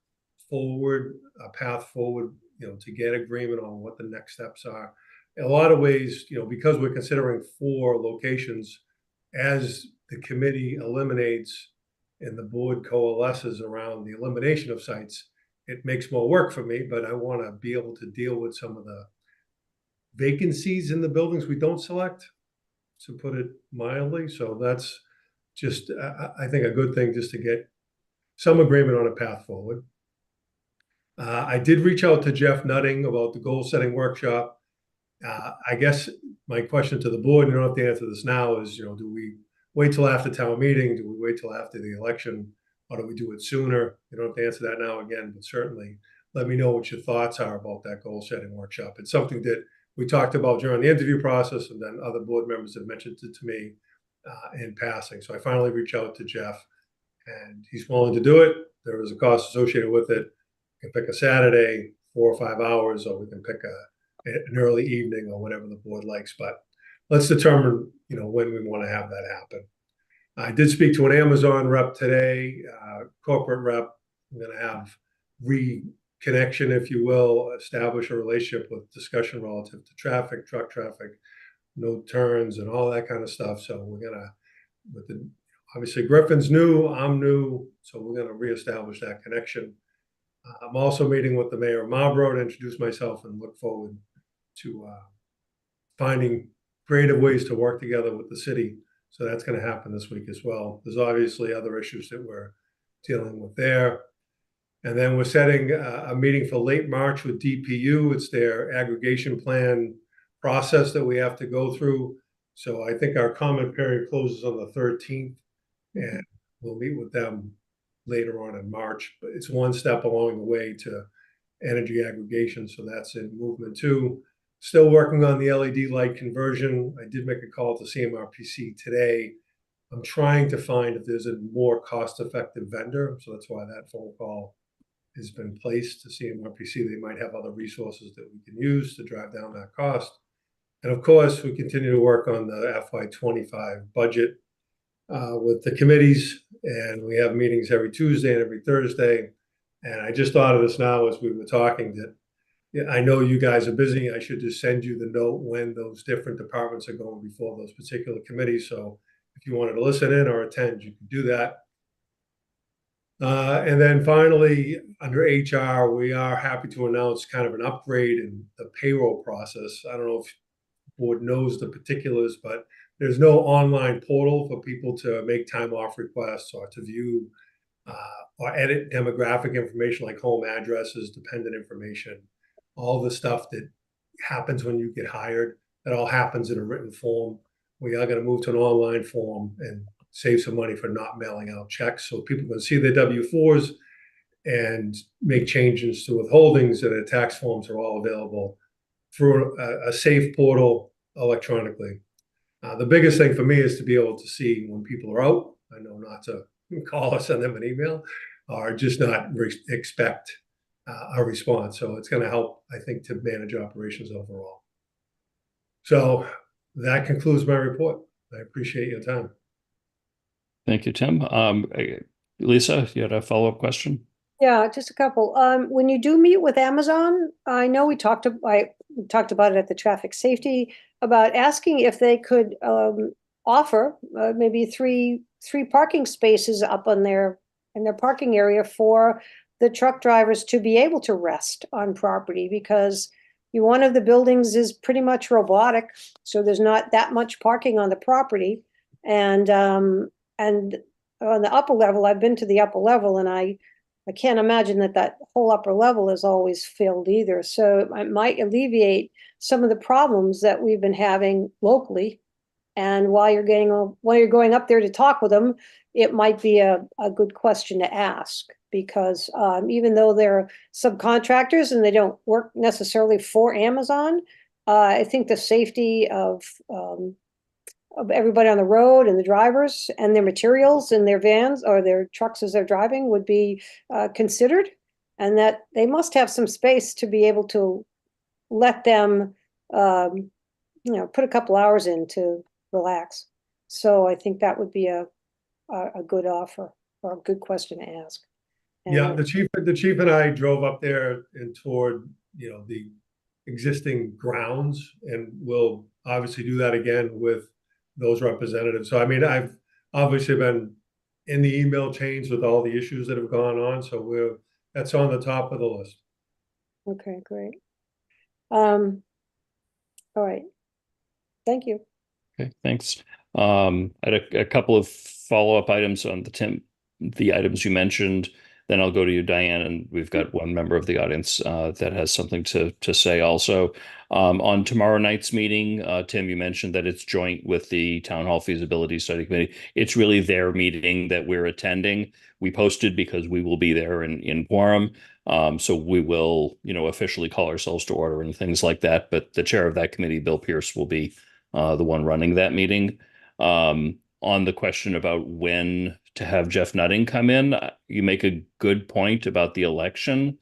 Speaker 6: forward, a path forward, to get agreement on what the next steps are. In a lot of ways, because we're considering 4 locations, as the committee eliminates and the board coalesces around the elimination of sites, it makes more work for me, but I want to be able to deal with some of the vacancies in the buildings we don't select, to put it mildly. So that's just, I think, a good thing, just to get some agreement on a path forward. I did reach out to Jeff Nutting about the goal setting workshop. I guess my question to the board, you don't have to answer this now, is, do we wait till after town meeting? Do we wait till after the election? Or do we do it sooner? You don't have to answer that now again, but certainly let me know what your thoughts are about that goal setting workshop. It's something that we talked about during the interview process, and then other board members have mentioned it to me in passing. So I finally reached out to Jeff, and he's willing to do it. There is a cost associated with it. We can pick a Saturday, 4 or 5 hours, or we can pick an early evening, or whatever the board likes. But let's determine, when we want to have that happen. I did speak to an Amazon rep today, corporate rep. I'm going to have reconnection, if you will, establish a relationship with discussion relative to traffic, truck traffic, no turns, and all that kind of stuff. So we're going to, obviously Griffin's new, I'm new, so we're going to reestablish that connection. I'm also meeting with the mayor of Marlborough to introduce myself and look forward to finding creative ways to work together with the city. So that's going to happen this week as well. There's obviously other issues that we're dealing with there. And then we're setting a meeting for late March with DPU. It's their aggregation plan process that we have to go through. So I think our comment period closes on the 13th, and we'll meet with them later on in March. But it's one step along the way to energy aggregation. So that's in movement too. Still working on the LED light conversion. I did make a call to CMRPC today. I'm trying to find if there's a more cost-effective vendor. So that's why that phone call has been placed to CMRPC. They might have other resources that we can use to drive down that cost. And of course, we continue to work on the FY25 budget with the committees, and we have meetings every Tuesday and every Thursday. And I just thought of this now as we were talking that I know you guys are busy. I should just send you the note when those different departments are going before those particular committees. So if you wanted to listen in or attend, you could do that. And then finally, under HR, we are happy to announce kind of an upgrade in the payroll process. I don't know if the board knows the particulars, but there's no online portal for people to make time off requests or to view or edit demographic information like home addresses, dependent information, all the stuff that happens when you get hired. That all happens in a written form. We are going to move to an online form and save some money for not mailing out checks, so people can see their W-4s and make changes to withholdings, and their tax forms are all available through a safe portal electronically. The biggest thing for me is to be able to see when people are out. I know not to call or send them an email, or just not expect a response. So it's going to help, I think, to manage operations overall. So that concludes my report. I appreciate your time.
Speaker 1: Thank you, Tim. Lisa, you had a follow-up question?
Speaker 3: Yeah, just a couple. When you do meet with Amazon, I know we talked about it at the traffic safety, about asking if they could offer maybe three parking spaces up on in their parking area for the truck drivers to be able to rest on property, because one of the buildings is pretty much robotic, so there's not that much parking on the property. And on the upper level, I've been to the upper level, and I can't imagine that whole upper level is always filled either. So it might alleviate some of the problems that we've been having locally. And while you're going up there to talk with them, it might be a good question to ask, because even though they're subcontractors and they don't work necessarily for Amazon, I think the safety of everybody on the road and the drivers and their materials and their vans or their trucks as they're driving would be considered, and that they must have some space to be able to let them, put a couple hours in to relax. So I think that would be a good offer or a good question to ask.
Speaker 6: Yeah, the chief and I drove up there and toured, the existing grounds, and we'll obviously do that again with those representatives. So, I mean, I've obviously been in the email chains with all the issues that have gone on. So that's on the top of the list.
Speaker 3: Okay, great. All right. Thank you.
Speaker 1: Okay, thanks. I had a couple of follow-up items on the items you mentioned. Then I'll go to you, Diane, and we've got one member of the audience that has something to say also. On tomorrow night's meeting, Tim, you mentioned that it's joint with the Town Hall Feasibility Study Committee. It's really their meeting that we're attending. We posted because we will be there in quorum. So we will, officially call ourselves to order and things like that. But the chair of that committee, Bill Pierce, will be the one running that meeting. On the question about when to have Jeff Nutting come in, you make a good point about the election,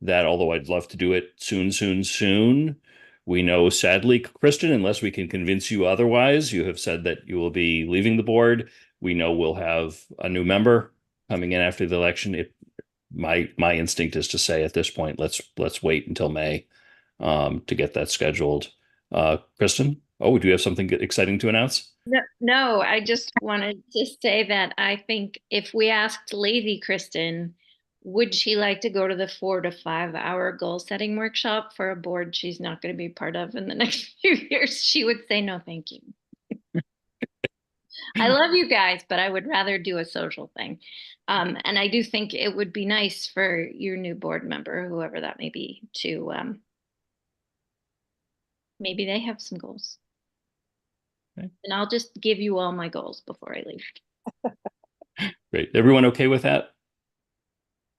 Speaker 1: that although I'd love to do it soon, we know, sadly, Kristen, unless we can convince you otherwise, you have said that you will be leaving the board. we know we'll have a new member coming in after the election. My instinct is to say at this point, let's wait until May to get that scheduled. Kristen, do you have something exciting to announce?
Speaker 4: No, I just wanted to say that I think if we asked Lazy Kristen, would she like to go to the 4 to 5 hour goal setting workshop for a board she's not going to be part of in the next few years? She would say no, thank you. I love you guys, but I would rather do a social thing. And I do think it would be nice for your new board member, whoever that may be, to maybe they have some goals.
Speaker 1: Okay.
Speaker 4: And I'll just give you all my goals before I leave.
Speaker 1: Great. Everyone okay with that?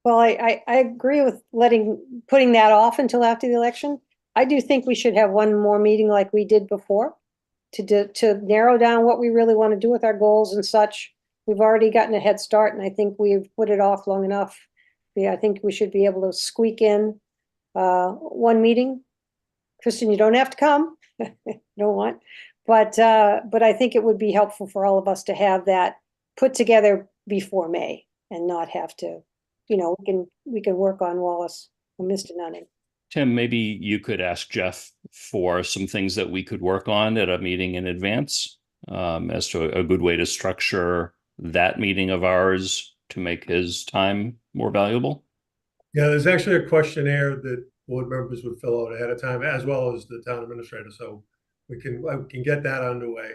Speaker 3: Well, I agree with putting that off until after the election. I do think we should have one more meeting like we did before to narrow down what we really want to do with our goals and such. We've already gotten a head start, and I think we've put it off long enough. Yeah, I think we should be able to squeak in one meeting. Kristen, you don't have to come. You don't want, but I think it would be helpful for all of us to have that put together before May and not have to, we can work on Wallace or Mr. Nunning.
Speaker 1: Tim, maybe you could ask Jeff for some things that we could work on at a meeting in advance, as to a good way to structure that meeting of ours to make his time more valuable.
Speaker 6: Yeah, there's actually a questionnaire that board members would fill out ahead of time, as well as the town administrator. So we can get that underway.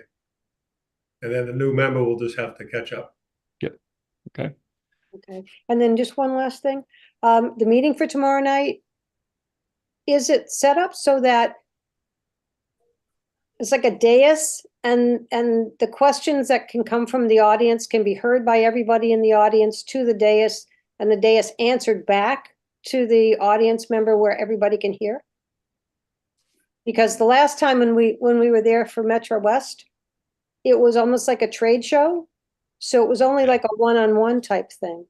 Speaker 6: And then the new member will just have to catch up.
Speaker 1: Yep. Okay.
Speaker 3: Okay. And then just one last thing. The meeting for tomorrow night, is it set up so that it's like a dais and the questions that can come from the audience can be heard by everybody in the audience to the dais, and the dais answered back to the audience member where everybody can hear? Because the last time when we were there for Metro West, it was almost like a trade show. So it was only like a one-on-one type thing.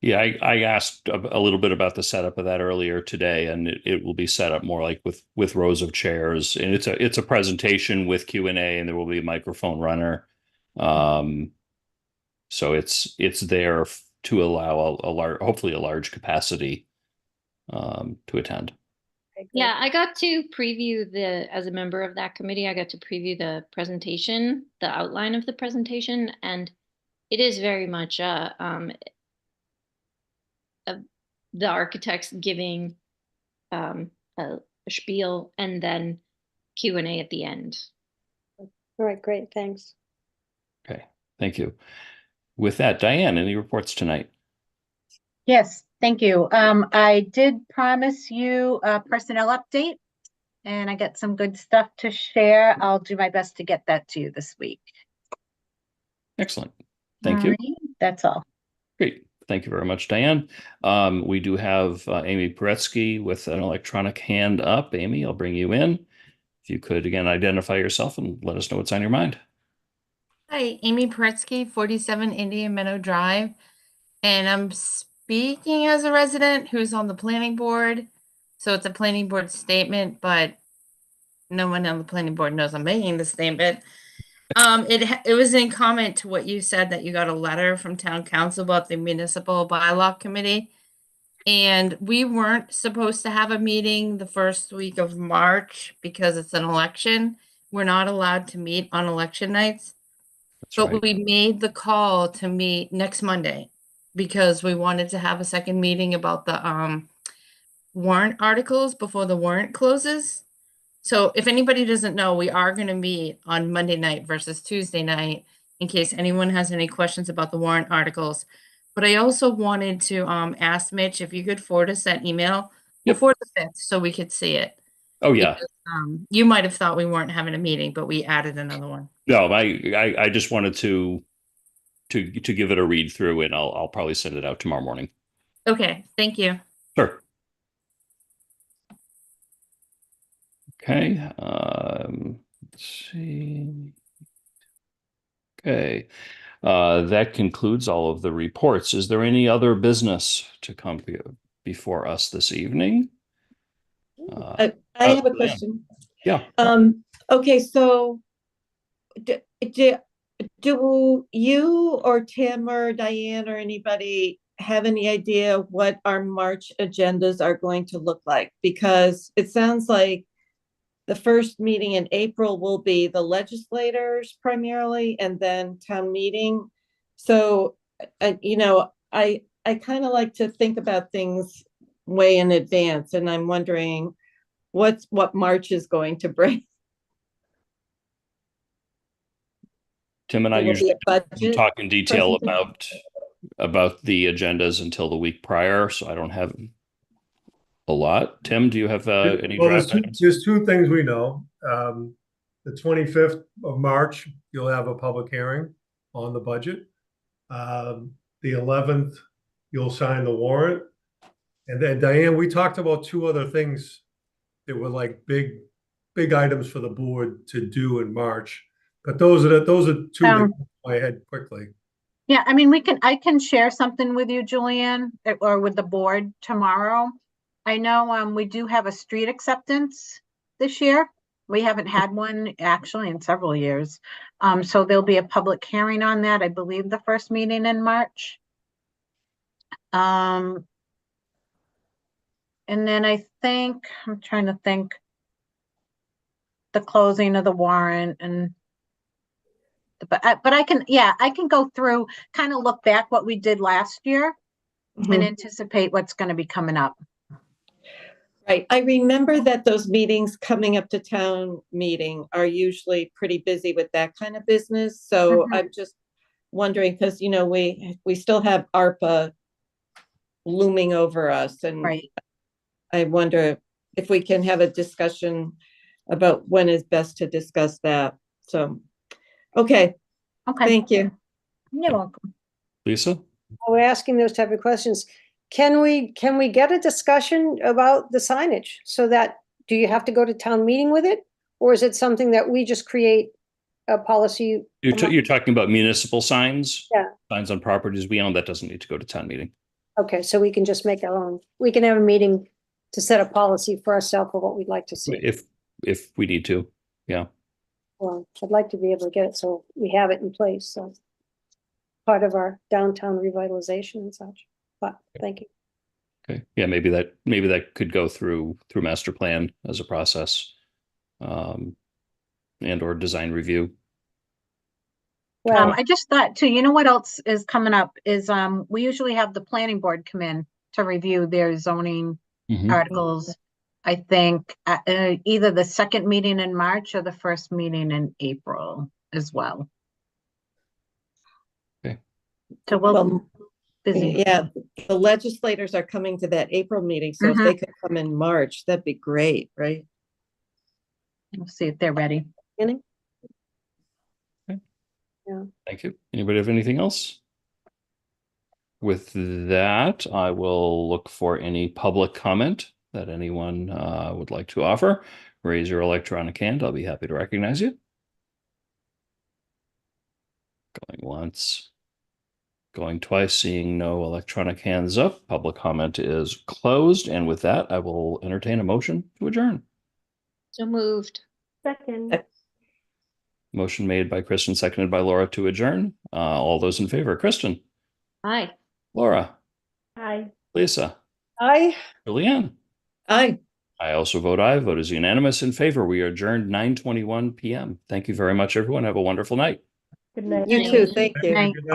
Speaker 1: Yeah, I asked a little bit about the setup of that earlier today, and it will be set up more like with rows of chairs, and it's a presentation with Q&A, and there will be a microphone runner. So it's there to allow hopefully a large capacity to attend.
Speaker 4: Yeah, I got to preview as a member of that committee, I got to preview the presentation, the outline of the presentation, and it is very much the architects giving a spiel and then Q&A at the end.
Speaker 3: All right, great, thanks.
Speaker 1: Okay, thank you. With that, Diane, any reports tonight?
Speaker 5: Yes, thank you. I did promise you a personnel update, and I got some good stuff to share. I'll do my best to get that to you this week.
Speaker 1: Excellent. Thank you.
Speaker 5: That's all.
Speaker 1: Great. Thank you very much, Diane. We do have Amy Paretsky with an electronic hand up. Amy, I'll bring you in. If you could, again, identify yourself and let us know what's on your mind.
Speaker 9: Hi, Amy Paretsky, 47 Indian Meadow Drive. And I'm speaking as a resident who's on the planning board. So it's a planning board statement, but no one on the planning board knows I'm making the statement. It was in comment to what you said, that you got a letter from town council about the municipal bylaw committee. And we weren't supposed to have a meeting the first week of March because it's an election. We're not allowed to meet on election nights. But
Speaker 1: right.
Speaker 9: We made the call to meet next Monday because we wanted to have a second meeting about the warrant articles before the warrant closes. So if anybody doesn't know, we are going to meet on Monday night versus Tuesday night in case anyone has any questions about the warrant articles. But I also wanted to ask Mitch if you could forward us that email before the 5th so we could see it.
Speaker 1: Oh, yeah.
Speaker 9: Because, you might have thought we weren't having a meeting, but we added another one.
Speaker 1: No, I just wanted to give it a read through, and I'll probably send it out tomorrow morning.
Speaker 9: Okay, thank you.
Speaker 1: Sure. Okay. Let's see. Okay. That concludes all of the reports. Is there any other business to come before us this evening?
Speaker 7: I have a question.
Speaker 1: Yeah.
Speaker 7: Okay, so do you or Tim or Diane or anybody have any idea what our March agendas are going to look like? Because it sounds like the first meeting in April will be the legislators primarily, and then town meeting. So, I kind of like to think about things way in advance, and I'm wondering what March is going to bring.
Speaker 1: Tim and I
Speaker 7: Will
Speaker 1: usually
Speaker 7: be a
Speaker 1: don't
Speaker 7: budget
Speaker 1: talk in detail
Speaker 7: presentation.
Speaker 1: about the agendas until the week prior, so I don't have a lot. Tim, do you have any
Speaker 6: Well,
Speaker 1: draft items?
Speaker 6: there's two things we know. The 25th of March, you'll have a public hearing on the budget. The 11th, you'll sign the warrant. And then Diane, we talked about two other things that were like big items for the board to do in March. But those are two that come to my head quickly.
Speaker 5: Yeah, I mean, I can share something with you, Julianne, or with the board tomorrow. I know we do have a street acceptance this year. We haven't had one actually in several years. So there'll be a public hearing on that, I believe the first meeting in March. And then I'm trying to think, the closing of the warrant and but I can go through, kind of look back what we did last year and anticipate what's going to be coming up.
Speaker 7: Right. I remember that those meetings coming up to town meeting are usually pretty busy with that kind of business. So I'm just wondering, because, we still have ARPA looming over us. And
Speaker 5: Right.
Speaker 7: I wonder if we can have a discussion about when is best to discuss that. So, okay. Thank you.
Speaker 5: You're welcome.
Speaker 1: Lisa?
Speaker 3: We're asking those type of questions. Can we get a discussion about the signage so that, do you have to go to town meeting with it? Or is it something that we just create a policy?
Speaker 1: You're talking about municipal signs?
Speaker 3: Yeah.
Speaker 1: Signs on properties we own, that doesn't need to go to town meeting.
Speaker 3: Okay, so we can just make our own, we can have a meeting to set a policy for ourselves for what we'd like to see.
Speaker 1: If we need to, yeah.
Speaker 3: Well, I'd like to be able to get it so we have it in place, so part of our downtown revitalization and such. But thank you.
Speaker 1: Okay, yeah, maybe that could go through master plan as a process, and or design review.
Speaker 3: Well,
Speaker 5: I just thought too, you know what else is coming up is we usually have the planning board come in to review their zoning articles. I think either the second meeting in March or the first meeting in April as well.
Speaker 1: Okay.
Speaker 5: So we'll busy.
Speaker 7: Yeah, the legislators are coming to that April meeting, so if they could come in March, that'd be great, right?
Speaker 5: We'll see if they're ready.
Speaker 3: beginning?
Speaker 1: Okay.
Speaker 3: Yeah.
Speaker 1: Thank you. Anybody have anything else? With that, I will look for any public comment that anyone would like to offer. Raise your electronic hand. I'll be happy to recognize you. Going once. Going twice, seeing no electronic hands up. Public comment is closed. And with that, I will entertain a motion to adjourn.
Speaker 4: So moved.
Speaker 2: Second.
Speaker 1: Motion made by Kristen, seconded by Laura to adjourn. All those in favor, Kristen,
Speaker 4: Aye.
Speaker 1: Laura,
Speaker 2: Aye.
Speaker 1: Lisa,
Speaker 3: Aye.
Speaker 1: Julianne.
Speaker 7: Aye.
Speaker 1: I also vote aye. Vote is unanimous in favor. We are adjourned 9:21 p.m. Thank you very much, everyone. Have a wonderful night.
Speaker 2: Good night.
Speaker 7: You too. Thank you.
Speaker 5: Night.
Speaker 6: Good night.